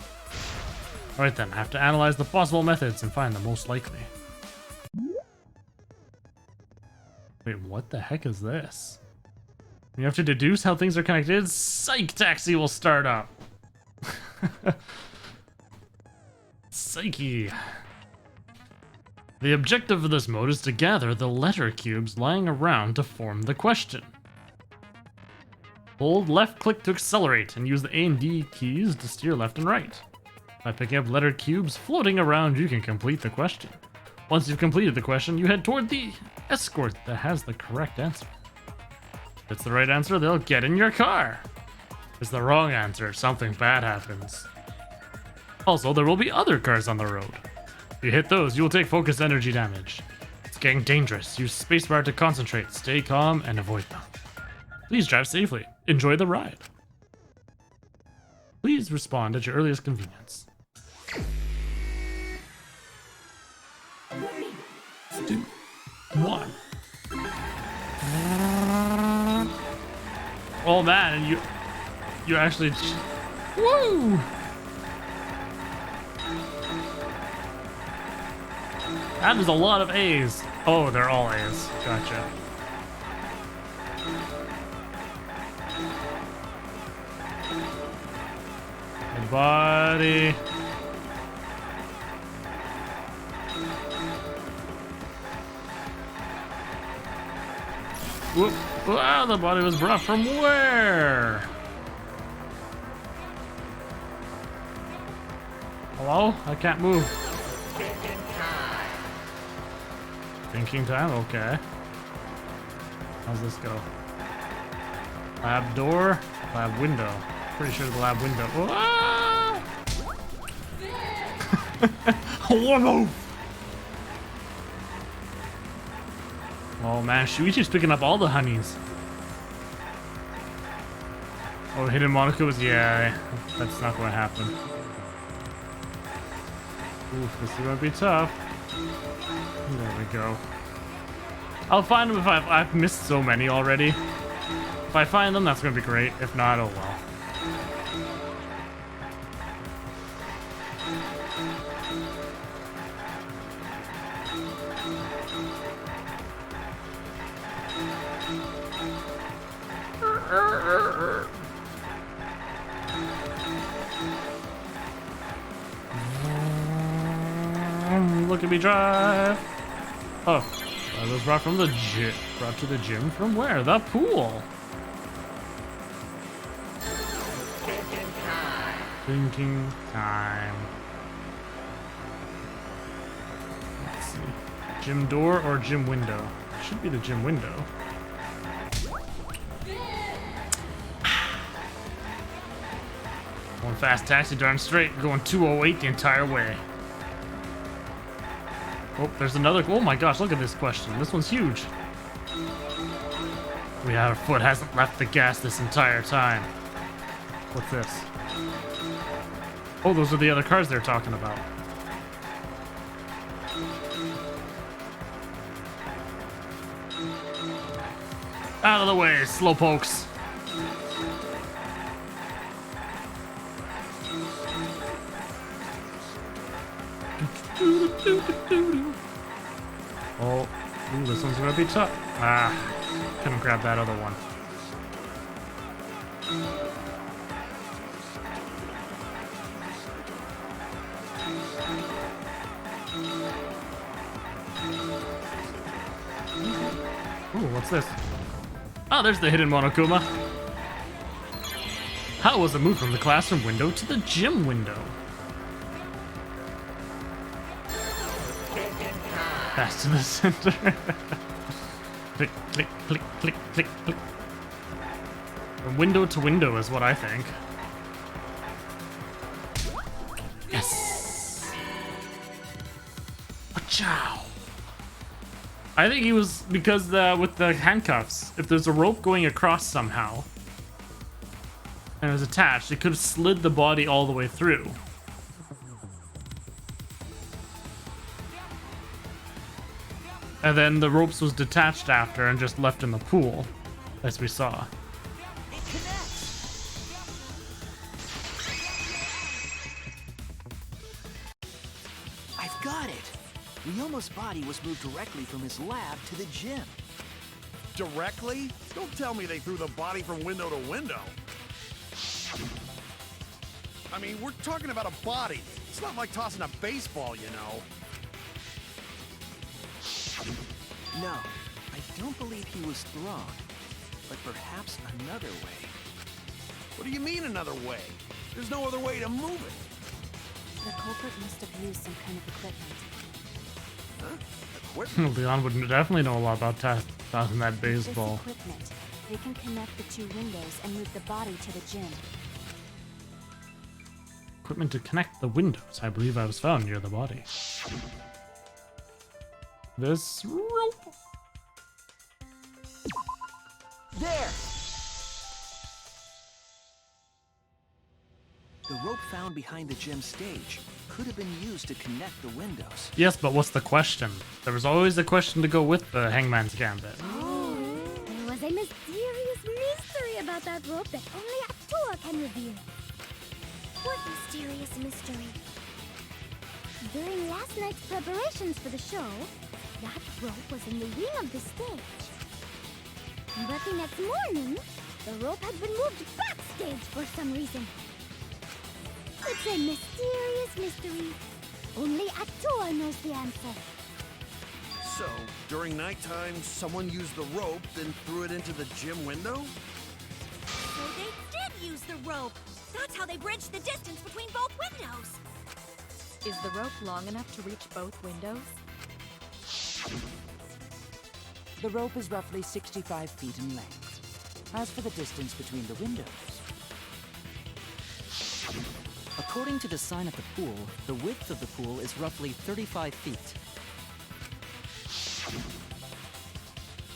Alright then, I have to analyze the possible methods and find the most likely. Wait, what the heck is this? You have to deduce how things are connected? Psych Taxi will start up! Psyche! The objective of this mode is to gather the letter cubes lying around to form the question. Hold left click to accelerate and use the A and D keys to steer left and right. By picking up letter cubes floating around, you can complete the question. Once you've completed the question, you head toward the escort that has the correct answer. If it's the right answer, they'll get in your car. If it's the wrong answer, something bad happens. Also, there will be other cars on the road. If you hit those, you will take focused energy damage. It's getting dangerous. Use spacebar to concentrate, stay calm, and avoid them. Please drive safely. Enjoy the ride. Please respond at your earliest convenience. 2, 1. Oh man, and you actually... Woo! That is a lot of A's. Oh, they're all A's. Gotcha. Good body. Whoop. Wow, the body was brought from where? Hello? I can't move. Thinking time? Okay. How's this go? Lab door? Lab window. Pretty sure the lab window. Ah! Whoa! Oh man, Shuichi's picking up all the honeys. Oh, hidden Monaco was... Yeah, that's not going to happen. Oof, this is going to be tough. There we go. I'll find them if I've missed so many already. If I find them, that's going to be great. If not, oh well. Look at me drive. Oh, I was brought from the gym. Brought to the gym from where? The pool. Thinking time. Let's see. Gym door or gym window? Should be the gym window. Going fast taxi, darn straight. Going 208 the entire way. Oh, there's another. Oh my gosh, look at this question. This one's huge. Our foot hasn't left the gas this entire time. What's this? Oh, those are the other cars they're talking about. Out of the way, slowpokes. Oh, ooh, this one's gonna be tough. Ah, couldn't grab that other one. Ooh, what's this? Oh, there's the hidden Monokuma. How was it moved from the classroom window to the gym window? Pass to the center. Click, click, click, click, click, click. From window to window is what I think. Yes. Wachow. I think he was because with the handcuffs, if there's a rope going across somehow and it was attached, it could have slid the body all the way through. And then the ropes was detached after and just left in the pool, as we saw. It connects! I've got it! Ryoma's body was moved directly from his lab to the gym. Directly? Don't tell me they threw the body from window to window. I mean, we're talking about a body. It's not like tossing a baseball, you know. No, I don't believe he was thrown. But perhaps another way. What do you mean another way? There's no other way to move it. The culprit must have used some kind of equipment. Huh? Equipment? Leon would definitely know a lot about tossing that With baseball. this equipment, they can connect the two windows and move the body to the gym. Equipment to connect the windows. I believe I was found near the body. This rope. There! The rope found behind the gym stage could have been used to connect the windows. Yes, but what's the question? There was always a question to go with the Hangman's Gambit. Oh, there was a mysterious mystery about that rope that only Atua can reveal. What mysterious mystery? During last night's preparations for the show, that rope was in the wing of the stage. But the next morning, the rope had been moved backstage for some reason. It's a mysterious mystery. Only Atua knows the answer. So, during nighttime, someone used the rope, then threw it into the gym window? So they did use the rope. That's how they bridged the distance between both windows. Is the rope long enough to reach both windows? The rope is roughly 65 feet in length. As for the distance between the windows, According to the sign at the pool, the width of the pool is roughly 35 feet.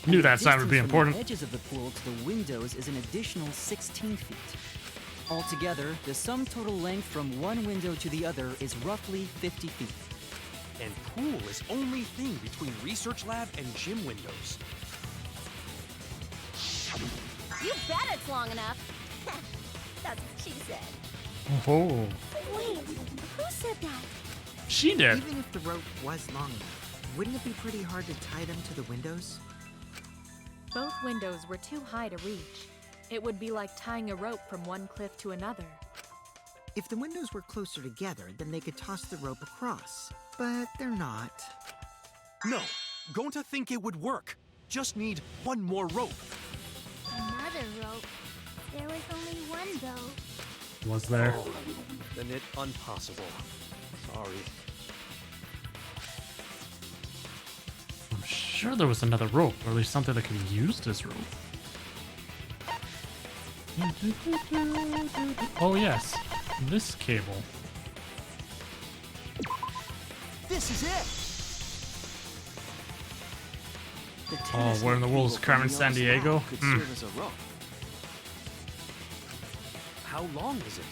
Knew that sign would be Distance from important. the edges of the pool to the windows is an additional 16 feet. Altogether, the sum total length from one window to the other is roughly 50 feet. And pool is only thing between research lab and gym windows. You bet it's long enough. That's what she said. Oh, Wait, who said that? she did. Even if the rope was long enough, wouldn't it be pretty hard to tie them to the windows? Both windows were too high to reach. It would be like tying a rope from one cliff to another. If the windows were closer together, then they could toss the rope across. But they're not. No, going to think it would work. Just need one more rope. Another rope. There was only one, though. Was there? Then it impossible. Sorry. I'm sure there was another rope, or at least something that could be used as rope. Oh yes, this cable. this is it! The Oh, tennis where in the net world is cable Carmen from San Ryoma's Diego? lab could serve as a rope. How long is it?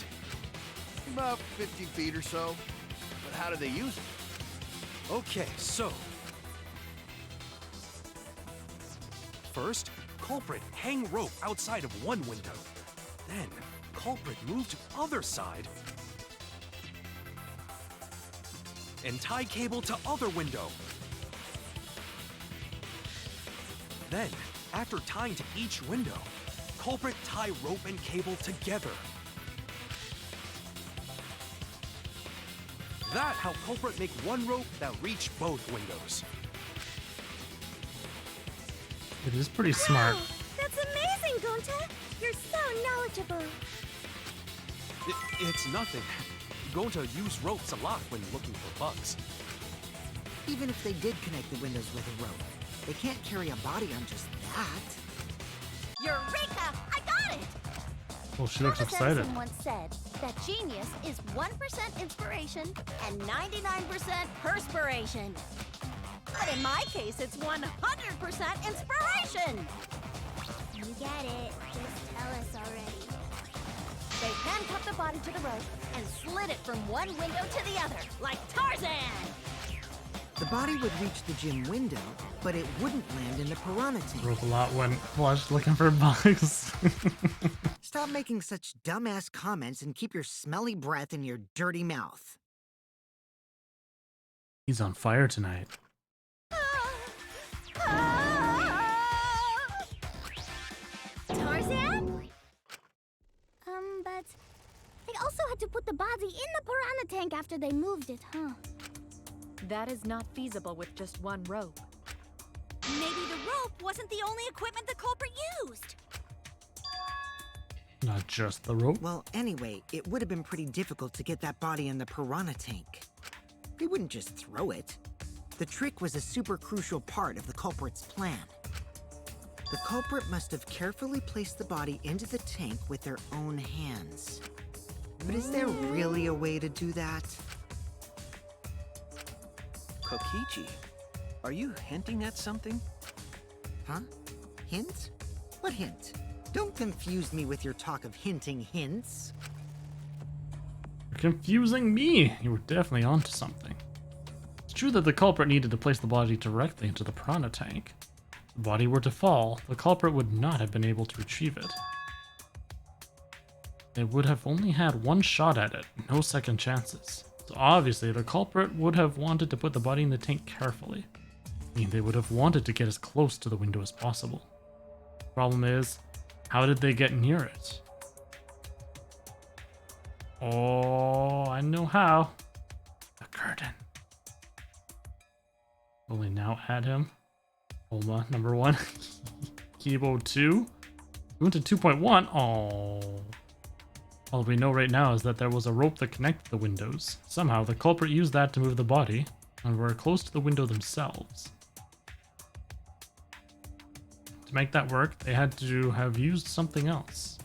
About 50 feet or so. But how do they use it? Okay, so. First, culprit hang rope outside of one window. Then, culprit move to other side. And tie cable to other window. Then, after tying to each window, culprit tie rope and cable together. That how culprit make one rope that reach both windows. It is pretty smart. Wow, that's amazing, Gonta! You're so knowledgeable. It's nothing. Going to use ropes a lot when looking for bugs. Even if they did connect the windows with a rope, they can't carry a body on just that. Eureka! I got it! Well, she looks Thomas excited. Edison once said that genius is 1% inspiration and 99% perspiration. But in my case, it's 100% inspiration. You get it. Just tell us already. They handcuffed the body to the rope and slid it from one window to the other, like Tarzan. The body would reach the gym window, but it wouldn't land in the piranha tank. Broke a lot when Flush looking for bugs. Stop making such dumbass comments and keep your smelly breath in your dirty mouth. He's on fire tonight. Tarzan? But they also had to put the body in the piranha tank after they moved it, huh? That is not feasible with just one rope. Maybe the rope wasn't the only equipment the culprit used. Not just the rope. Well, anyway, it would have been pretty difficult to get that body in the piranha tank. They wouldn't just throw it. The trick was a super crucial part of the culprit's plan. The culprit must have carefully placed the body into the tank with their own hands. But is there really a way to do that? Kokichi, are you hinting at something? Huh? Hint? What hint? Don't confuse me with your talk of hinting hints. You're confusing me. You were definitely onto something. It's true that the culprit needed to place the body directly into the piranha tank. If the body were to fall, the culprit would not have been able to retrieve it. They would have only had one shot at it, no second chances. So obviously, the culprit would have wanted to put the body in the tank carefully. I mean, they would have wanted to get as close to the window as possible. Problem is, how did they get near it? Oh, I know how. The curtain. Only now add him. Oma, number 1. Kibo 2. We went to 2.1. Oh. All we know right now is that there was a rope that connected the windows. Somehow, the culprit used that to move the body, and were close to the window themselves. To make that work, they had to have used something else.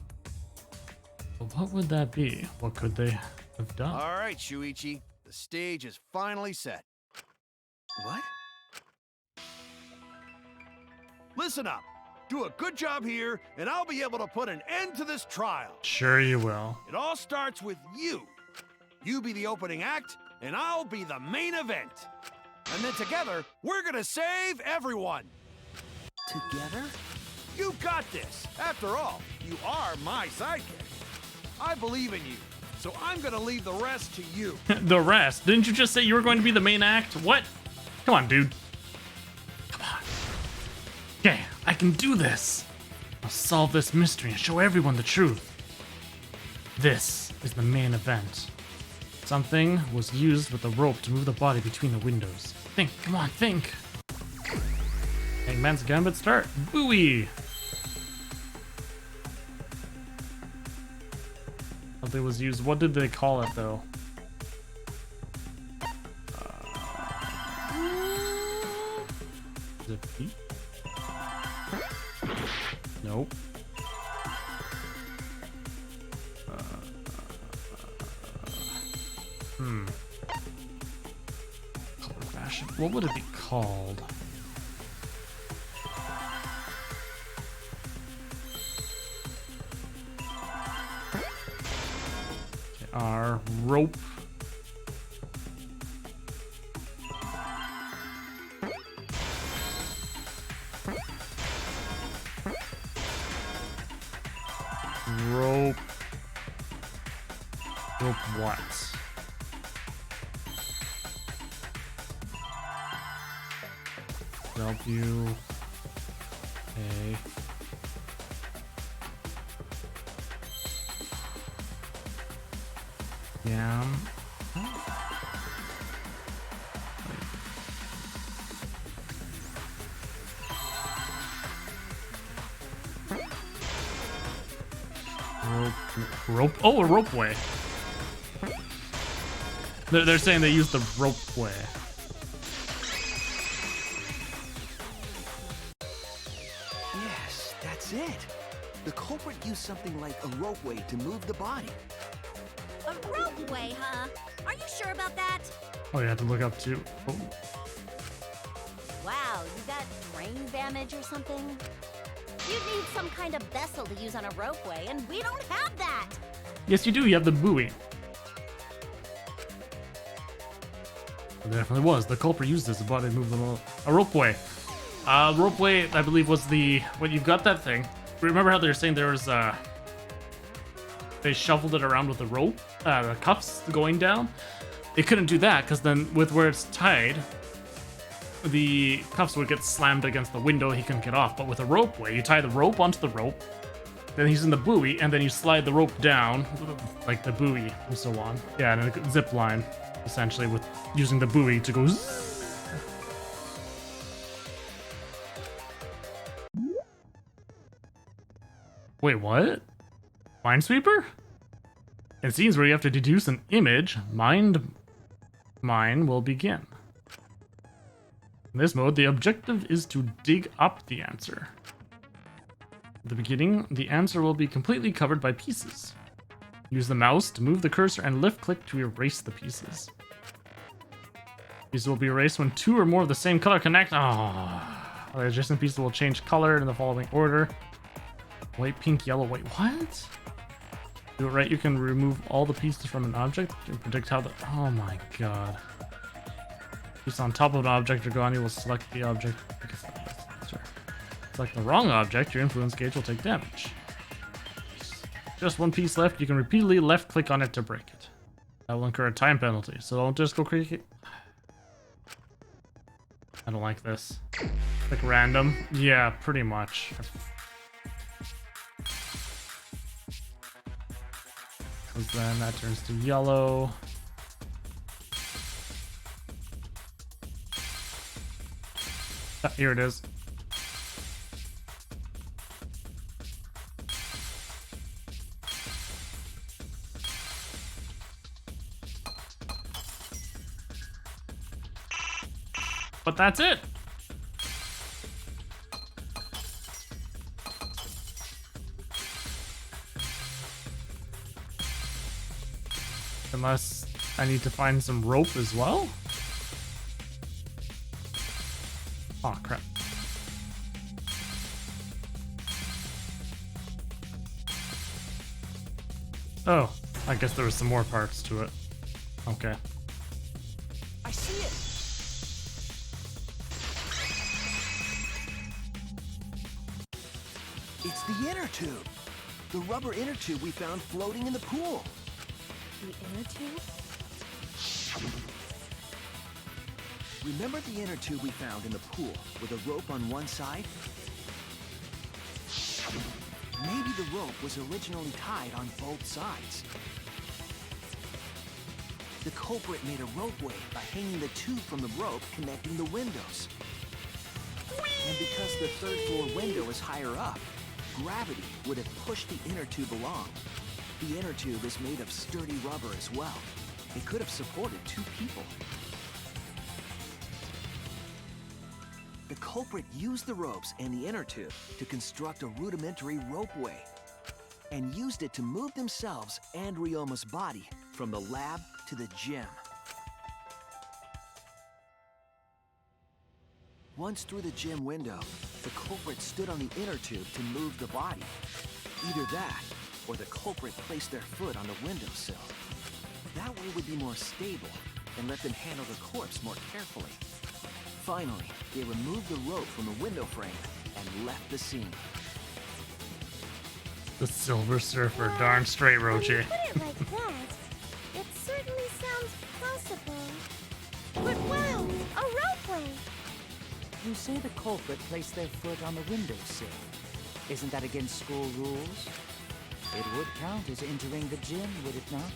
But what would that be? What could they have done? All right, Shuichi. The stage is finally set. What? Listen up. Do a good job here, and I'll be able to put an end to this trial. Sure you will. It all starts with you. You be the opening act, and I'll be the main event. And then together, we're gonna save everyone. Together? You got this. After all, you are my sidekick. I believe in you, so I'm gonna leave the rest to you. The rest? Didn't you just say you were going to be the main act? What? Come on, dude. Come on. Okay, I can do this. I'll solve this mystery and show everyone the truth. This is the main event. Something was used with the rope to move the body between the windows. Think, come on, think. Hangman's Gambit start. Booey! Something was used. What did they call it, though? Is it P? Nope. Color fashion. What would it be called? Okay, our rope. Rope. Rope what? W. A. Yam. Rope. Oh, a ropeway. They're saying they used the ropeway. Yes, that's it. The culprit used something like a ropeway to move the body. A ropeway, huh? Are you sure about that? Oh, you have to look up too. Oh. Wow, you got brain damage or something? You need some kind of vessel to use on a ropeway, and we don't have that! Yes, you do. You have the buoy. It definitely was. The culprit used this body to move a ropeway. Ropeway, I believe, was when you've got that thing. Remember how they were saying there was they shuffled it around with the rope, the cuffs going down? They couldn't do that because then with where it's tied, the cuffs would get slammed against the window. He couldn't get off. But with a ropeway, you tie the rope onto the rope, then he's in the buoy, and then you slide the rope down, like the buoy and so on. Yeah, and a zip line, essentially, with using the buoy to go zzz. Wait, what? Minesweeper? In scenes where you have to deduce an image, mine will begin. In this mode, the objective is to dig up the answer. At the beginning, the answer will be completely covered by pieces. Use the mouse to move the cursor and lift-click to erase the pieces. These will be erased when 2 or more of the same color connect. The adjacent pieces will change color in the following order. White, pink, yellow, white. What? Do it right, you can remove all the pieces from an object and predict how the... Oh my god. Piece on top of an object are gone, you will select the object. Select the wrong object, your influence gauge will take damage. Just one piece left, you can repeatedly left-click on it to break it. That will incur a time penalty, so don't just go crazy. I don't like this. Like random? Yeah, pretty much. Because then that turns to yellow. Here it is. But that's it. Unless I need to find some rope as well. Oh, crap. Oh, I guess there was some more parts to it. Okay. I see it. It's the inner tube. The rubber inner tube we found floating in the pool. The inner tube? Remember the inner tube we found in the pool with a rope on one side? Maybe the rope was originally tied on both sides. The culprit made a ropeway by hanging the tube from the rope connecting the windows. And because the third floor window is higher up, gravity would have pushed the inner tube along. The inner tube is made of sturdy rubber as well. It could have supported 2 people. The culprit used the ropes and the inner tube to construct a rudimentary ropeway, and used it to move themselves and Ryoma's body from the lab to the gym. Once through the gym window, the culprit stood on the inner tube to move the body. Either that, or the culprit placed their foot on the windowsill. That way would be more stable and let them handle the corpse more carefully. Finally, they removed the rope from the window frame and left the scene. The Silver Surfer, darn straight, Rochi. Put it like that. It certainly sounds possible. But wow, a ropeway! You say the culprit placed their foot on the windowsill. Isn't that against school rules? It would count as entering the gym, would it not?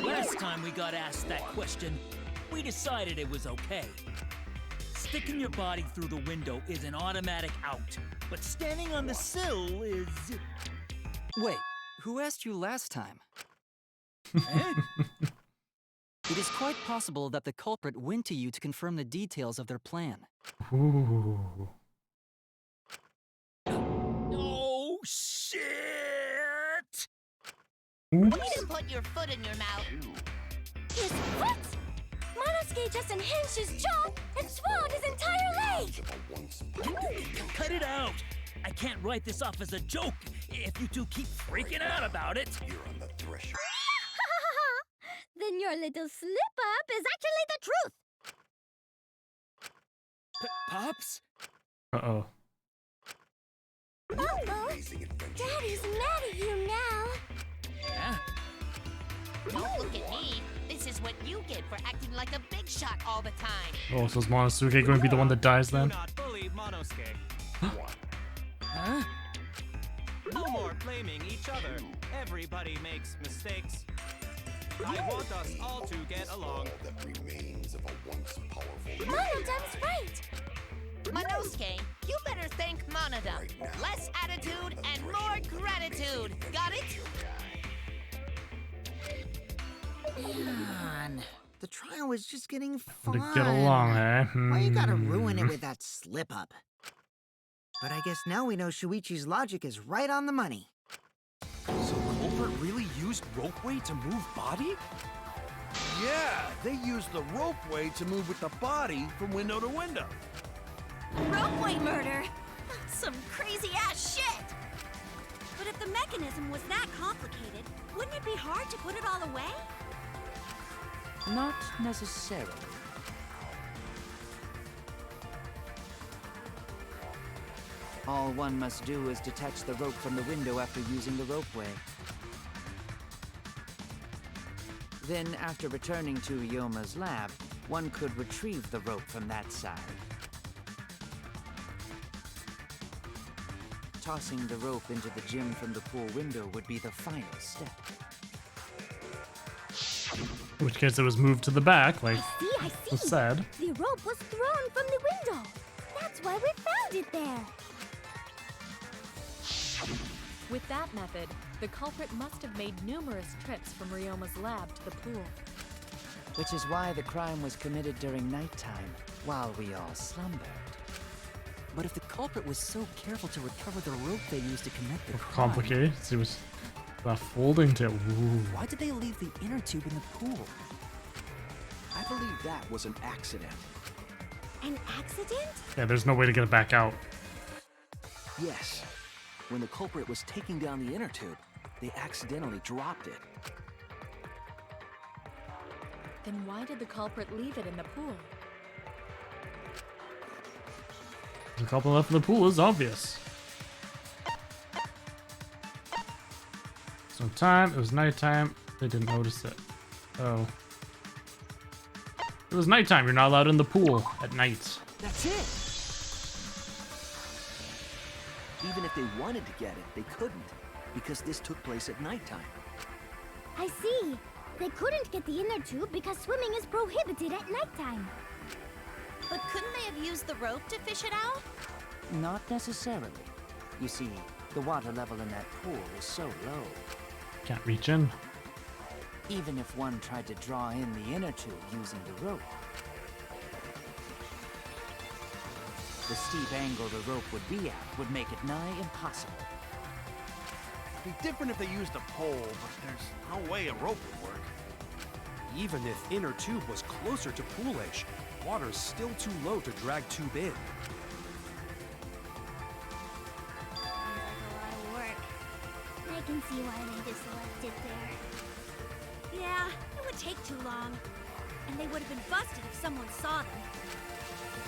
Last time we got asked that question, we decided it was okay. Sticking your body through the window is an automatic out, but standing on the sill is... Wait, who asked you last time? Eh? It is quite possible that the culprit went to you to confirm the details of their plan. Ooh. Oh, shit! You didn't put your foot in your mouth. His foot? Monosuke just unhinged his jaw and swallowed his entire leg! Cut it out! I can't write this off as a joke if you two keep freaking out about it. Then you're Your little slip-up is actually the truth. Pops? Uh-oh. Uh-oh. Daddy's mad at you now. Huh? Don't look at me. This is what you get for acting like a big shot all the time. Oh, so is Monosuke going to be the one that dies then? Do not bully Monosuke. Huh? No more blaming each other. Everybody makes mistakes. I want us all to get along. Monodam's right. Monosuke, you better thank Monodam. Less attitude and more gratitude. Got it? Man, the trial was just getting To fun. get along, eh? Why you gotta ruin it with that slip-up? But I guess now we know Shuichi's logic is right on the money. So Culprit really used ropeway to move body? Yeah, they used the ropeway to move with the body from window to window. Ropeway murder? Some crazy-ass shit! But if the mechanism was that complicated, wouldn't it be hard to put it all away? Not necessarily. All one must do is detach the rope from the window after using the ropeway. Then, after returning to Ryoma's lab, one could retrieve the rope from that side. Tossing the rope into the gym from the pool window would be the final step. In which case it was moved to the back, like I see. was said. The rope was thrown from the window. That's why we found it there. With that method, the culprit must have made numerous trips from Ryoma's lab to the pool. Which is why the crime was committed during nighttime, while we all slumbered. But if the culprit was so careful to recover the rope they used to commit the crime, Complicated. It was a folding tail. Ooh. why did they leave the inner tube in the pool? I believe that was an accident. An accident? Yeah, there's no way to get it back out. Yes. When the culprit was taking down the inner tube, they accidentally dropped it. Then why did the culprit leave it in the pool? The couple left in the pool is obvious. So time, it was nighttime, they didn't notice it. Oh. It was nighttime, you're not allowed in the pool at night. That's it! Even if they wanted to get it, they couldn't, because this took place at nighttime. I see. They couldn't get the inner tube because swimming is prohibited at nighttime. But couldn't they have used the rope to fish it out? Not necessarily. You see, the water level in that pool is so low. Can't reach in. Even if one tried to draw in the inner tube using the rope, the steep angle the rope would be at would make it nigh impossible. It'd be different if they used a pole, but there's no way a rope would work. Even if inner tube was closer to pool edge, water's still too low to drag tube in. Sounds like a lot of work. I can see why they just left it there. Yeah, it would take too long. And they would have been busted if someone saw them.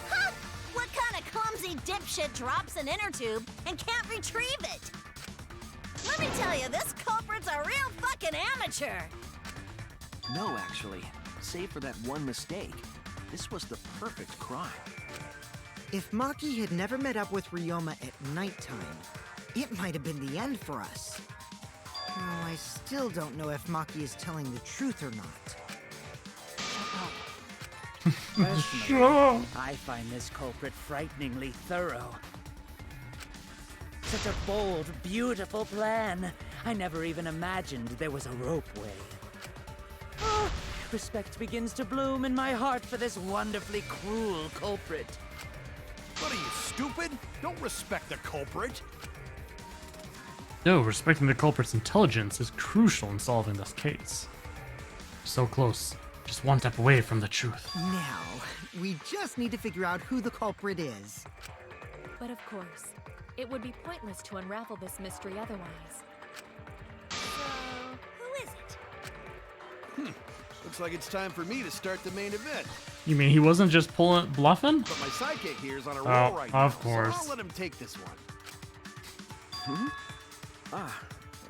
Huh? What kind of clumsy dipshit drops an inner tube and can't retrieve it? Let me tell you, this culprit's a real fucking amateur. No, actually. Save for that one mistake, this was the perfect crime. If Maki had never met up with Ryoma at nighttime, it might have been the end for us. Though I still don't know if Maki is telling the truth or not. Personally, I find this culprit frighteningly thorough. Such a bold, beautiful plan. I never even imagined there was a ropeway. Oh, respect begins to bloom in my heart for this wonderfully cruel culprit. What are you, stupid? Don't respect the culprit. No, respecting the culprit's intelligence is crucial in solving this case. So close, just one step away from the truth. Now, we just need to figure out who the culprit is. But of course, it would be pointless to unravel this mystery otherwise. So, who is it? If Looks like it's time for me to start the main event. You mean he wasn't just bluffing? But my sidekick here is on a roll right now, of course. so I'll let him take this one.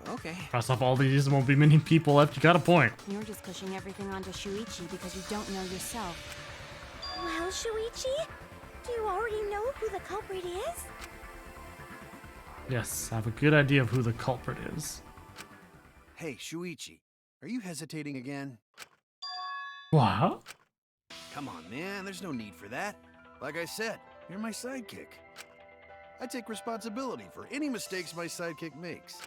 Okay. Cross off all these, won't be many people left. You got a point. You're just pushing everything onto Shuichi because you don't know yourself. Well, Shuichi, do you already know who the culprit is? Yes, I have a good idea of who the culprit is. Hey, Shuichi, are you hesitating again? What? Come on, man, there's no need for that. Like I said, you're my sidekick. I take responsibility for any mistakes my sidekick makes.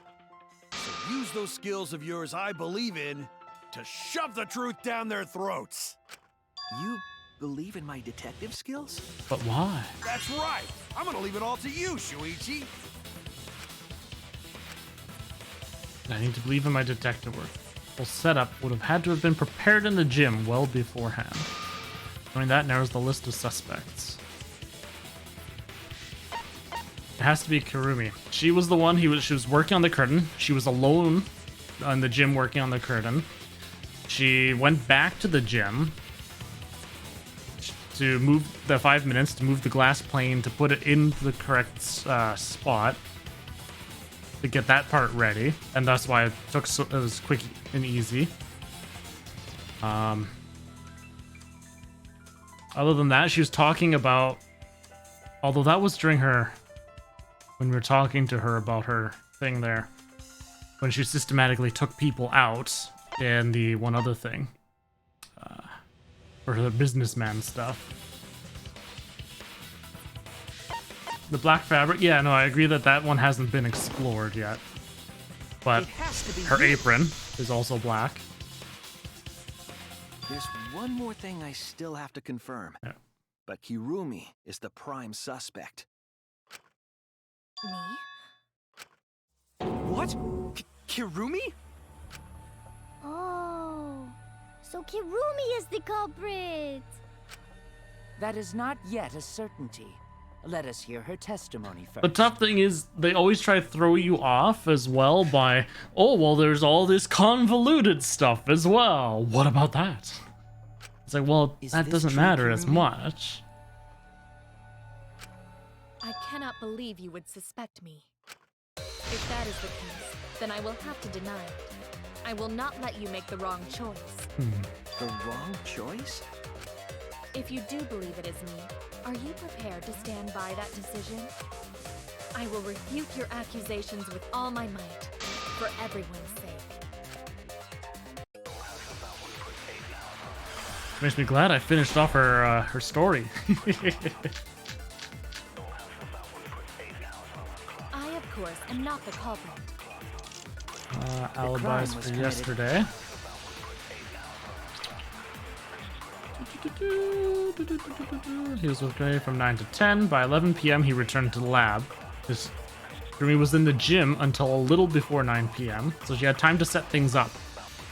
So use those skills of yours I believe in to shove the truth down their throats. You believe in my detective skills? But why? That's right. I'm gonna leave it all to you, Shuichi. I need to believe in my detective work. The whole setup would have had to have been prepared in the gym well beforehand. Knowing that narrows the list of suspects. It has to be Kirumi. She was the one she was working on the curtain. She was alone in the gym working on the curtain. She went back to the gym to move the 5 minutes to move the glass plane to put it in the correct spot to get that part ready, and that's why it was quick and easy. Other than that, she was talking about, although that was during her, when we were talking to her about her thing there, when she systematically took people out, and the one other thing, for the businessman stuff. The black fabric, yeah, no, I agree that one hasn't been explored yet. But her apron is also black. There's one more thing I still have to confirm. Yeah. But Kirumi is the prime suspect. Me? What? Kirumi? Oh, so Kirumi is the culprit. That is not yet a certainty. Let us hear her testimony first. The tough thing is, they always try to throw you off as well by, oh, well, there's all this convoluted stuff as well. What about that? It's like, well, that doesn't matter as much. I cannot believe you would suspect me. If that is the case, then I will have to deny it. I will not let you make the wrong choice. The wrong choice? If you do believe it is me, are you prepared to stand by that decision? I will refute your accusations with all my might, for everyone's sake. Makes me glad I finished off her story. I, of course, am not the culprit. Alibis for yesterday. He was with Gray from 9 to 10. By 11 p.m. he returned to the lab. Kirumi was in the gym until a little before 9 p.m. So she had time to set things up,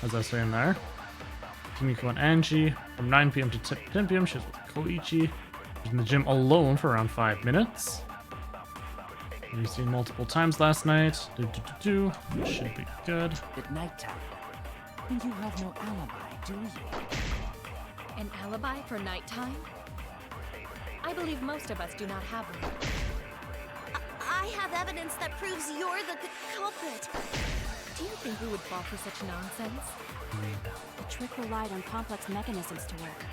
as I was saying there. Kimiko and Angie from 9 p.m. to 10 p.m. She was with Koichi. She was in the gym alone for around 5 minutes. We've seen multiple times last night. Should be good. At nighttime. And you have no alibi, do you? An alibi for nighttime? I believe most of us do not have one. I have evidence that proves you're the culprit. Do you think we would fall for such nonsense? The trick relied on complex mechanisms to work.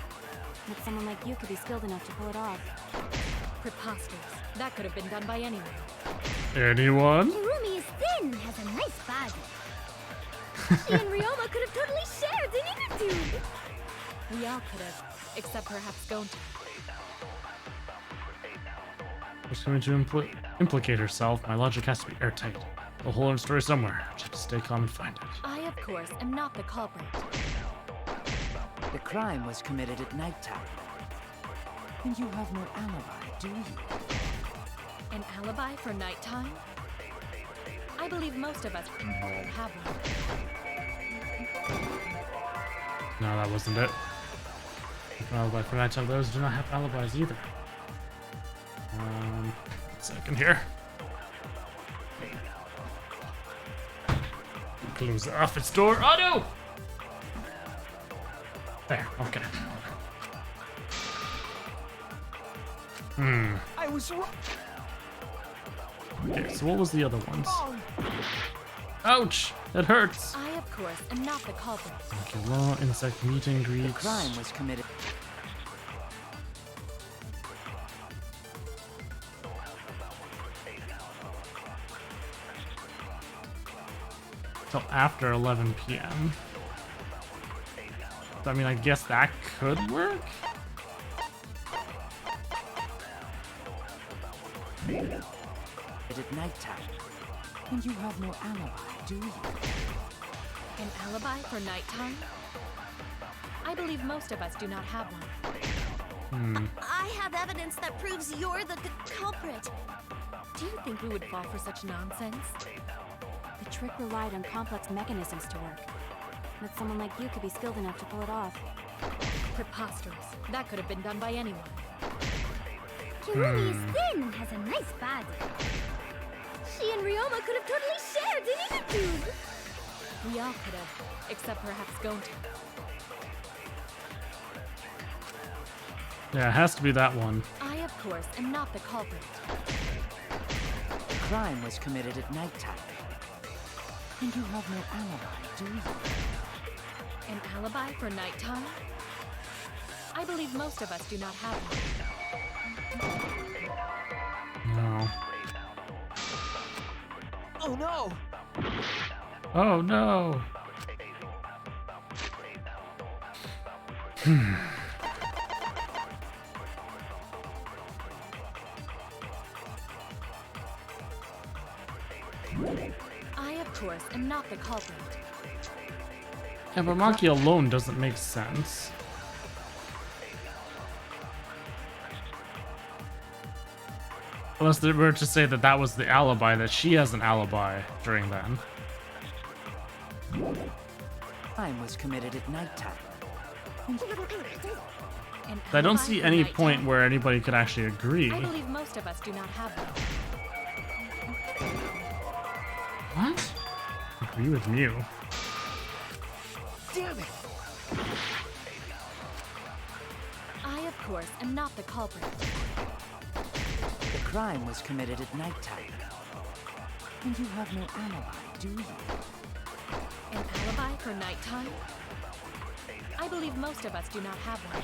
But someone like you could be skilled enough to pull it off. Preposterous. That could have been done by anyone. Anyone? Kirumi is thin, has a nice body. She and Ryoma could have totally shared an inner tube. We all could have, except perhaps Gonta. She's going to implicate herself. My logic has to be airtight. The whole in story somewhere. Just have to stay calm and find it. I, of course, am not the culprit. The crime was committed at nighttime. And you have no alibi, do you? An alibi for nighttime? I believe most of us have one. No, that wasn't it. Alibi for nighttime. Those do not have alibis either. 1 second here. Close the office door. Oh no! There, okay. I was wrong. Okay, so what was the other ones? Ouch! It hurts! I, of course, am not the culprit. Okay, well, insect meet and The greets. crime was committed. Till after 11 p.m. I mean, I guess that could work? At nighttime. And you have no alibi, do you? An alibi for nighttime? I believe most of us do not have one. I have evidence that proves you're the culprit. Do you think we would fall for such nonsense? The trick relied on complex mechanisms to work. But someone like you could be skilled enough to pull it off. Preposterous. That could have been done by anyone. Kirumi is thin and has a nice body. She and Ryoma could have totally shared an inner tube. We all could have, except perhaps Gonta. Yeah, it has to be that one. I, of course, am not the culprit. The crime was committed at nighttime. And you have no alibi, do you? An alibi for nighttime? I believe most of us do not have one. No. Oh no! Oh no! I, of course, am not the culprit. Yeah, but Maki alone doesn't make sense. Unless they were to say that that was the alibi, that she has an alibi during then. Crime was committed at nighttime. An I don't alibi see for any nighttime? point where anybody could actually agree. I believe most of us do not have one. What? Agree with Mew. Damn it! I, of course, am not the culprit. The crime was committed at nighttime. And you have no alibi, do you? An alibi for nighttime? I believe most of us do not have one.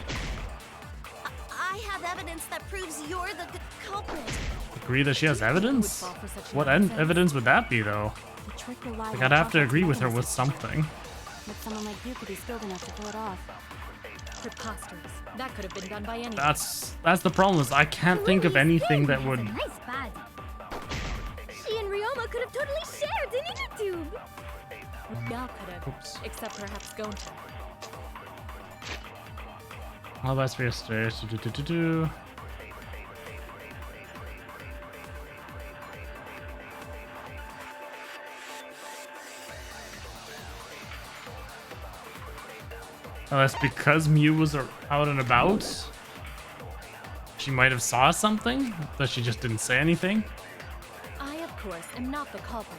I have evidence that proves you're the culprit. Agree that she has evidence? fall for such What nonsense? evidence would that be, though? The trick relied Like, on I'd have to complex agree with her with mechanisms to work. something. But someone like you could be skilled enough to pull it off. Preposterous. That could have been done by anyone. That's the problem, is I can't think of anything that would... Has a nice body. She and Ryoma could have totally shared an inner tube. We all could have, Oops. except perhaps Gonta. Alibis for yesterday. Do. Oh, that's because Mew was out and about? She might have saw something, but she just didn't say anything? I, of course, am not the culprit.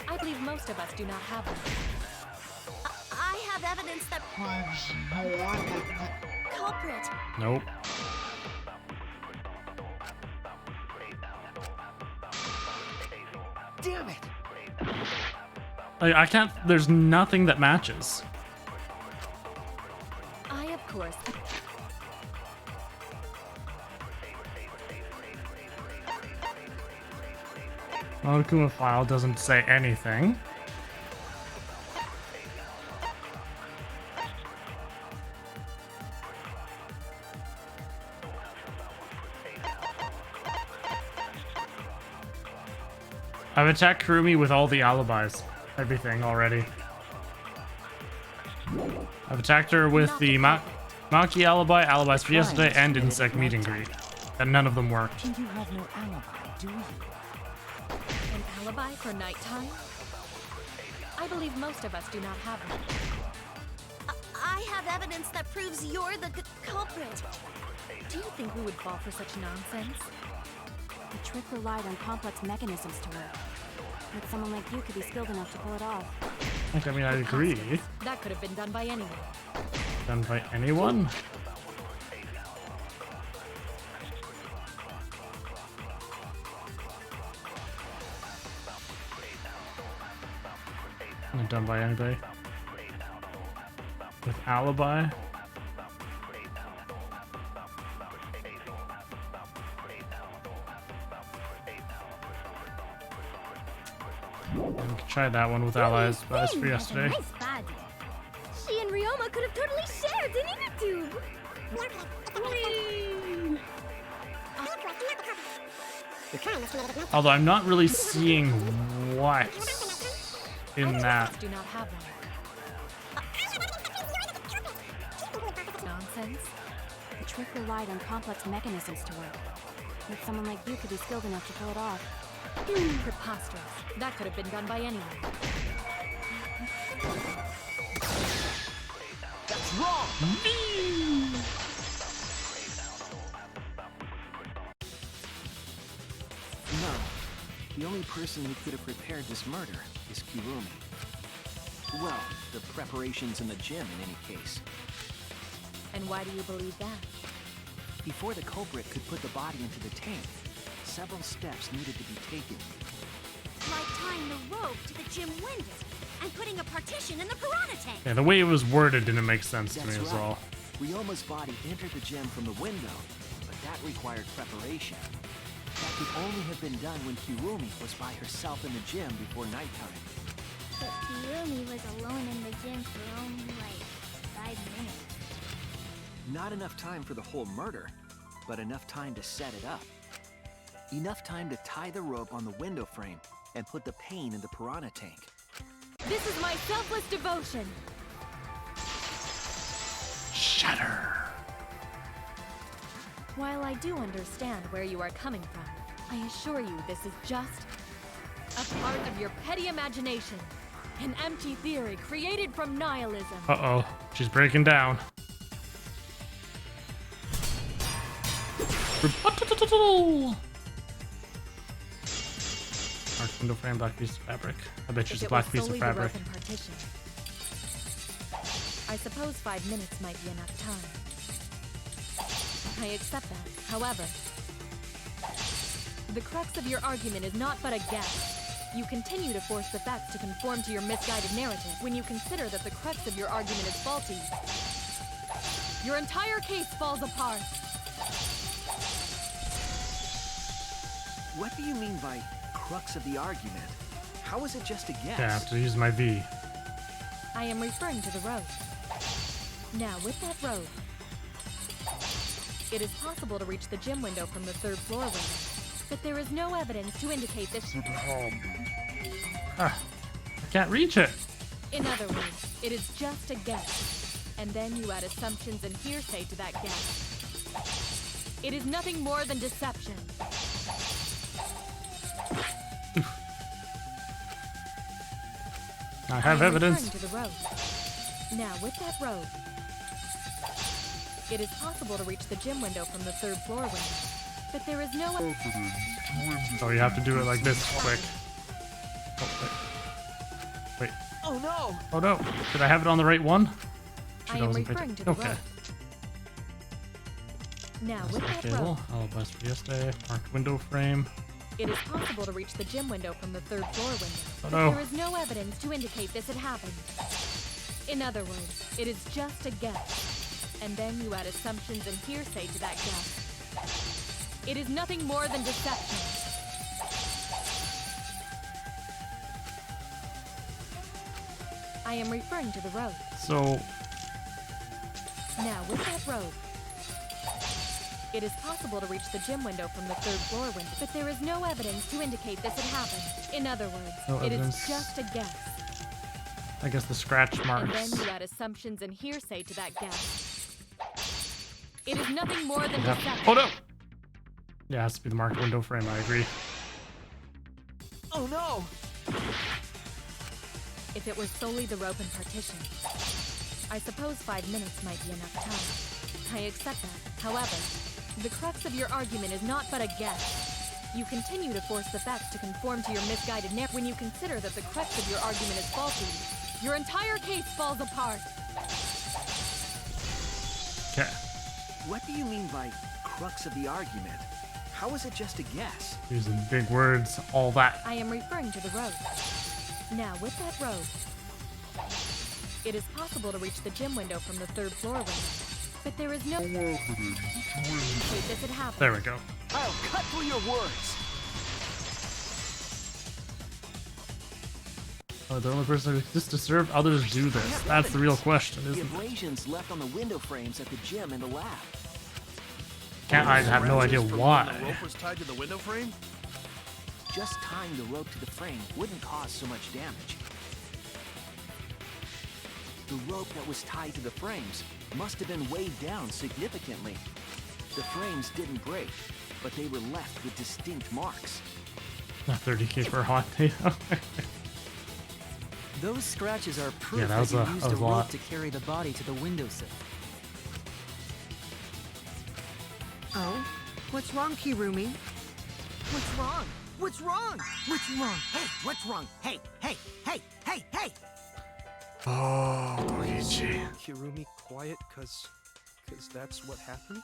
I believe most of us do not have one. I have evidence that proves you're the culprit. Nope. Damn it! I can't... There's nothing that matches. I, of course, Monokuma file doesn't say anything. I've attacked Kurumi with all the alibis. Everything already. I've attacked her with the Maki alibi, alibis for yesterday, and insect meet and greet. And none of them worked. And you have no alibi, do you? an alibi for nighttime? I believe most of us do not have one. I have evidence that proves you're the culprit. Do you think we would fall for such nonsense? The trick relied on complex mechanisms to work. But someone like you could be skilled enough to pull it off. I mean, I agree. That could have been done by anyone. Done by anyone? Not done by anybody. With alibi? We could try that one with allies, but as for yesterday. Nice body. She and Ryoma could have totally shared an inner tube. Although I'm not really seeing what in that. Do not have one. Nonsense. The trick relied on complex mechanisms to work. But someone like you could be skilled enough to pull it off. Preposterous. That could have been done by anyone. That's wrong! No. The only person who could have prepared this murder is Kirumi. Well, the preparations in the gym in any case. And why do you believe that? Before the culprit could put the body into the tank, several steps needed to be taken. Like tying the rope to the gym window and putting a partition in the piranha tank. Yeah, the way it was worded didn't make sense to That's me as right. well. Ryoma's body entered the gym from the window, but that required preparation. That could only have been done when Kirumi was by herself in the gym before nighttime. But Kirumi was alone in the gym for only like 5 minutes. Not enough time for the whole murder, but enough time to set it up. Enough time to tie the rope on the window frame and put the pain in the piranha tank. This is my selfless devotion. Shudder. While I do understand where you are coming from, I assure you this is just a part of your petty imagination. An empty theory created from nihilism. Uh-oh. She's breaking down. Dark window frame, black piece of fabric. I bet she's a black piece of fabric. I suppose 5 minutes might be enough time. I accept that. However, the crux of your argument is not but a guess. You continue to force the facts to conform to your misguided narrative when you consider that the crux of your argument is faulty. Your entire case falls apart. What do you mean by crux of the argument? How is it just a guess? Yeah, I have to use my V. I am referring to the road. Now, with that road, it is possible to reach the gym window from the 3rd floor window, but there is no evidence to indicate this. Ah, I can't reach it. In other words, it is just a guess, and then you add assumptions and hearsay to that guess. It is nothing more than deception. I have evidence. Referring to the road. Now, with that road, it is possible to reach the gym window from the 3rd floor window, but there is no. So you have to do it like this quick. Oh, wait. Oh no! Oh no! Did I have it on the right one? I am referring to the road. Now, with that road, alibis for yesterday. Marked window frame. it is possible to reach the gym window from the 3rd floor window, Oh, but no. there is no evidence to indicate this had happened. In other words, it is just a guess, and then you add assumptions and hearsay to that guess. It is nothing more than deception. I am referring to the road. So, Now, with that road, it is possible to reach the gym window from the 3rd floor window, but there is no evidence to indicate this had happened. In other words, No it evidence. is just a guess. I guess the scratch And marks. then you add assumptions and hearsay to that guess. It is nothing more than Yeah. deception. Oh no! Yeah, it has to be the marked window frame, I agree. Oh no! If it were solely the rope and partition, I suppose 5 minutes might be enough time. I accept that. However, the crux of your argument is not but a guess. You continue to force the facts to conform to your misguided narrative. When you consider that the crux of your argument is falsity, your entire case falls apart. Okay. What do you mean by crux of the argument? How is it just a guess? Using big words, all that. I am referring to the road. Now, with that road, it is possible to reach the gym window from the 3rd floor window. But there is no... Wait, this had happened. There we go. I'll cut through your words. Oh, the only person who exists to serve others do this. That's the real question, The isn't it? abrasions left on the window frames at the gym and the lab. I have no idea why. The rope was tied to the window frame? Just tying the rope to the frame wouldn't cause so much damage. The rope that was tied to the frames must have been weighed down significantly. The frames didn't break, but they were left with distinct marks. Not 30k for a hot potato. Those scratches are proof Yeah, that that you was used a a rope lot. to carry the body to the windowsill. Oh? What's wrong, Kirumi? What's wrong? What's wrong? What's wrong? Hey, what's wrong? Hey, hey, hey, hey, hey! Oh, Koichi. Kirumi quiet, cause that's what happened?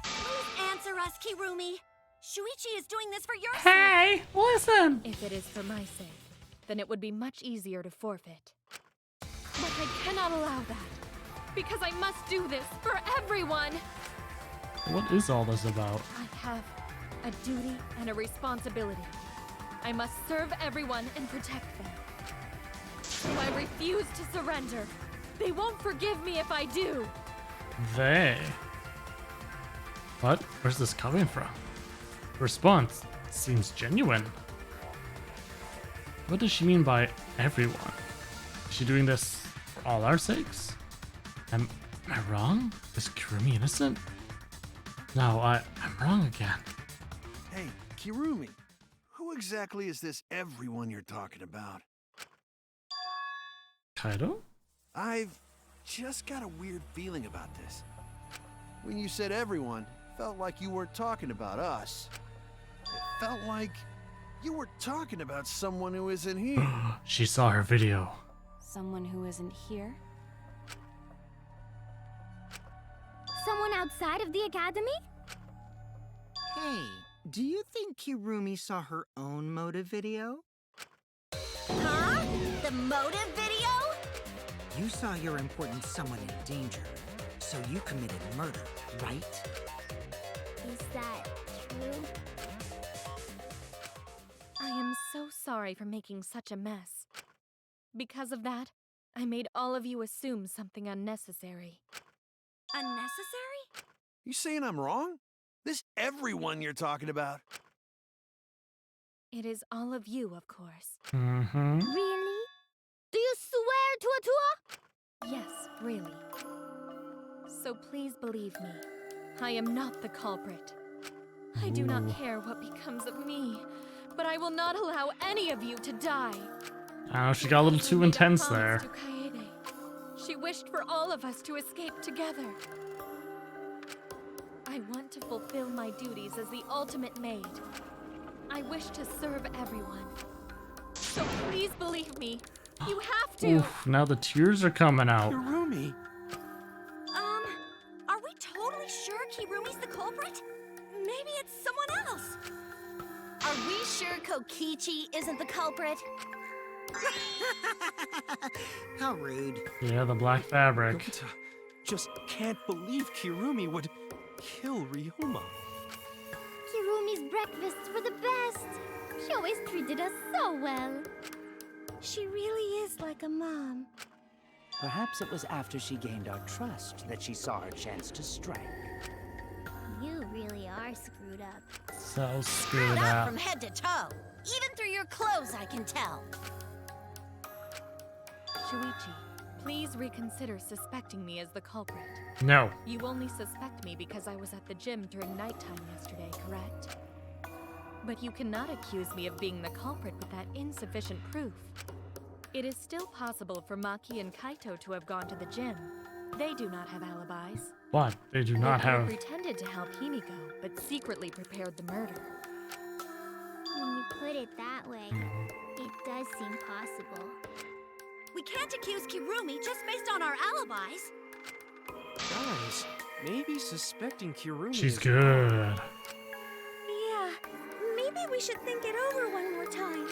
Please answer us, Kirumi. Shuichi is doing this for your Hey, listen! If it is for my sake, then it would be much easier to forfeit. But I cannot allow that, because I must do this for everyone! What is all this about? I have a duty and a responsibility. I must serve everyone and protect them. So I refuse to surrender. They won't forgive me if I do. They? What? Where's this coming from? Response seems genuine. What does she mean by everyone? Is she doing this for all our sakes? Am I wrong? Is Kirumi innocent? No, I'm wrong again. Hey, Kirumi, who exactly is this everyone you're talking about? Kaido? I've just got a weird feeling about this. When you said everyone, felt like you weren't talking about us. It felt like you were talking about someone who isn't here. She saw her video. Someone who isn't here? Someone outside of the academy? Hey, do you think Kirumi saw her own motive video? Huh? The motive video? You saw your important someone in danger, so you committed murder, right? Is that true? I am so sorry for making such a mess. Because of that, I made all of you assume something unnecessary. Unnecessary? You saying I'm wrong? This everyone you're talking about? It is all of you, of course. Mm-hmm. Really? Do you swear to Atua? Yes, really. So please believe me, I am not the culprit. I do not care what becomes of me, but I will not allow any of you to die. Oh, she got a little too intense there. To Kaede. She wished for all of us to escape together. I want to fulfill my duties as the ultimate maid. I wish to serve everyone. So please believe me. You have to. Oof, now the tears are coming out. Kirumi? Are we totally sure Kirumi's the culprit? Maybe it's someone else. Are we sure Kokichi isn't the culprit? How rude. Yeah, the black fabric. Yokota just can't believe Kirumi would kill Ryoma. Kirumi's breakfasts were the best. She always treated us so well. She really is like a mom. Perhaps it was after she gained our trust that she saw her chance to strike. You really are screwed up. So Screwed screwed up up. from head to toe. Even through your clothes, I can tell. Shuichi, please reconsider suspecting me as the culprit. No. You only suspect me because I was at the gym during nighttime yesterday, correct? But you cannot accuse me of being the culprit with that insufficient proof. It is still possible for Maki and Kaito to have gone to the gym. They do not have alibis. What? They do not They have. pretended to help Himiko, but secretly prepared the murder. put it that way, it does seem possible. We can't accuse Kirumi just based on our alibis. Guys, maybe suspecting Kirumi She's is good. Yeah, maybe we should think it over one more time.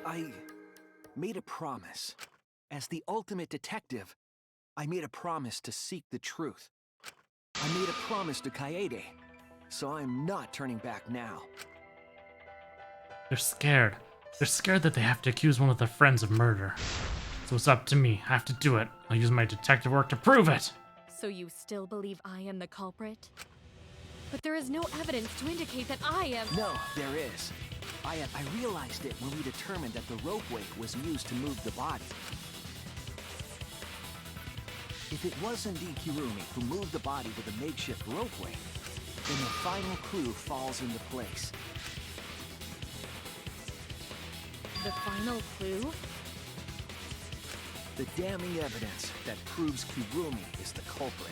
I made a promise. As the ultimate detective, I made a promise to seek the truth. I made a promise to Kaede, so I'm not turning back now. They're scared. They're scared that they have to accuse one of their friends of murder. So it's up to me. I have to do it. I'll use my detective work to prove it. So you still believe I am the culprit? But there is no evidence to indicate that I am— No, there is. I realized it when we determined that the ropeway was used to move the body. If it was indeed Kirumi who moved the body with a makeshift ropeway, then the final clue falls into place. The final clue? The damning evidence that proves Kirumi is the culprit.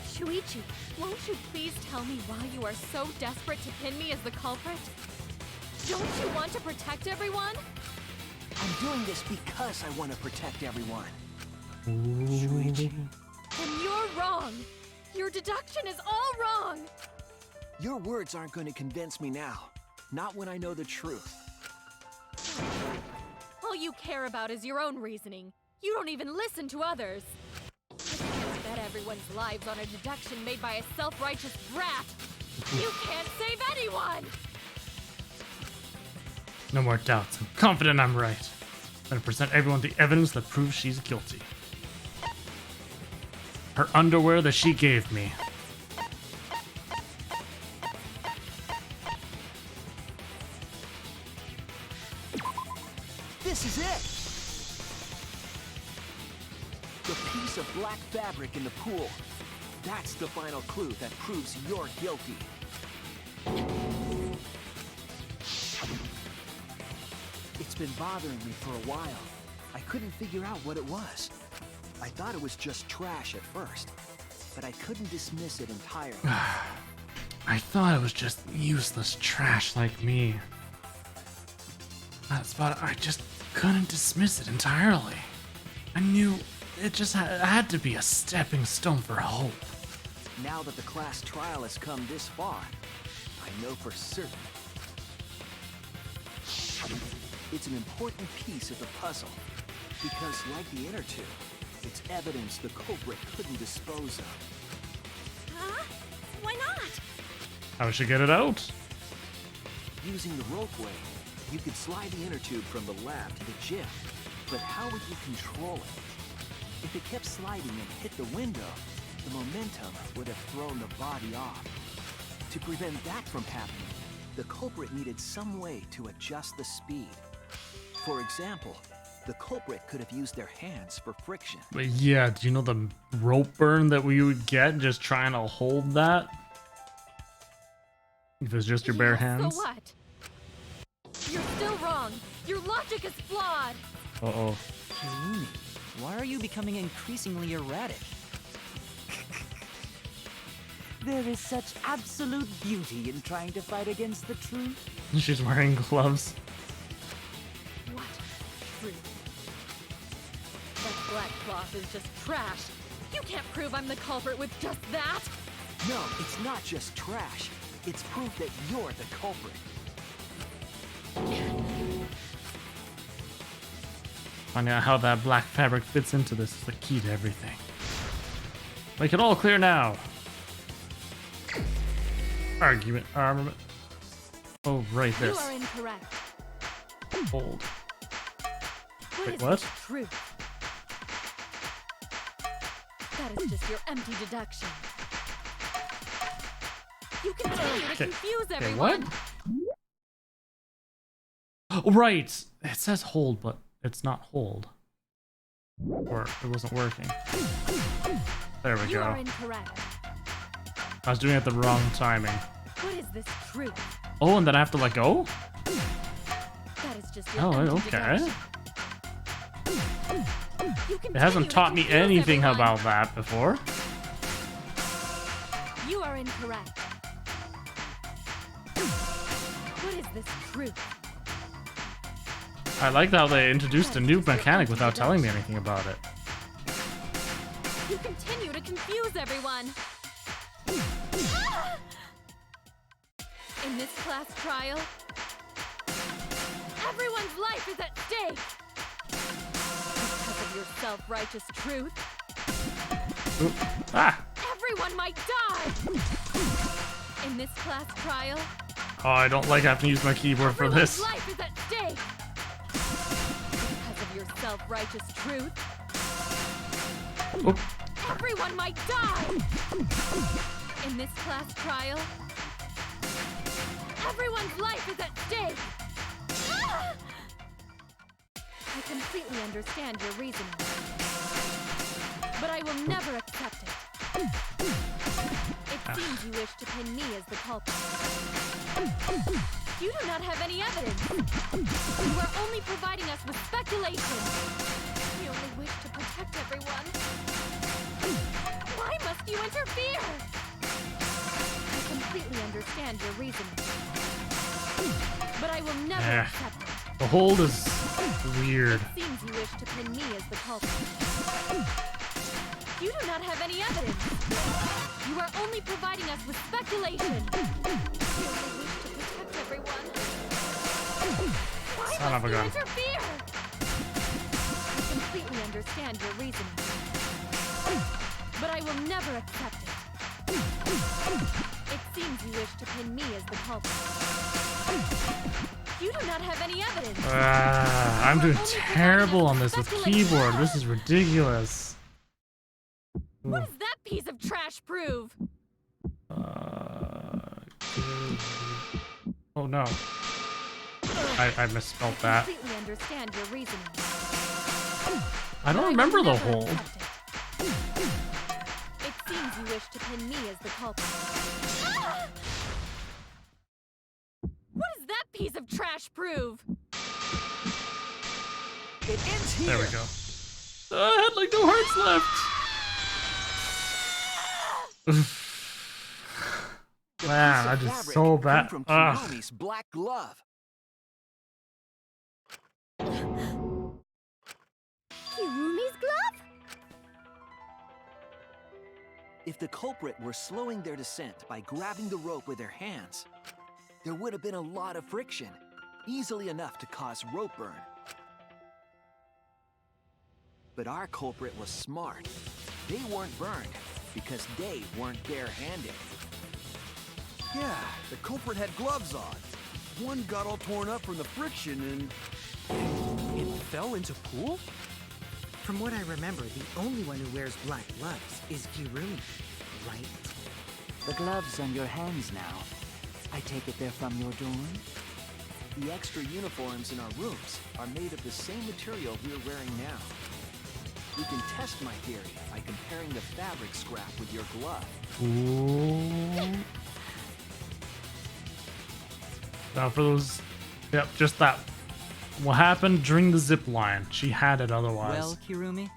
Shuichi, won't you please tell me why you are so desperate to pin me as the culprit? Don't you want to protect everyone? I'm doing this because I want to protect everyone. Shuichi. Then you're wrong. Your deduction is all wrong. Your words aren't going to convince me now. Not when I know the truth. All you care about is your own reasoning. You don't even listen to others. You can't bet everyone's lives on a deduction made by a self-righteous brat. You can't save anyone! No more doubts. I'm confident I'm right. I'm gonna present everyone the evidence that proves she's guilty. Her underwear that she gave me. This is it! The piece of black fabric in the pool. That's the final clue that proves you're guilty. It's been bothering me for a while. I couldn't figure out what it was. I thought it was just trash at first, but I couldn't dismiss it entirely. I thought it was just useless trash like me. That's but I just couldn't dismiss it entirely. I knew it just had to be a stepping stone for hope. Now that the class trial has come this far, I know for certain. It's an important piece of the puzzle, because like the inner tube, it's evidence the culprit couldn't dispose of. Huh? Why not? How should get it out? Using the ropeway, you could slide the inner tube from the lab to the gym, but how would you control it? If it kept sliding and hit the window, the momentum would have thrown the body off. To prevent that from happening, the culprit needed some way to adjust the speed. For example, the culprit could have used their hands for friction. But yeah, do you know the rope burn that we would get just trying to hold that? If it's just your bare hands? So what? You're still wrong. Your logic is flawed. Uh-oh. Kirumi, why are you becoming increasingly erratic? There is such absolute beauty in trying to fight against the truth. She's wearing gloves. What truth? That black cloth is just trash. You can't prove I'm the culprit with just that. No, it's not just trash. It's proof that you're the culprit. Finding out how that black fabric fits into this is the key to everything. Make it all clear now. Argument, armament. Oh, right, You this. are incorrect. Hold. What Wait, is what? this truth? That is just your empty deduction. You continue to confuse everyone. what? Oh, right. It says hold, but it's not hold. Or it wasn't working. There we You are go. incorrect. I was doing it the wrong timing. What is this truth? Oh, and then I have to let go? That is just your Oh, empty okay. deduction. You It continue hasn't to taught me confuse anything everyone. about that before. You are incorrect. is this truth? I liked how they introduced a new mechanic without telling me anything about it. You continue to confuse everyone. In this class trial, everyone's life is at stake. Because of your self-righteous truth, everyone might die. In this class trial, Oh, I don't like having to use my keyboard for this. life is at stake. Because of your self-righteous truth, everyone might die. In this class trial, everyone's life is at stake. I completely understand your reasoning, but I will never accept it. It seems you wish to pin me as the culprit. You do not have any evidence. You are only providing us with speculation. We only wish to protect everyone. Why must you interfere? I completely understand your reasoning, but I will never accept it. The hold is weird. It seems you wish to pin me as the culprit. You do not have any evidence. You are only providing us with speculation. You only wish to protect everyone. Why Son of a must you gun. interfere? I completely understand your reasoning, but I will never accept it. It seems you wish to pin me as the culprit. You do not have any evidence. I'm doing terrible on this with keyboard. This is ridiculous. What does that piece of trash prove? Oh no. I misspelled I that. completely understand your reasoning. I don't remember the hold. It seems you wish to pin me as the culprit. What does that piece of trash prove? It ends here. There we go. I had like no hearts left. Man, I just so bad. From Ugh. Kiyomi's black glove. Kirumi's glove? If the culprit were slowing their descent by grabbing the rope with their hands, there would have been a lot of friction, easily enough to cause rope burn. But our culprit was smart. They weren't burned because they weren't bare-handed. Yeah, the culprit had gloves on. One got all torn up from the friction and... It fell into pool? From what I remember, the only one who wears black gloves is Kirumi, right? The gloves on your hands now. I take it they're from your dorm? The extra uniforms in our rooms are made of the same material we're wearing now. We can test my theory by comparing the fabric scrap with your glove. Ooh. Now for those, yep, just that. What happened during the zip line? She had it otherwise. Well, Kirumi,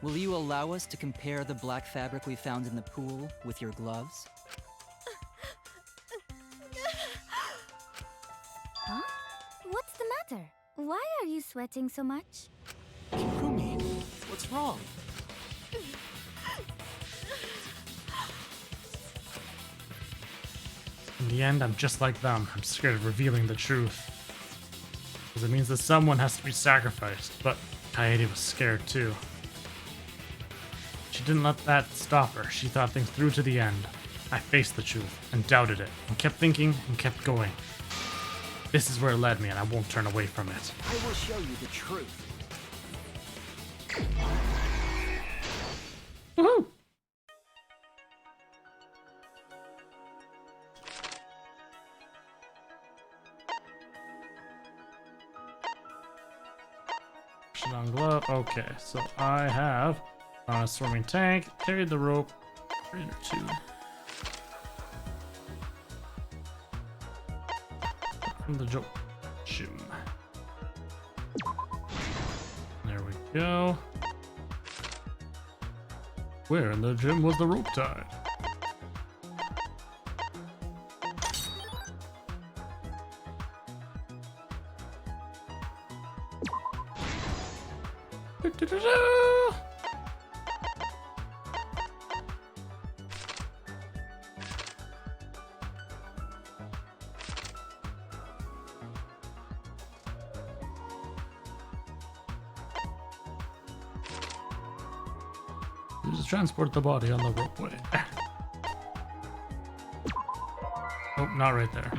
will you allow us to compare the black fabric we found in the pool with your gloves? Huh? What's the matter? Why are you sweating so much? Kirumi, what's wrong? In the end, I'm just like them. I'm scared of revealing the truth. Because it means that someone has to be sacrificed. But Kaede was scared too. She didn't let that stop her. She thought things through to the end. I faced the truth and doubted it and kept thinking and kept going. This is where it led me and I won't turn away from it. I will show you the truth. Woohoo! On glove. Okay, so I have a swimming tank, carried the rope, trainer 2. From the gym. There we go. Where in the gym was the rope tied? Do-do-do-do. Just transport the body on the ropeway. Oh, not right there.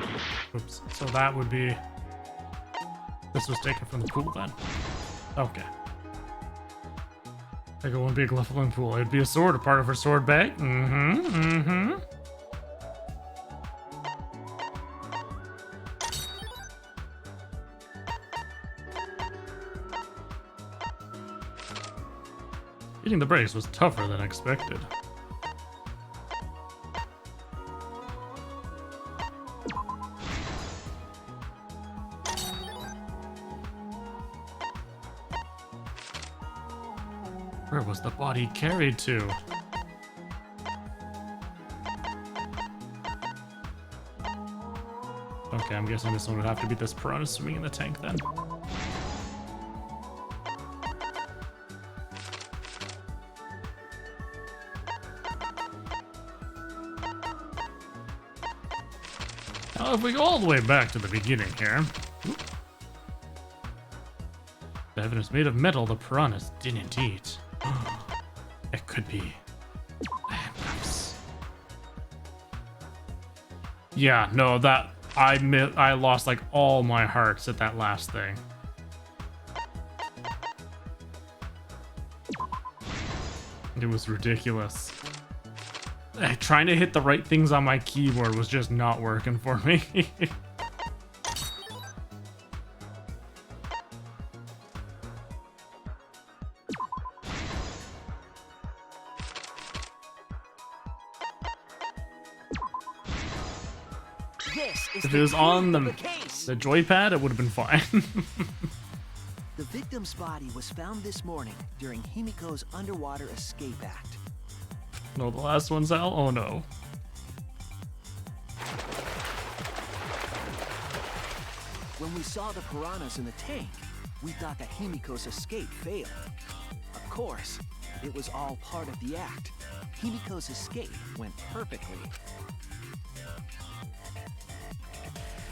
Oops. So that would be... This was taken from the pool then. Okay. Like one big leveling pool. It'd be a sword, a part of her sword bag. Hitting the brakes was tougher than expected. Where was the body carried to? Okay, I'm guessing this one would have to be this piranha swimming in the tank then. Now, if we go all the way back to the beginning here. The evidence made of metal the piranhas didn't eat. It could be handcuffs. Yeah, no, that I lost like all my hearts at that last thing. It was ridiculous. Trying to hit the right things on my keyboard was just not working for me. If it was on the joypad, it would have been fine. The victim's body was found this morning during Himiko's underwater escape act. No, the last one's Al? Oh no. When we saw the piranhas in the tank, we thought that Himiko's escape failed. Of course, it was all part of the act. Himiko's escape went perfectly.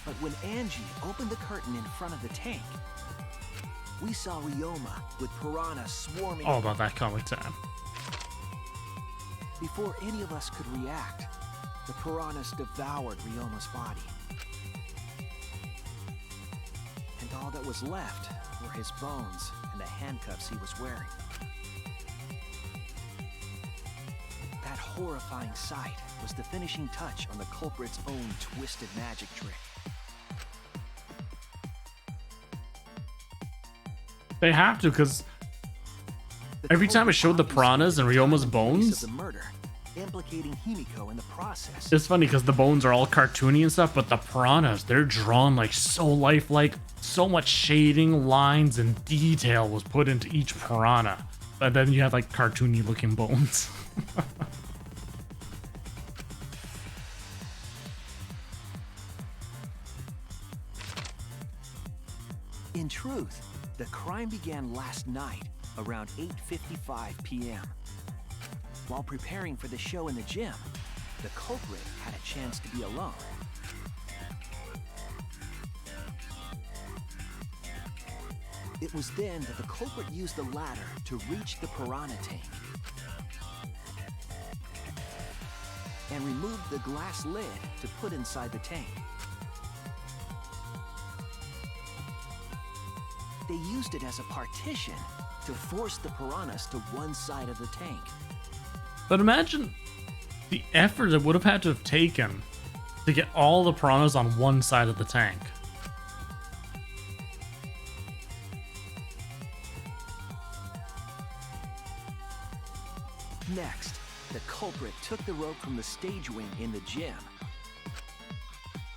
But when Angie opened the curtain in front of the tank, we saw Ryoma with piranhas swarming. All about that comic time. Before any of us could react, the piranhas devoured Ryoma's body. And all that was left were his bones and the handcuffs he was wearing. That horrifying sight was the finishing touch on the culprit's own twisted magic trick. They have to, because every time it showed the piranhas and Ryoma's bones, implicating Himiko in the process. It's funny because the bones are all cartoony and stuff, but the piranhas, they're drawn like so lifelike. So much shading, lines, and detail was put into each piranha. But then you have like cartoony looking bones. In truth, the crime began last night around 8:55 p.m. While preparing for the show in the gym, the culprit had a chance to be alone. It was then that the culprit used the ladder to reach the piranha tank and removed the glass lid to put inside the tank. They used it as a partition to force the piranhas to one side of the tank. But imagine the effort it would have had to have taken to get all the piranhas on one side of the tank. Next, the culprit took the rope from the stage wing in the gym.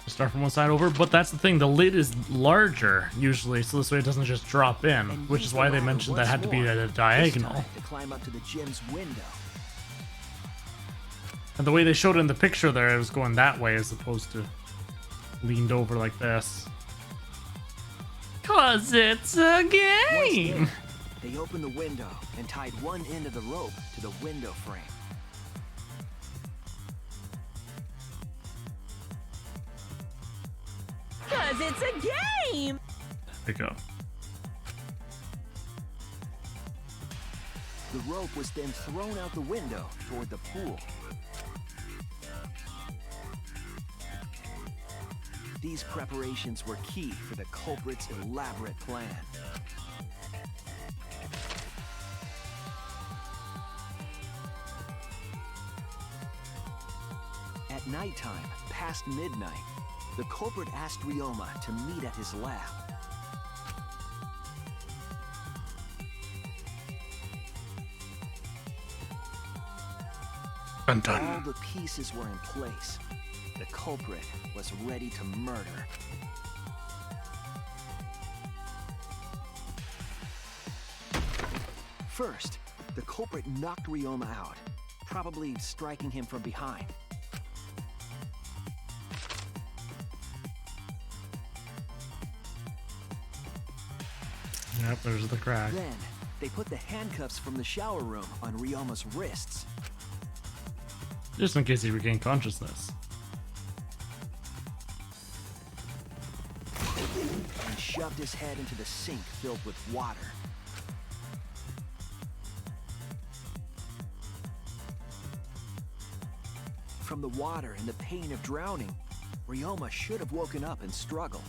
Start from one side over, but that's the thing, the lid is larger usually, so this way it doesn't just drop in, which is why they mentioned that had to be at a diagonal. To climb up to the gym's window. And the way they showed it in the picture there, it was going that way as opposed to leaned over like this. 'Cause it's a game! They opened the window and tied one end of the rope to the window frame. Cause it's a game! There we go. The rope was then thrown out the window toward the pool. These preparations were key for the culprit's elaborate plan. At nighttime, past midnight, the culprit asked Ryoma to meet at his lab. Dun dun. All the pieces were in place. The culprit was ready to murder. First, the culprit knocked Ryoma out, probably striking him from behind. Yep, there's the crack. Then, they put the handcuffs from the shower room on Ryoma's wrists. Just in case he regained consciousness. And shoved his head into the sink filled with water. From the water and the pain of drowning, Ryoma should have woken up and struggled.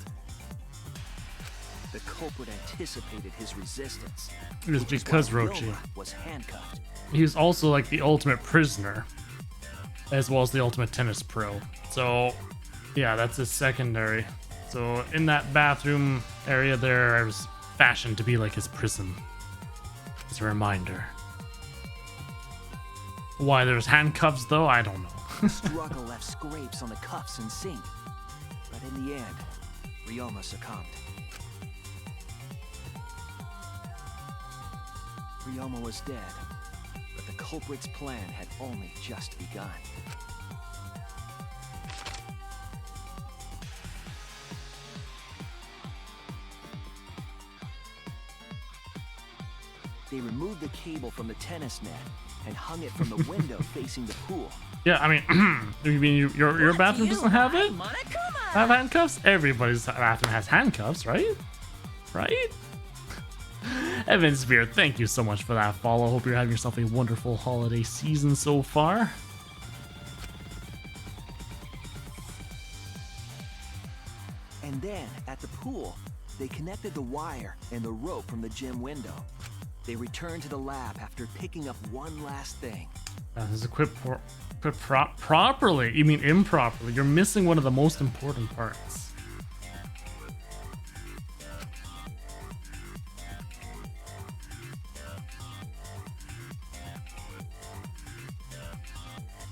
The culprit anticipated his resistance. It was because why Rochi Ryoma was handcuffed. he was also like the ultimate prisoner, as well as the ultimate tennis pro. So, yeah, that's his secondary. So in that bathroom area there, I was fashioned to be like his prison. As a reminder. Why there's handcuffs though, I don't know. The struggle left scrapes on the cuffs and sink. But in the end, Ryoma succumbed. Ryoma was dead, but the culprit's plan had only just begun. They removed the cable from the tennis net and hung it from the window facing the pool. Yeah, I mean, you mean your bathroom doesn't have it? Have handcuffs? Everybody's bathroom has handcuffs, right? Right? Evan Spear, thank you so much for that follow. Hope you're having yourself a wonderful holiday season so far. And then, at the pool, they connected the wire and the rope from the gym window. They returned to the lab after picking up one last thing. That is equipped properly. You mean improperly. You're missing one of the most important parts.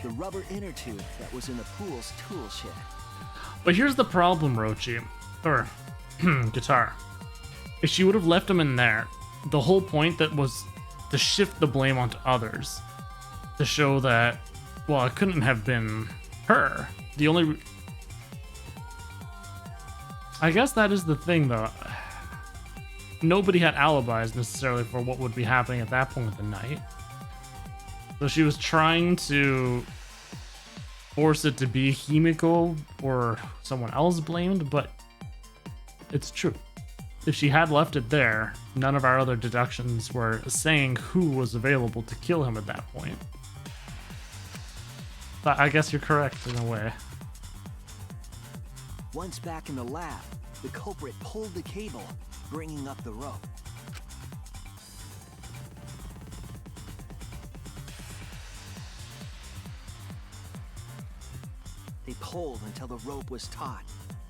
The rubber inner tube that was in the pool's tool shed. But here's the problem, Rochi. Or, Guitar. If she would have left him in there, the whole point that was to shift the blame onto others. To show that, well, it couldn't have been her. The only... I guess that is the thing, though. Nobody had alibis necessarily for what would be happening at that point of the night. So she was trying to force it to be Himiko or someone else blamed, but it's true. If she had left it there, none of our other deductions were saying who was available to kill him at that point. But I guess you're correct in a way. Once back in the lab, the culprit pulled the cable, bringing up the rope. They pulled until the rope was taut,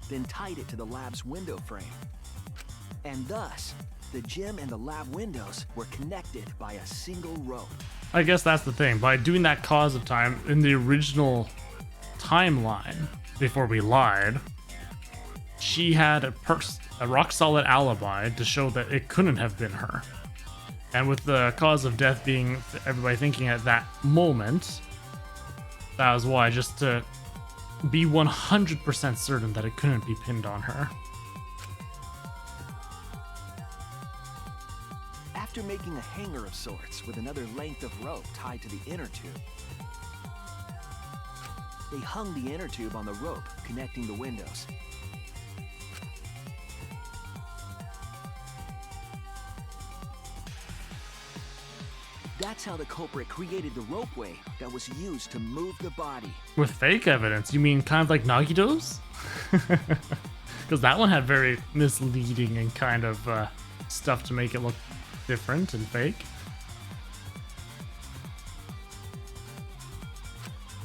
then tied it to the lab's window frame. And thus, the gym and the lab windows were connected by a single rope. I guess that's the thing. By doing that cause of time in the original timeline, before we lied, she had a rock-solid alibi to show that it couldn't have been her. And with the cause of death being everybody thinking at that moment, that was why, just to be 100% certain that it couldn't be pinned on her. After making a hanger of sorts with another length of rope tied to the inner tube, they hung the inner tube on the rope connecting the windows. That's how the culprit created the ropeway that was used to move the body. With fake evidence? You mean kind of like Nagido's? Because that one had very misleading and kind of stuff to make it look different and fake.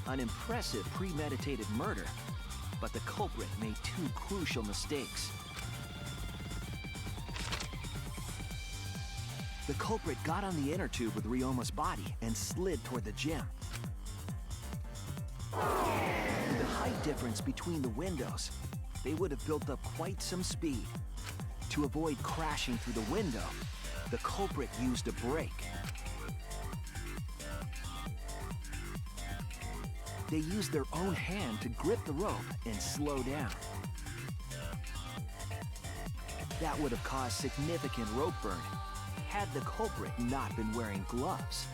An impressive premeditated murder, but the culprit made two crucial mistakes. The culprit got on the inner tube with Ryoma's body and slid toward the gym. The height difference between the windows, they would have built up quite some speed. To avoid crashing through the window, the culprit used a brake. They used their own hand to grip the rope and slow down. That would have caused significant rope burn had the culprit not been wearing gloves.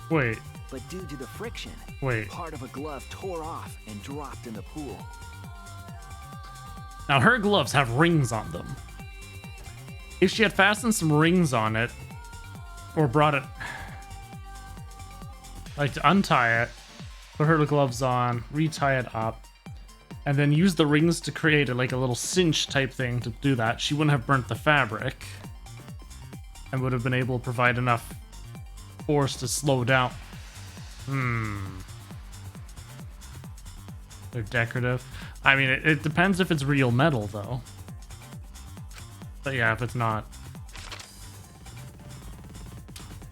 Wait. But due to the friction, Wait. part of a glove tore off and dropped in the pool. Now her gloves have rings on them. If she had fastened some rings on it, or brought it, like to untie it, put her gloves on, retie it up, and then use the rings to create like a little cinch type thing to do that, she wouldn't have burnt the fabric and would have been able to provide enough force to slow down. They're decorative. I mean, it depends if it's real metal though. But yeah, if it's not.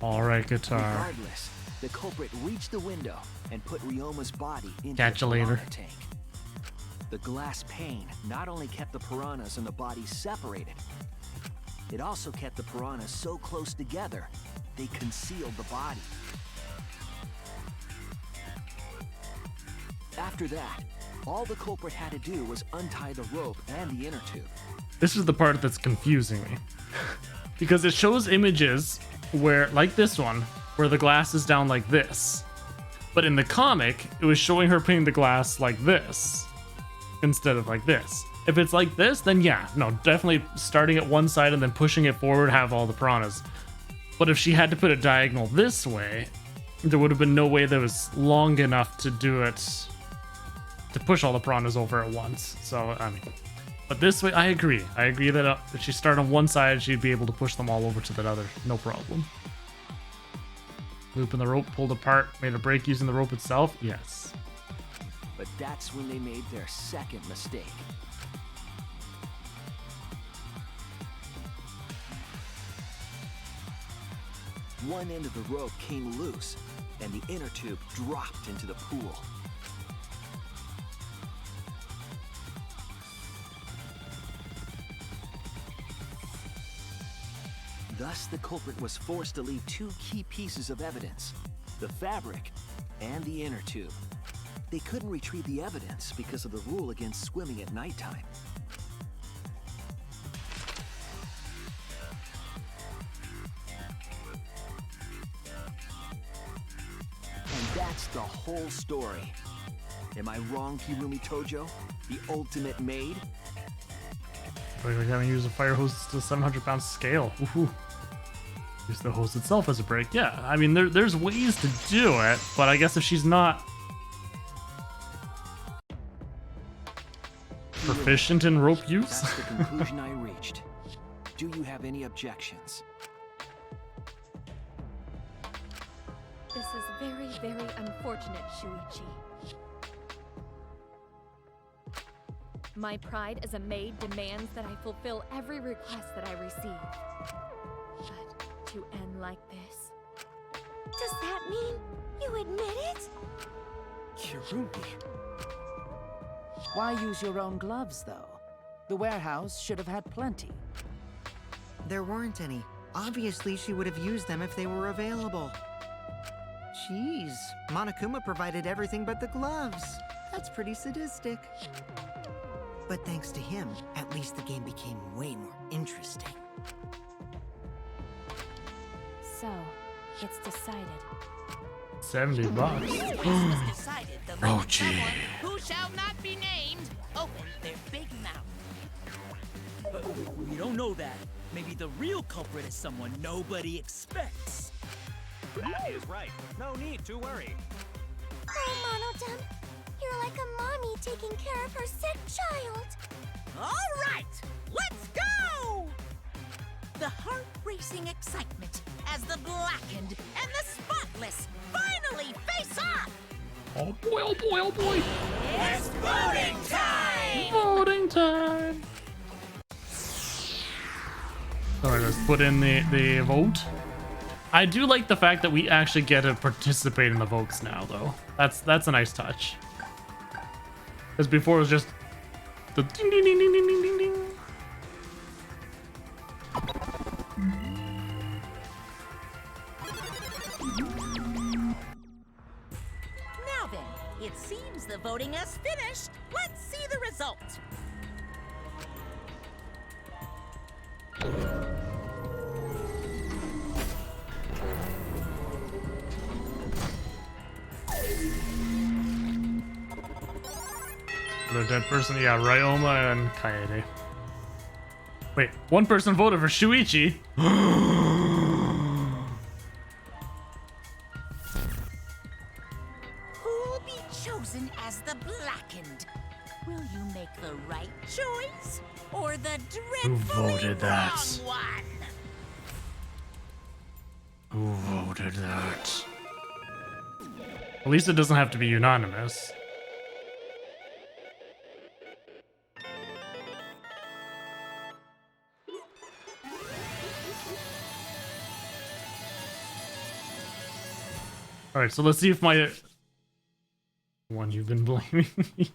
Alright, guitar. Regardless, the culprit reached the window and put Ryoma's body into Catch the you later. piranha tank. The glass pane not only kept the piranhas and the body separated, it also kept the piranhas so close together, they concealed the body. After that, all the culprit had to do was untie the rope and the inner tube. This is the part that's confusing me. Because it shows images where, like this one, where the glass is down like this. But in the comic, it was showing her putting the glass like this instead of like this. If it's like this, then yeah, no, definitely starting at one side and then pushing it forward, have all the piranhas. But if she had to put it diagonal this way, there would have been no way that was long enough to do it, to push all the piranhas over at once. So, I mean, but this way, I agree. I agree that if she started on one side, she'd be able to push them all over to the other, no problem. Looping the rope, pulled apart, made a break using the rope itself, yes. But that's when they made their second mistake. One end of the rope came loose, and the inner tube dropped into the pool. Thus, the culprit was forced to leave two key pieces of evidence, the fabric and the inner tube. They couldn't retrieve the evidence because of the rule against swimming at nighttime. And that's the whole story. Am I wrong, Kirumi Tojo? The ultimate maid? We haven't used a fire hose to 700-pound scale. Woohoo. Use the hose itself as a brake. Yeah, I mean, there's ways to do it, but I guess if she's not proficient in rope use. That's the conclusion I reached. Do you have any objections? This is very, very unfortunate, Shuichi. My pride as a maid demands that I fulfill every request that I receive. But to end like this... Does that mean you admit it? Kirumi. Why use your own gloves, though? The warehouse should have had plenty. There weren't any. Obviously, she would have used them if they were available. Jeez, Monokuma provided everything but the gloves. That's pretty sadistic. But thanks to him, at least the game became way more interesting. So, it's decided. $70. It was decided the moment Rochi. someone who shall not be named opened their big mouth. We don't know that. Maybe the real culprit is someone nobody expects. That is right. No need to worry. Oh, Monodem, you're like a mommy taking care of her sick child. All right, let's go! The heart-racing excitement as the blackened and the spotless finally face off! Oh boy, oh boy, oh boy! It's voting time! Voting time! Alright, let's put in the vote. I do like the fact that we actually get to participate in the votes now, though. That's a nice touch. Because before it was just the ding ding ding ding ding ding ding ding. Now then, it seems the voting has finished. Let's see the result. The dead person, yeah, Ryoma and Kaede. Wait, one person voted for Shuichi. Who'll be chosen as the blackened? Will you make the right choice or the dreadfully voted that? wrong one? Who voted that? At least it doesn't have to be unanimous. Alright, so let's see if my one you've been blaming me.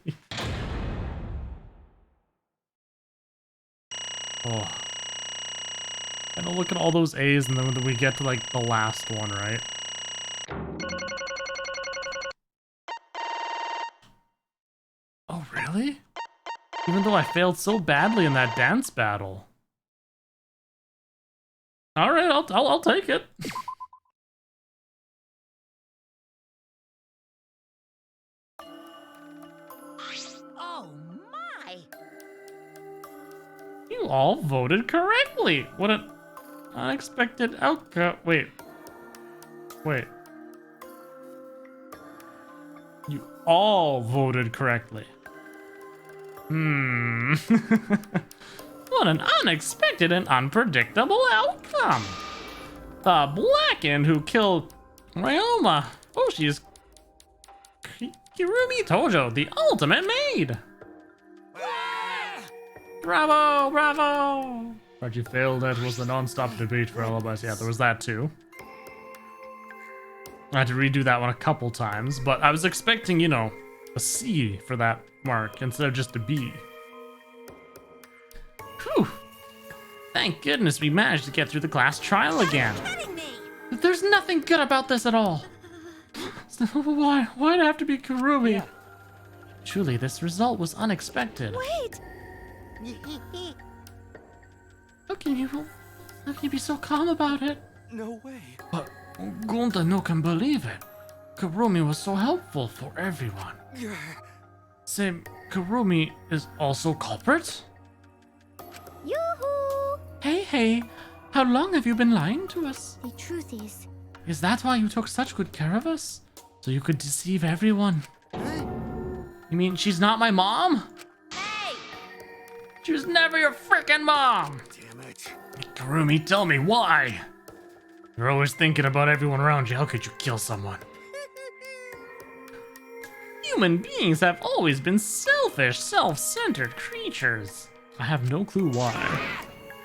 Oh. And I'll look at all those A's and then we get to like the last one, right? Oh, really? Even though I failed so badly in that dance battle. Alright, I'll take it. Oh my! You all voted correctly. What an unexpected outcome. Wait. You all voted correctly. What an unexpected and unpredictable outcome. The blackened who killed Ryoma. Oh, she's Kirumi Tojo, the ultimate maid. Bravo, bravo. But you failed. That was the non-stop debate for alibis. Yeah, there was that too. I had to redo that one a couple times, but I was expecting, you know, a C for that mark instead of just a B. Whew. Thank goodness we managed to get through the class trial again. There's nothing good about this at all. So why'd it have to be Kurumi? Yeah. Truly, this result was unexpected. Wait! How can you be so calm about it? No way. But Gonta no can believe it. Kurumi was so helpful for everyone. Say, Kurumi is also culprit? Yoo-hoo! Hey, how long have you been lying to us? The truth is... Is that why you took such good care of us? So you could deceive everyone? You mean she's not my mom? Hey! She was never your frickin' mom! Damn it. Kurumi, tell me why? You're always thinking about everyone around you. How could you kill someone? Human beings have always been selfish, self-centered creatures. I have no clue why.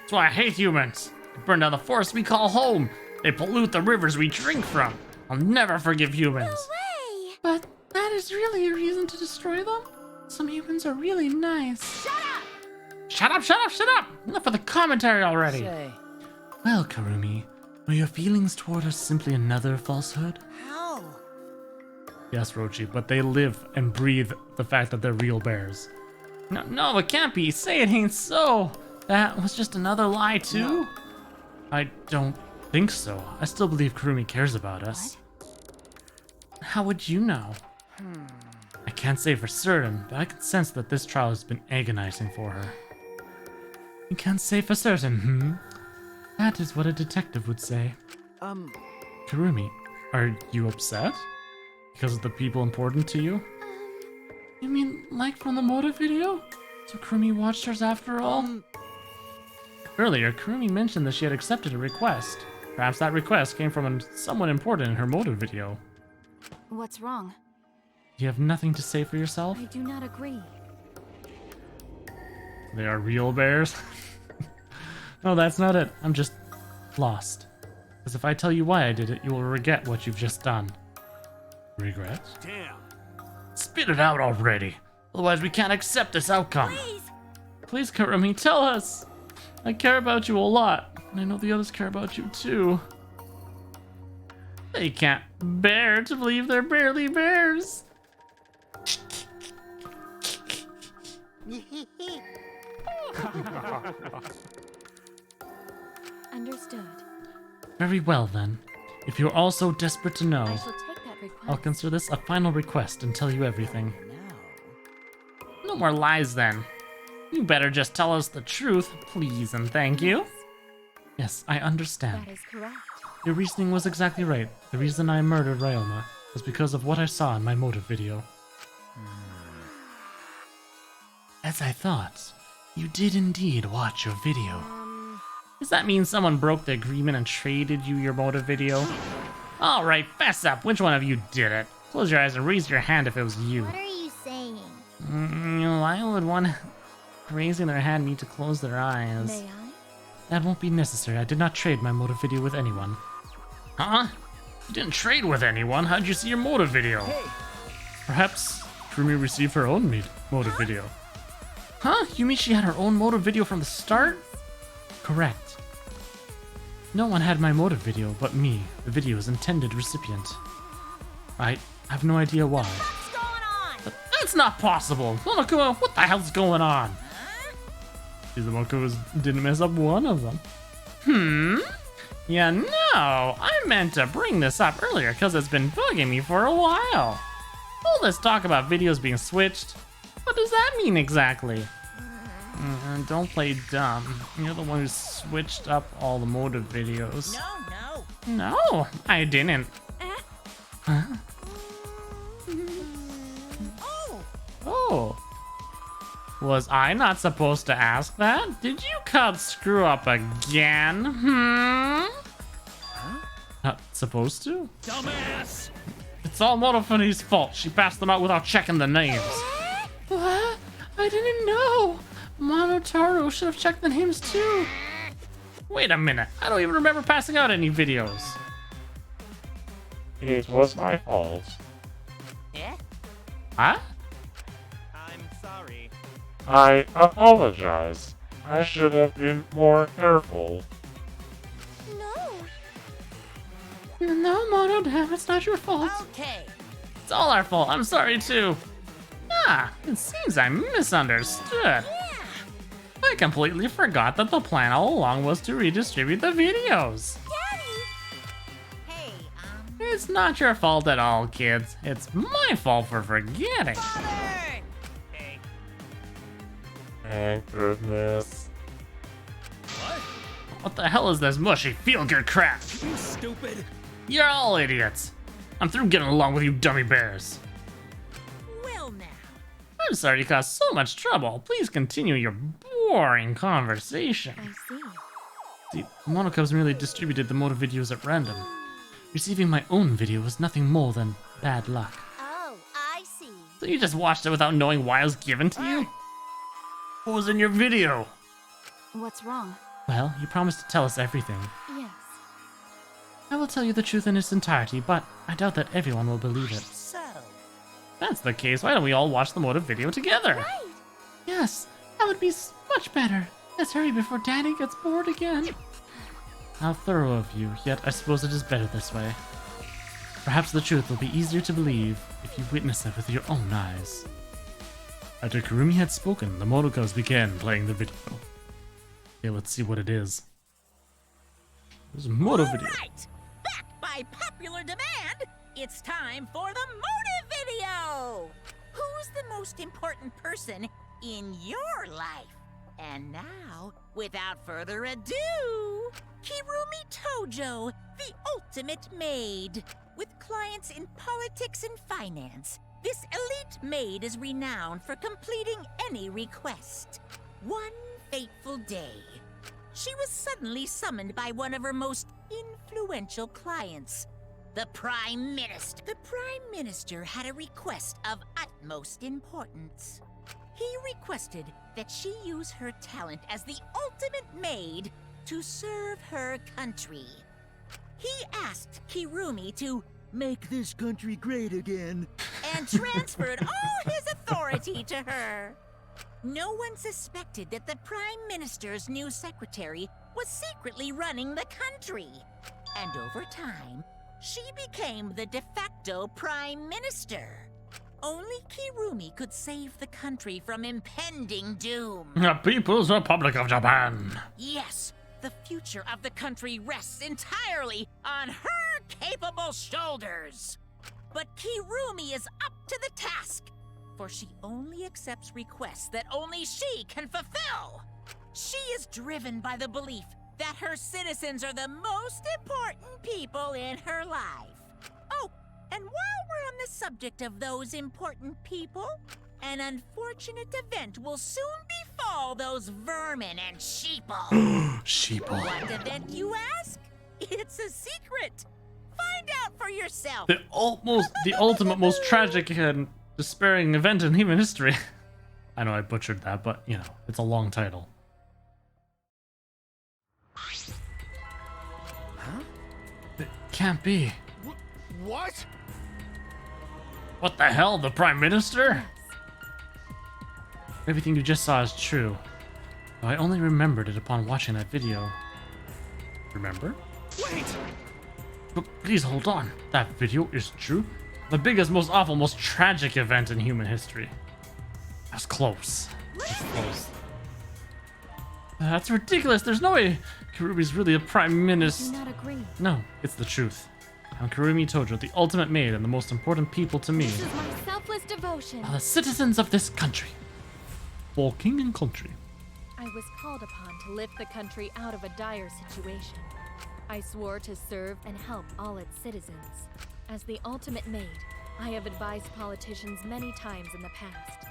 That's why I hate humans. They burn down the forests we call home. They pollute the rivers we drink from. I'll never forgive humans. No way! But that is really a reason to destroy them? Some humans are really nice. Shut up! Shut up, shut up, shut up! Enough of the commentary already. Say, Well, Kurumi, were your feelings toward us simply another falsehood? How? Yes, Rochi, but they live and breathe the fact that they're real bears. No, it can't be. Say it ain't so. That was just another lie, too? No. I don't think so. I still believe Kurumi cares about us. What? How would you know? I can't say for certain, but I can sense that this trial has been agonizing for her. You can't say for certain, That is what a detective would say. Kurumi, are you upset? Because of the people important to you? You mean like from the motive video? So Kurumi watched hers after all? Earlier, Kurumi mentioned that she had accepted a request. Perhaps that request came from someone important in her motive video. What's wrong? You have nothing to say for yourself? I do not agree. They are real bears? No, that's not it. I'm just lost. Because if I tell you why I did it, you will regret what you've just done. Regret? Damn. Spit it out already. Otherwise, we can't accept this outcome. Please, Kurumi, tell us. I care about you a lot, and I know the others care about you too. They can't bear to believe they're barely bears. Understood. Very well then. If you're all so desperate to know, I shall take that request. I'll consider this a final request and tell you everything. No more lies then. You better just tell us the truth, please and thank you. Yes, I understand. That is correct. Your reasoning was exactly right. The reason I murdered Ryoma was because of what I saw in my motive video. As I thought, you did indeed watch your video. Does that mean someone broke the agreement and traded you your motive video? Alright, fess up. Which one of you did it? Close your eyes and raise your hand if it was you. What are you saying? Why would one raising their hand need to close their eyes? May I? That won't be necessary. I did not trade my motive video with anyone. Huh? You didn't trade with anyone? How'd you see your motive video? Hey. Perhaps Kurumi received her own motive video. Huh? You mean she had her own motive video from the start? Correct. No one had my motive video but me, the video's intended recipient. I have no idea why. What's going on? But that's not possible! Monokuma, what the hell's going on? See, the Mokumas didn't mess up one of them. Yeah, no, I meant to bring this up earlier because it's been bugging me for a while. All this talk about videos being switched, what does that mean exactly? Don't play dumb. You're the one who switched up all the motive videos. No, I didn't. Huh? Oh. Was I not supposed to ask that? Did you cubs screw up again? Not supposed to? Dumbass! It's all Motofune's fault. She passed them out without checking the names. What? I didn't know. Monotaro should have checked the names too. Wait a minute. I don't even remember passing out any videos. It was my fault. Yeah? Huh? I'm sorry. I apologize. I should have been more careful. No, Mono, damn, it's not your fault. Okay. It's all our fault. I'm sorry too. It seems I misunderstood. I completely forgot that the plan all along was to redistribute the videos. Hey, It's not your fault at all, kids. It's my fault for forgetting. Hey. Thank goodness. What the hell is this mushy feel-good crap? You stupid! You're all idiots. I'm through getting along with you dummy bears. Well now. I'm sorry you caused so much trouble. Please continue your boring conversation. I see. See, Monocubs merely distributed the motive videos at random. Receiving my own video was nothing more than bad luck. Oh, I see. So you just watched it without knowing why it was given to you? What was in your video? What's wrong? Well, you promised to tell us everything. Yes. I will tell you the truth in its entirety, but I doubt that everyone will believe it. So. If that's the case, why don't we all watch the motive video together? Right. Yes, that would be much better. Let's hurry before Daddy gets bored again. How thorough of you, yet I suppose it is better this way. Perhaps the truth will be easier to believe if you witness it with your own eyes. After Kurumi had spoken, the Monokos began playing the video. Okay, let's see what it is. There's a moto video. Right! Back by popular demand, it's time for the motive video! Who's the most important person in your life? And now, without further ado, Kirumi Tojo, the ultimate maid. With clients in politics and finance, this elite maid is renowned for completing any request. One fateful day, she was suddenly summoned by one of her most influential clients, the Prime Minister. The Prime Minister had a request of utmost importance. He requested that she use her talent as the ultimate maid to serve her country. He asked Kirumi to make this country great again and transferred all his authority to her. No one suspected that the Prime Minister's new secretary was secretly running the country. And over time, she became the de facto Prime Minister. Only Kirumi could save the country from impending doom. The People's Republic of Japan. Yes, the future of the country rests entirely on her capable shoulders. But Kirumi is up to the task, for she only accepts requests that only she can fulfill. She is driven by the belief that her citizens are the most important people in her life. Oh, and while we're on the subject of those important people, an unfortunate event will soon befall those vermin and sheeple. Sheeple. What event, you ask? It's a secret. Find out for yourself. The ultimate, most tragic and despairing event in human history. I know I butchered that, but you know, it's a long title. Huh? It can't be. What? What the hell, the Prime Minister? Everything you just saw is true. Though I only remembered it upon watching that video. Remember? Wait! But please hold on. That video is true. The biggest, most awful, most tragic event in human history. That's close. That's close. That's ridiculous. There's no way Kurumi's really a Prime Minister. Do not agree. No, it's the truth. I'm Kurumi Tojo, the ultimate maid and the most important people to me. This is my selfless devotion. Are the citizens of this country. For king and country. I was called upon to lift the country out of a dire situation. I swore to serve and help all its citizens. As the ultimate maid, I have advised politicians many times in the past.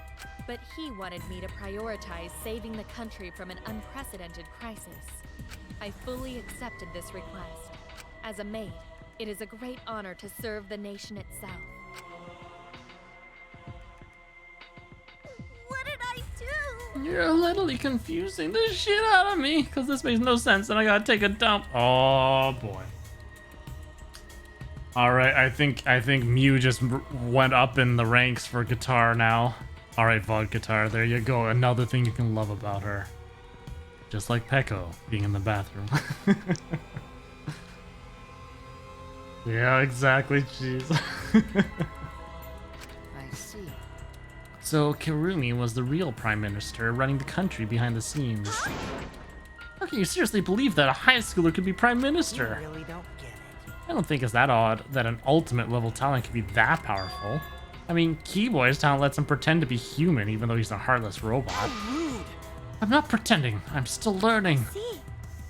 But he wanted me to prioritize saving the country from an unprecedented crisis. I fully accepted this request. As a maid, it is a great honor to serve the nation itself. What did I do? You're literally confusing the shit out of me, because this makes no sense and I gotta take a dump. Oh boy. Alright, I think Mew just went up in the ranks for guitar now. Alright, Vod Guitar, there you go. Another thing you can love about her. Just like Peko being in the bathroom. Yeah, exactly, jeez. I see. So Kirumi was the real Prime Minister running the country behind the scenes. How can you seriously believe that a high schooler could be Prime Minister? You really don't get it. I don't think it's that odd that an ultimate level talent could be that powerful. I mean, Keyboy's talent lets him pretend to be human even though he's a heartless robot. Rude. I'm not pretending, I'm still learning. See?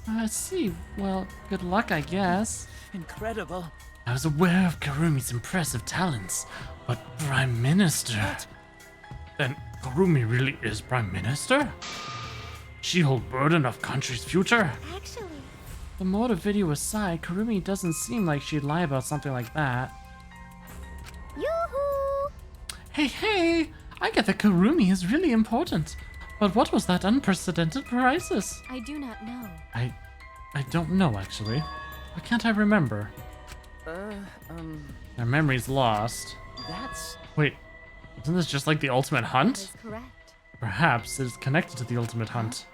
I see. Well, good luck, I guess. Incredible. I was aware of Kurumi's impressive talents, but Prime Minister? What? Then Kurumi really is Prime Minister? She hold burden of country's future? Actually, The motive video aside, Kurumi doesn't seem like she'd lie about something like that. yoo-hoo! Hey, I get that Kurumi is really important. But what was that unprecedented crisis? I do not know. I don't know, actually. Why can't I remember? Their memory's lost. That's... Wait, isn't this just like the Ultimate That Hunt? is correct. Perhaps it is connected to the Ultimate Hunt.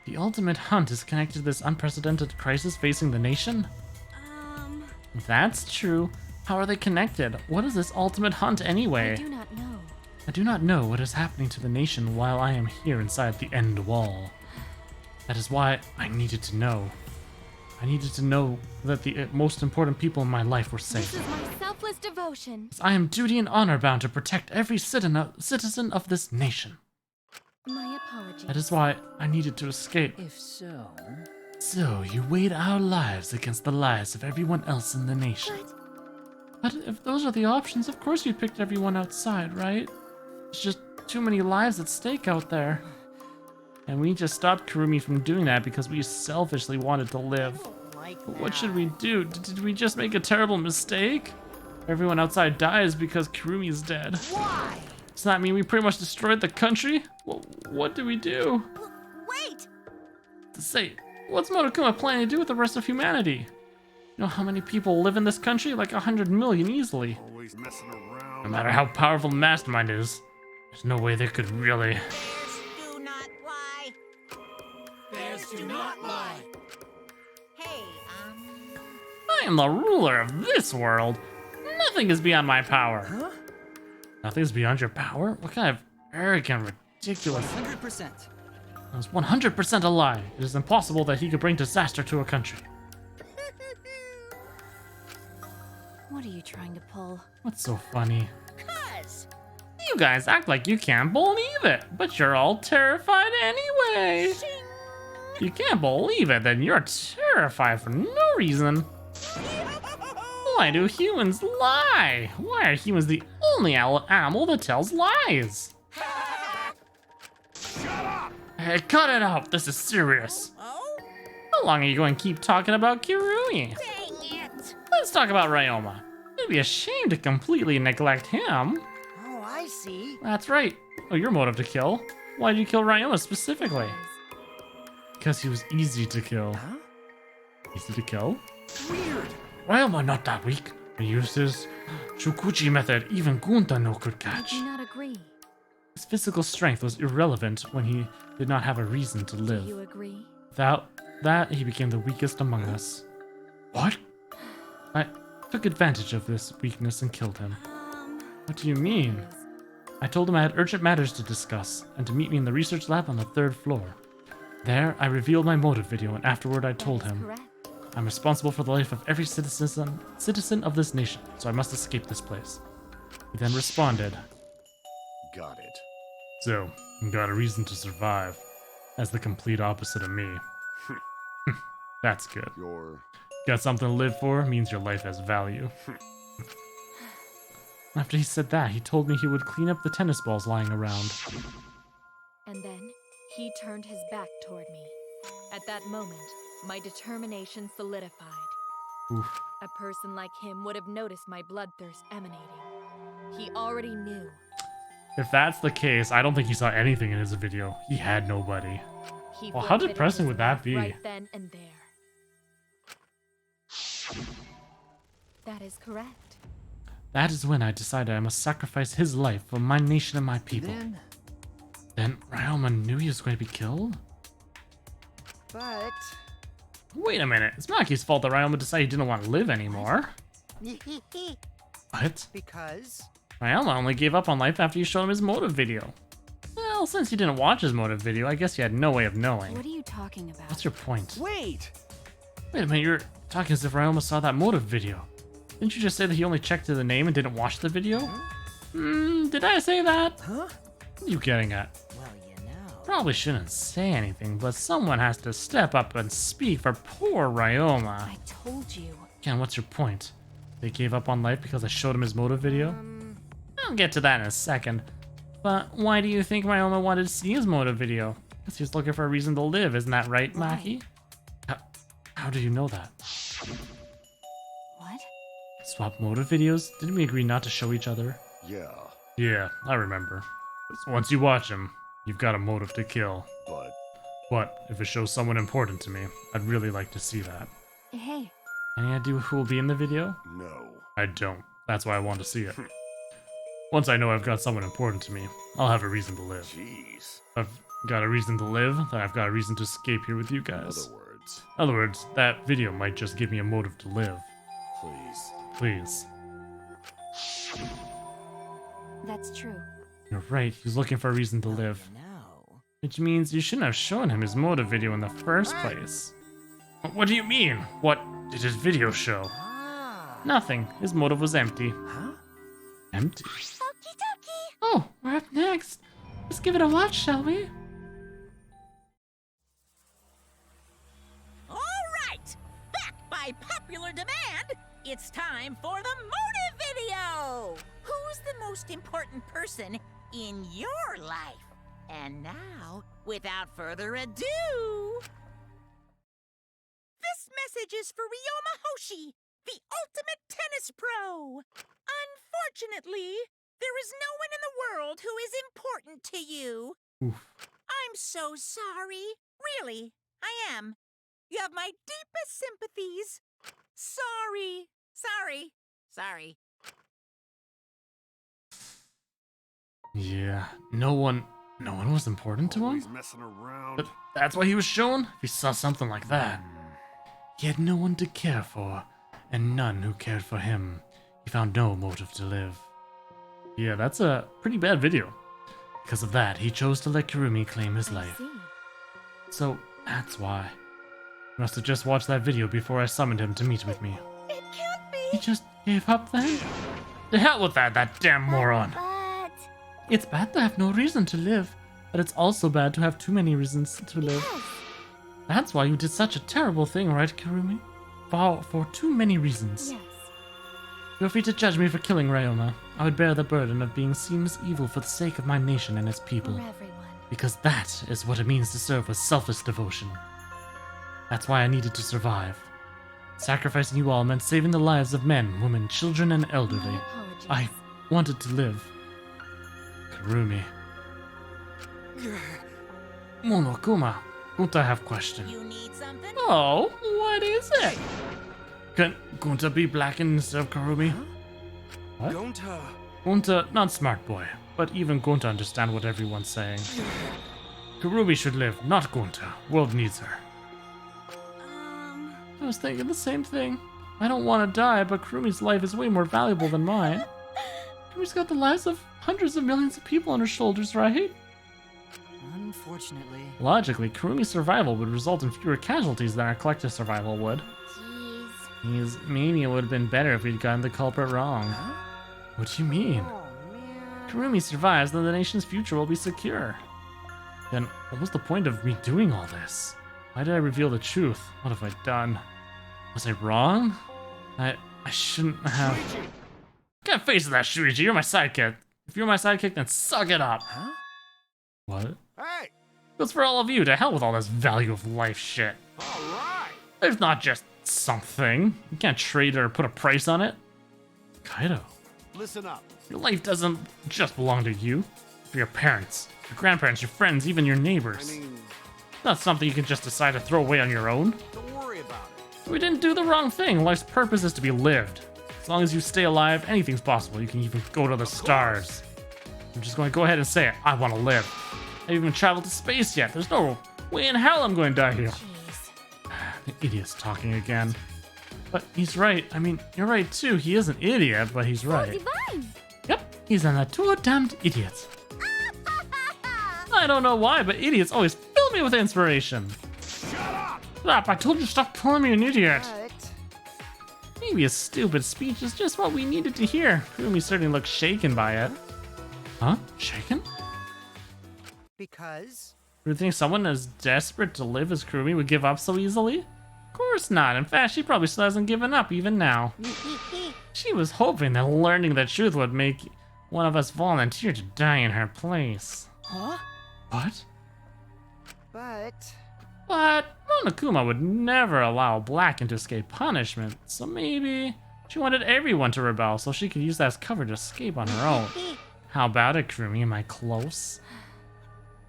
The Ultimate Hunt is connected to this unprecedented crisis facing the nation? If that's true, How are they connected? What is this ultimate hunt anyway? I do not know. I do not know what is happening to the nation while I am here inside the end wall. That is why I needed to know. I needed to know that the most important people in my life were safe. This is my selfless devotion. I am duty and honor bound to protect every citizen of this nation. My apologies. That is why I needed to escape. If so... So, you weighed our lives against the lives of everyone else in the nation. But if those are the options, of course you picked everyone outside, right? There's just too many lives at stake out there. And we just stopped Kurumi from doing that because we selfishly wanted to live. But what should we do? Did we just make a terrible mistake? Everyone outside dies because Kurumi's dead. Why? Does that mean we pretty much destroyed the country? Well, what do we do? Wait! To say, what's Monokuma planning to do with the rest of humanity? You know how many people live in this country? Like 100 million easily. Always messing around. No matter how powerful the mastermind is, there's no way they could really. Bears do not lie. Bears do not lie. Hey, I am the ruler of this world. Nothing is beyond my power. Huh? Nothing is beyond your power? What kind of arrogant, ridiculous... 100%. That was 100% a lie. It is impossible that he could bring disaster to a country. What are you trying to pull? What's so funny? cuz. You guys act like you can't believe it, but you're all terrified anyway. You can't believe it, then you're terrified for no reason. Why do humans lie? Why are humans the only animal that tells lies? Hey, cut it out. This is serious. Oh? How long are you going to keep talking about Kirui? Dang it. Let's talk about Ryoma. It'd be a shame to completely neglect him. Oh, I see. That's right. Oh, your motive to kill. Why did you kill Ryoma specifically? Because he was easy to kill. Huh? Easy to kill? Weird. Ryoma not that weak. He used his Shukuchi method even Gunta no could I catch. do not agree. His physical strength was irrelevant when he did not have a reason to Do live. you agree? Without that, he became the weakest among us. What? I took advantage of this weakness and killed him. What do you mean? I told him I had urgent matters to discuss and to meet me in the research lab on the 3rd floor. There, I revealed my motive video, and afterward I told him, Correct. I'm responsible for the life of every citizen of this nation, so I must escape this place. He then responded, Got it. So, you got a reason to survive. That's the complete opposite of me. That's good. Your... Got something to live for means your life has value. After he said that, he told me he would clean up the tennis balls lying around. And then he turned his back toward me. At that moment, my determination solidified. Oof. A person like him would have noticed my bloodthirst emanating. He already knew. If that's the case, I don't think he saw anything in his video. He had nobody. He Well, how forfeited depressing his would that life be? Right then and there. That is correct. That is when I decided I must sacrifice his life for my nation and my people. Then Ryoma knew he was going to be killed? But... Wait a minute, it's Maki's fault that Ryoma decided he didn't want to live anymore. What? Because... Ryoma only gave up on life after you showed him his motive video. Well, since you didn't watch his motive video, I guess you had no way of knowing. What are you talking about? What's your point? Wait! Wait a minute, you're talking as if Ryoma saw that motive video. Didn't you just say that he only checked to the name and didn't watch the video? Did I say that? Huh? What are you getting at? Well, you know... Probably shouldn't say anything, but someone has to step up and speak for poor Ryoma. I told you. Again, what's your point? They gave up on life because I showed him his motive video? I'll get to that in a second. But why do you think Ryoma wanted to see his motive video? Because he was looking for a reason to live, isn't that right, Maki? How do you know that? What? Swap motive videos? Didn't we agree not to show each other? Yeah, Yeah, I remember. So once you watch him, you've got a motive to kill. But if it shows someone important to me, I'd really like to see that. Hey. Any idea who will be in the video? No. I don't. That's why I want to see it. Once I know I've got someone important to me, I'll have a reason to live. Jeez. I've got a reason to live, then I've got a reason to escape here with you guys. In other words, that video might just give me a motive to live. please. Please. That's true. You're right, he's looking for a reason to live. Which means you shouldn't have shown him his motive video in the first place. What do you mean? What did his video show? Nothing. His motive was empty. Huh? Empty? Oh, we're up next. Let's give it a watch, shall we? All right! Back by popular demand, it's time for the motive video! Who's the most important person in your life? And now, without further ado... This message is for Ryoma Hoshi, the ultimate tennis pro! Unfortunately, there is no one in the world who is important to you. Oof. I'm so sorry. Really, I am. You have my deepest sympathies. Sorry. Sorry. Yeah, no one was important to him? He's messing around. But that's why he was shown? If he saw something like that. He had no one to care for, and none who cared for him. He found no motive to live. Yeah, that's a pretty bad video. Because of that, he chose to let Kurumi claim his life. So, that's why. He must have just watched that video before I summoned him to meet with me. It can't be. He just gave up then? The hell with that damn moron. But... It's bad to have no reason to live, but it's also bad to have too many reasons to live. Yes. That's why you did such a terrible thing, right, Kurumi? For too many reasons. Yes. Feel free to judge me for killing Ryoma. I would bear the burden of being seen as evil for the sake of my nation and its people. For everyone. Because that is what it means to serve with selfless devotion. That's why I needed to survive. Sacrificing you all meant saving the lives of men, women, children, and elderly. My apologies. I wanted to live. Kurumi. Monokuma, Gunta have question. You need something? Oh, what is it? Can Gunta be blackened instead of Kurumi? What? Gonta. Gunta, not smart boy, but even Gunta understand what everyone's saying. Kurumi should live, not Gunta. World needs her. I was thinking the same thing. I don't want to die, but Kurumi's life is way more valuable than mine. Kurumi's got the lives of hundreds of millions of people on her shoulders, right? Unfortunately. Logically, Kurumi's survival would result in fewer casualties than our collective survival would. Jeez. Maybe it would have been better if we'd gotten the culprit wrong. What do you mean? Kurumi survives, then the nation's future will be secure. Then what was the point of me doing all this? Why did I reveal the truth? What have I done? Was I wrong? I shouldn't have... Can't face that, Shuichi. You're my sidekick. If you're my sidekick, then suck it up. Huh? What? Hey! It's for all of you. To hell with all this value of life shit. All right! There's not just something. You can't trade or put a price on it. Kaido. Listen up. Your life doesn't just belong to you. For your parents, your grandparents, your friends, even your neighbors. I mean... Not something you can just decide to throw away on your own. Don't worry about it. We didn't do the wrong thing. Life's purpose is to be lived. As long as you stay alive, anything's possible. You can even go to the stars. I'm just going to go ahead and say it. I want to live. I haven't even traveled to space yet. There's no way in hell I'm going to die here. The idiot's talking again. But he's right. I mean, you're right too. He is an idiot, but he's right. Divine. Yep, he's an two damned idiot. I don't know why, but idiots always fill me with inspiration. Shut up! Stop, I told you to stop calling me an idiot. But... Maybe a stupid speech is just what we needed to hear. Kurumi certainly looks shaken by it. Huh? Shaken? Because? Do you think someone as desperate to live as Kurumi would give up so easily? Of course not. In fact, she probably still hasn't given up even now. She was hoping that learning the truth would make one of us volunteer to die in her place. Huh? What? But Monokuma would never allow Blacken to escape punishment, so maybe she wanted everyone to rebel so she could use that as cover to escape on her own. How about it, Kurumi? Am I close?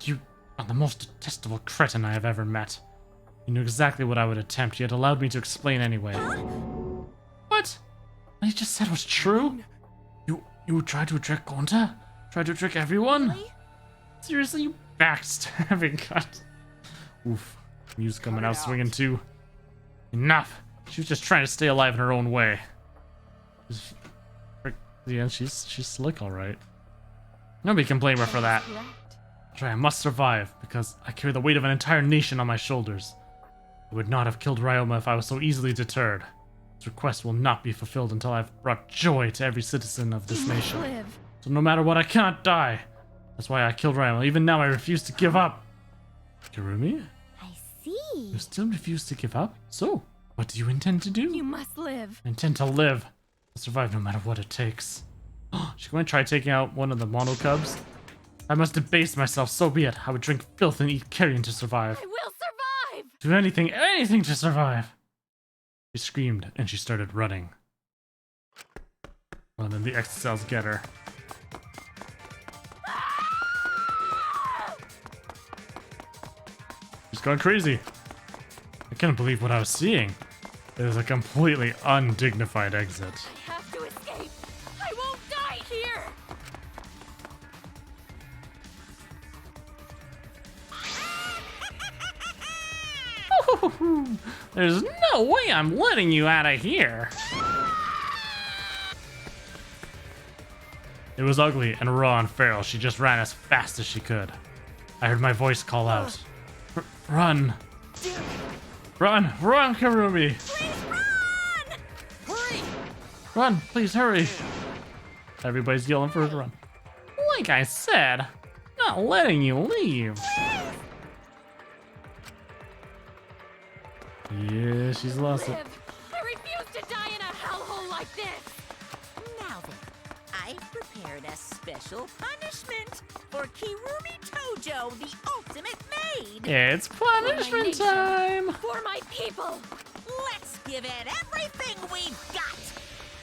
You are the most detestable cretin I have ever met. You knew exactly what I would attempt, yet allowed me to explain anyway. What? What you just said was true? You tried to trick Gonta? Tried to trick everyone? Really? Seriously, you backstabbing cut. Oof. Muse coming out swinging too. Enough. She was just trying to stay alive in her own way. Yeah, she's slick, all right. Nobody can blame her for that. I must survive because I carry the weight of an entire nation on my shoulders. I would not have killed Ryoma if I was so easily deterred. This request will not be fulfilled until I've brought joy to every citizen of this nation. So no matter what, I cannot die. That's why I killed Ryoma. Even now, I refuse to give up. Kirumi? I see. You still refuse to give up? So, what do you intend to do? You must live. I intend to live. I'll survive no matter what it takes. She's going to try taking out one of the mono cubs. I must debase myself, so be it. I would drink filth and eat carrion to survive. I will survive! Do anything to survive. She screamed and she started running. Well, then the X-Cells get her. She's going crazy. I couldn't believe what I was seeing. It was a completely undignified exit. I have to escape. I won't die here. There's no way I'm letting you out of here. It was ugly and raw and feral. She just ran as fast as she could. I heard my voice call out. Run! Run! Run, Kirumi! Please run! Hurry! Run! Please hurry! Everybody's yelling for her to run. Like I said, not letting you leave. Yeah, she's lost it. I refuse to die in a hellhole like this. Now then, I've prepared a special punishment for Kirumi Tojo, the ultimate maid. It's punishment time. For my people. Let's give it everything we've got.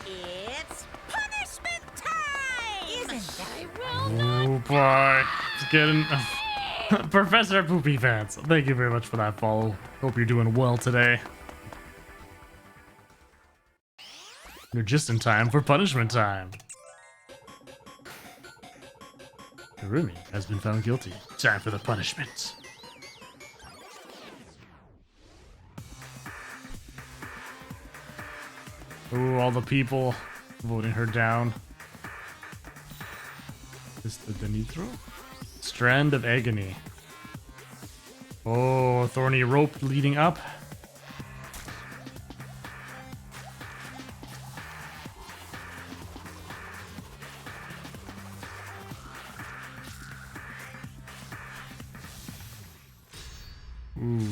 It's punishment time. Isn't that Oh boy, it's getting. Professor Poopy Pants, thank you very much for that follow. Hope you're doing well today. You're just in time for punishment time. Kirumi has been found guilty. Time for the punishment. Ooh, all the people voting her down. Is the Denithro? Strand of Agony. Oh, thorny rope leading up. Ooh.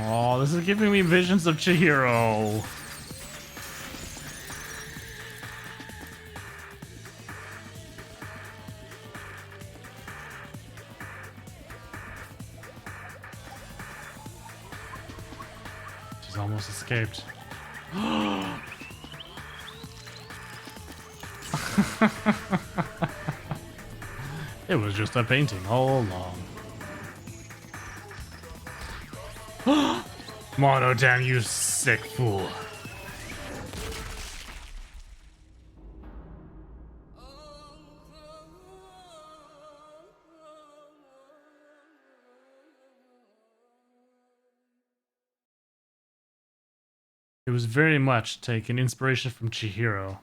Oh, this is giving me visions of Chihiro. She's almost escaped. It was just a painting all along. Mono, damn you sick fool. It was very much taking inspiration from Chihiro.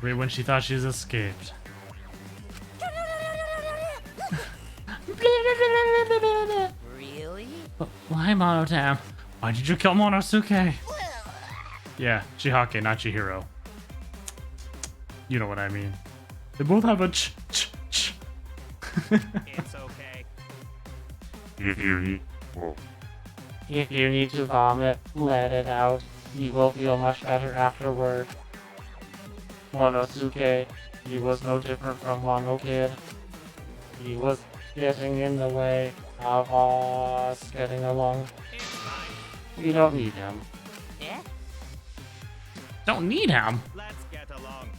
Right when she thought she's escaped. Really? Why, Monotam? Why did you kill Monosuke? Yeah, Chihake, not Chihiro. You know what I mean. They both have a ch. It's okay. If you need to vomit, let it out. You will feel much better afterward. Monosuke, he was no different from Mono Kid. He was getting in the way of us getting along. We don't need him. Yeah? Don't need him. Let's get along.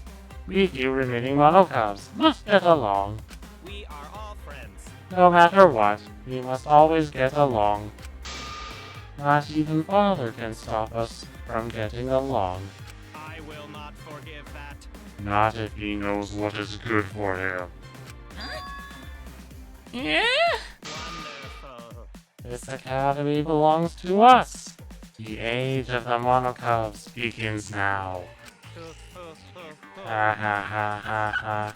We few remaining monocubs must get along. We are all friends. No matter what, we must always get along. Not even Father can stop us from getting along. I will not forgive that. Not if he knows what is good for him. Yeah? This academy belongs to us. The age of the Monocubs begins now. Ha ha ha ha ha.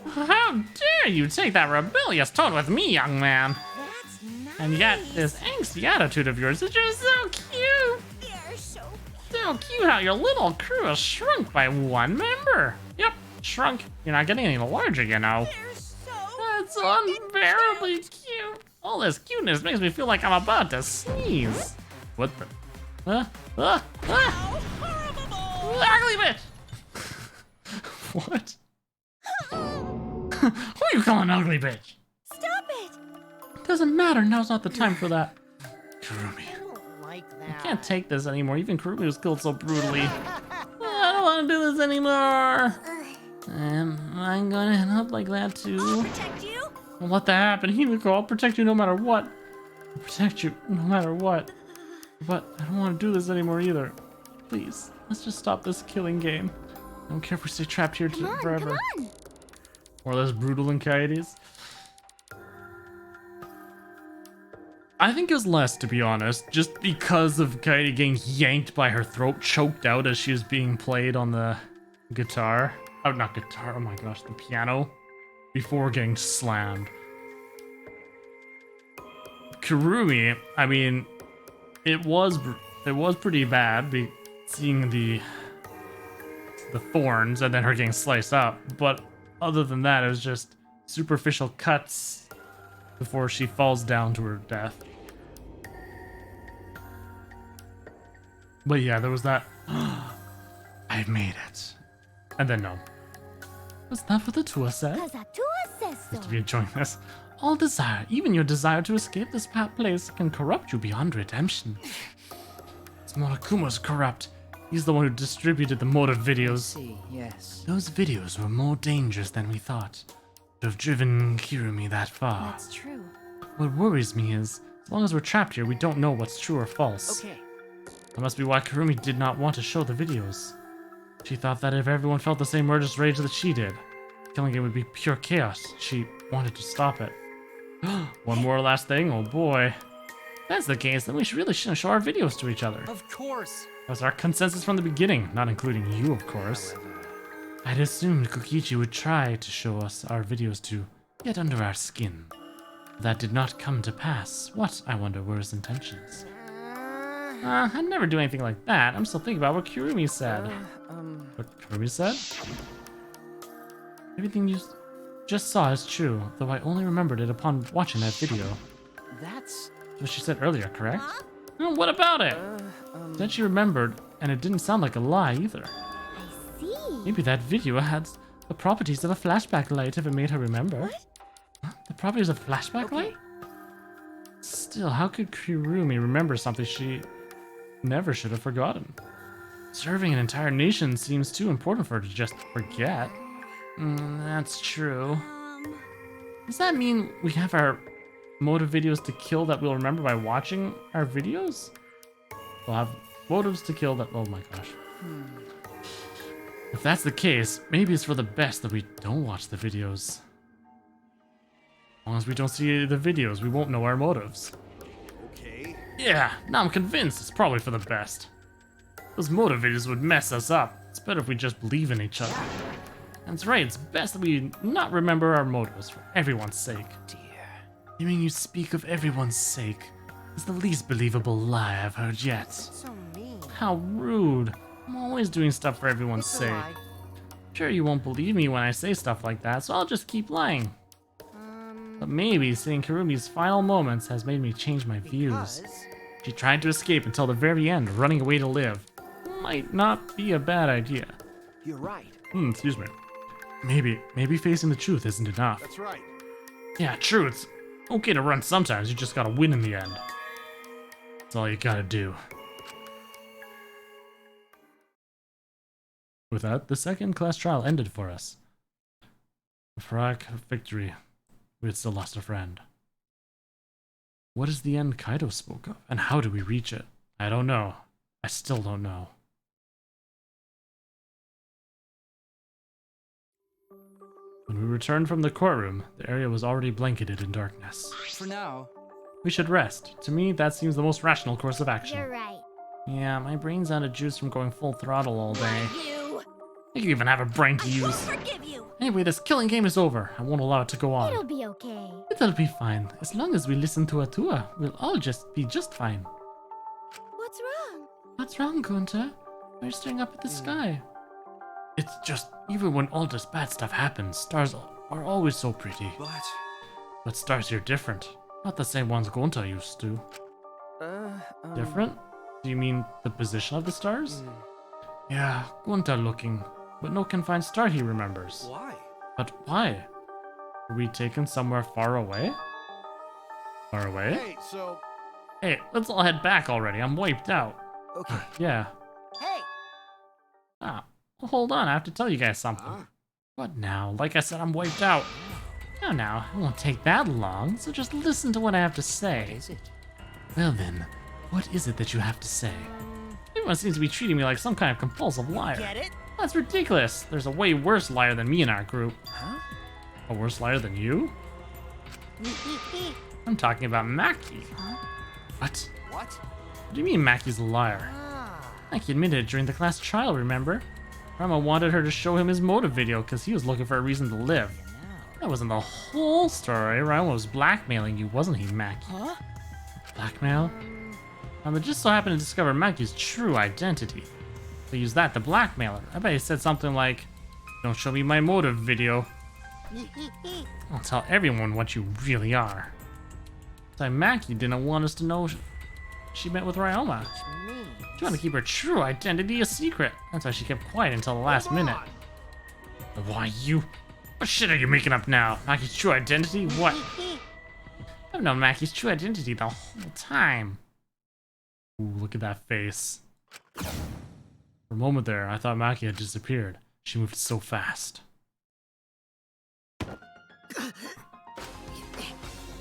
How dare you take that rebellious tone with me, young man? That's nice. And yet, this angsty attitude of yours is just so cute. They're so So cute how your little crew has shrunk by one member. Yep, shrunk. You're not getting any larger, you know. They're so That's unbearably cute. All this cuteness makes me feel like I'm about to sneeze. What the? Ugly bitch! What? Who are you calling ugly bitch? Stop it! Doesn't matter, now's not the time for that. Kurumi. I don't like I that. can't take this anymore, even Kurumi was killed so brutally. I don't want to do this anymore. Am I gonna end up like that too? I'll protect you. Don't let that happen, Himiko. I'll protect you no matter what. I'll protect you no matter what. But I don't want to do this anymore either. Please, let's just stop this killing game. I don't care if we stay trapped here forever. Come on. Or less brutal than Coyotes. I think it was less, to be honest, just because of Coyote getting yanked by her throat, choked out as she was being played on the guitar. Oh, not guitar, oh my gosh, the piano. Before getting slammed. Kurumi, I mean, it was pretty bad, seeing the thorns and then her getting sliced up, but other than that, it was just superficial cuts before she falls down to her death. But yeah, there was that. I've made it. And then no. Was that what the Tua said? Cause a Tua says so. To be enjoying this. All desire, even your desire to escape this place, can corrupt you beyond redemption. It's Murakumo's corrupt. He's the one who distributed the motive videos. See, yes. Those videos were more dangerous than we thought. To have driven Kirumi that far. That's true. What worries me is, as long as we're trapped here, we don't know what's true or false. Okay. That must be why Kirumi did not want to show the videos. She thought that if everyone felt the same murderous rage that she did, killing it would be pure chaos. She wanted to stop it. One more last thing, oh boy. If that's the case, then we really shouldn't show our videos to each other. Of course. That was our consensus from the beginning, not including you, of course. I'd assumed Kokichi would try to show us our videos to get under our skin. That did not come to pass. What, I wonder, were his intentions? I'd never do anything like that. I'm still thinking about what Kurumi said. What Kurumi said? Everything you just saw is true, though I only remembered it upon watching that video. That's What she said earlier, correct? What about it? Then she remembered, and it didn't sound like a lie either. I see. Maybe that video had the properties of a flashback light if it made her remember. What? Huh? The properties of a flashback light? Still, how could Kurumi remember something she never should have forgotten? Serving an entire nation seems too important for her to just forget. That's true. Does that mean we have our motive videos to kill that we'll remember by watching our videos? We'll have motives to kill that. Oh my gosh. If that's the case, maybe it's for the best that we don't watch the videos. As long as we don't see the videos, we won't know our motives. Okay. Yeah, now I'm convinced it's probably for the best. Those motive videos would mess us up. It's better if we just believe in each other. That's right, it's best that we not remember our motives for everyone's sake. dear. Hearing you speak of everyone's sake is the least believable lie I've heard yet. So mean. How rude. I'm always doing stuff for everyone's It's a sake. lie. Sure, you won't believe me when I say stuff like that, so I'll just keep lying. But maybe seeing Kurumi's final moments has made me change my views. Because She tried to escape until the very end, running away to live. Might not be a bad idea. You're right. Excuse me. Maybe facing the truth isn't enough. That's right. Yeah, true, it's okay to run sometimes, you just gotta win in the end. That's all you gotta do. With that, the second class trial ended for us. A heroic victory. We had still lost a friend. What is the end Kaido spoke of, and how do we reach it? I don't know. I still don't know. When we returned from the courtroom, the area was already blanketed in darkness. For now. We should rest. To me, that seems the most rational course of action. You're right. Yeah, my brain's out of juice from going full throttle all day. You. You can even have a brain to I won't use. forgive you. Anyway, this killing game is over. I won't allow it to go on. It'll be okay. It'll be fine. As long as we listen to Atua, we'll all be just fine. What's wrong? What's wrong, Gunta? We're staring up at the sky. It's just, even when all this bad stuff happens, stars are always so pretty. But stars here different. Not the same ones Gunta used to. Different? Do you mean the position of the stars? Yeah, Gunta looking, but no confined star he remembers. Why? But why? Were we taken somewhere far away? Far away? Hey, so... Hey, let's all head back already. I'm wiped out. Okay. Yeah. Hey. Ah, well, hold on. I have to tell you guys something. What now? Like I said, I'm wiped out. Now, it won't take that long, so just listen to what I have to say. What is it? Well then, what is it that you have to say? Everyone seems to be treating me like some kind of compulsive liar. Get it? That's ridiculous. There's a way worse liar than me in our group. Huh? A worse liar than you? I'm talking about Maki. Huh? What? What? What do you mean Maki's a liar? Maki admitted it during the class trial, remember? Rama wanted her to show him his motive video because he was looking for a reason to live. That wasn't the whole story. Rama was blackmailing you, wasn't he, Maki? Huh? Blackmail? Rama just so happened to discover Maki's true identity. They used that to blackmail her. I bet he said something like, "Don't show me my motive video. I'll tell everyone what you really are." So Maki didn't want us to know she met with Ryoma. She wanted to keep her true identity a secret. That's why she kept quiet until the last minute. Why you? What shit are you making up now? Maki's true identity? What? I've known Maki's true identity the whole time. Ooh, look at that face. For a moment there, I thought Maki had disappeared. She moved so fast.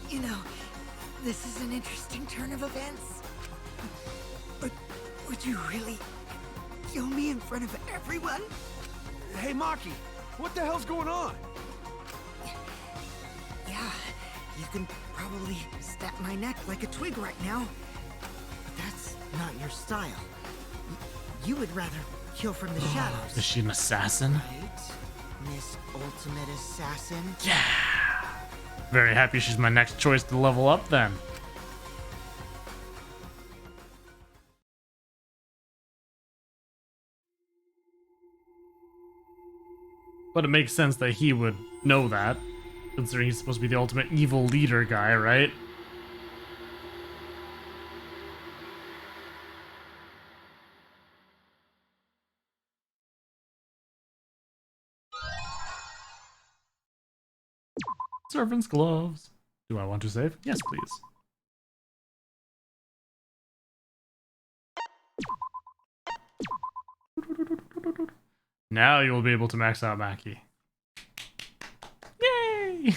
You know, this is an interesting turn of events. But would you really kill me in front of everyone? Hey, Maki, what the hell's going on? Yeah, you can probably snap my neck like a twig right now. But that's not your style. You would rather kill from the shadows. Is she an assassin? Right, Miss Ultimate Assassin? Yeah! Very happy she's my next choice to level up then. But it makes sense that he would know that, considering he's supposed to be the ultimate evil leader guy, right? Servant's gloves. Do I want to save? Yes, please. Now you will be able to max out Maki. Yay!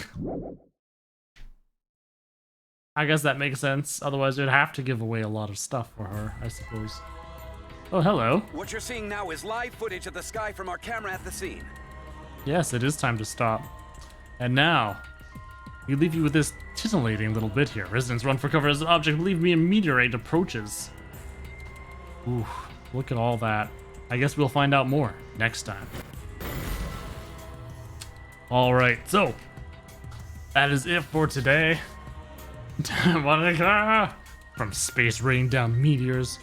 I guess that makes sense. Otherwise, you'd have to give away a lot of stuff for her, I suppose. Oh, hello. What you're seeing now is live footage of the sky from our camera at the scene. Yes, it is time to stop. And now, we leave you with this titillating little bit here. Residents run for cover as an object believed to be a meteorite approaches. Ooh, look at all that. I guess we'll find out more next time. Alright, so that is it for today. From space raining down meteors.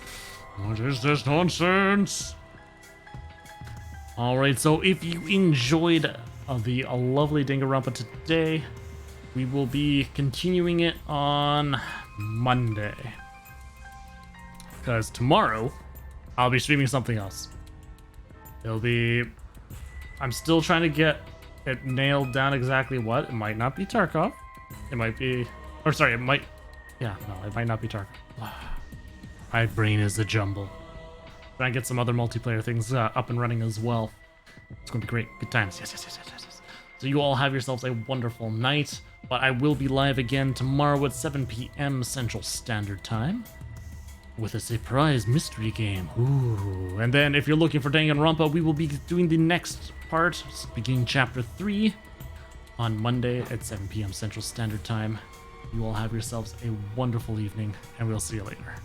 What is this nonsense? Alright, so if you enjoyed the lovely Danganronpa today, we will be continuing it on Monday. Because tomorrow, I'll be streaming something else. It'll be... I'm still trying to get it nailed down exactly what. It might not be Tarkov. It might be... Or sorry, it might... Yeah, no, it might not be Tarkov. My brain is a jumble. Try and get some other multiplayer things up and running as well. It's going to be great. Good times. Yes, yes, yes, yes, yes. So you all have yourselves a wonderful night. But I will be live again tomorrow at 7 p.m. Central Standard Time. with a surprise mystery game. Ooh. And then if you're looking for Danganronpa, we will be doing the next part, beginning chapter 3, on Monday at 7 p.m. Central Standard Time. You all have yourselves a wonderful evening, and we'll see you later.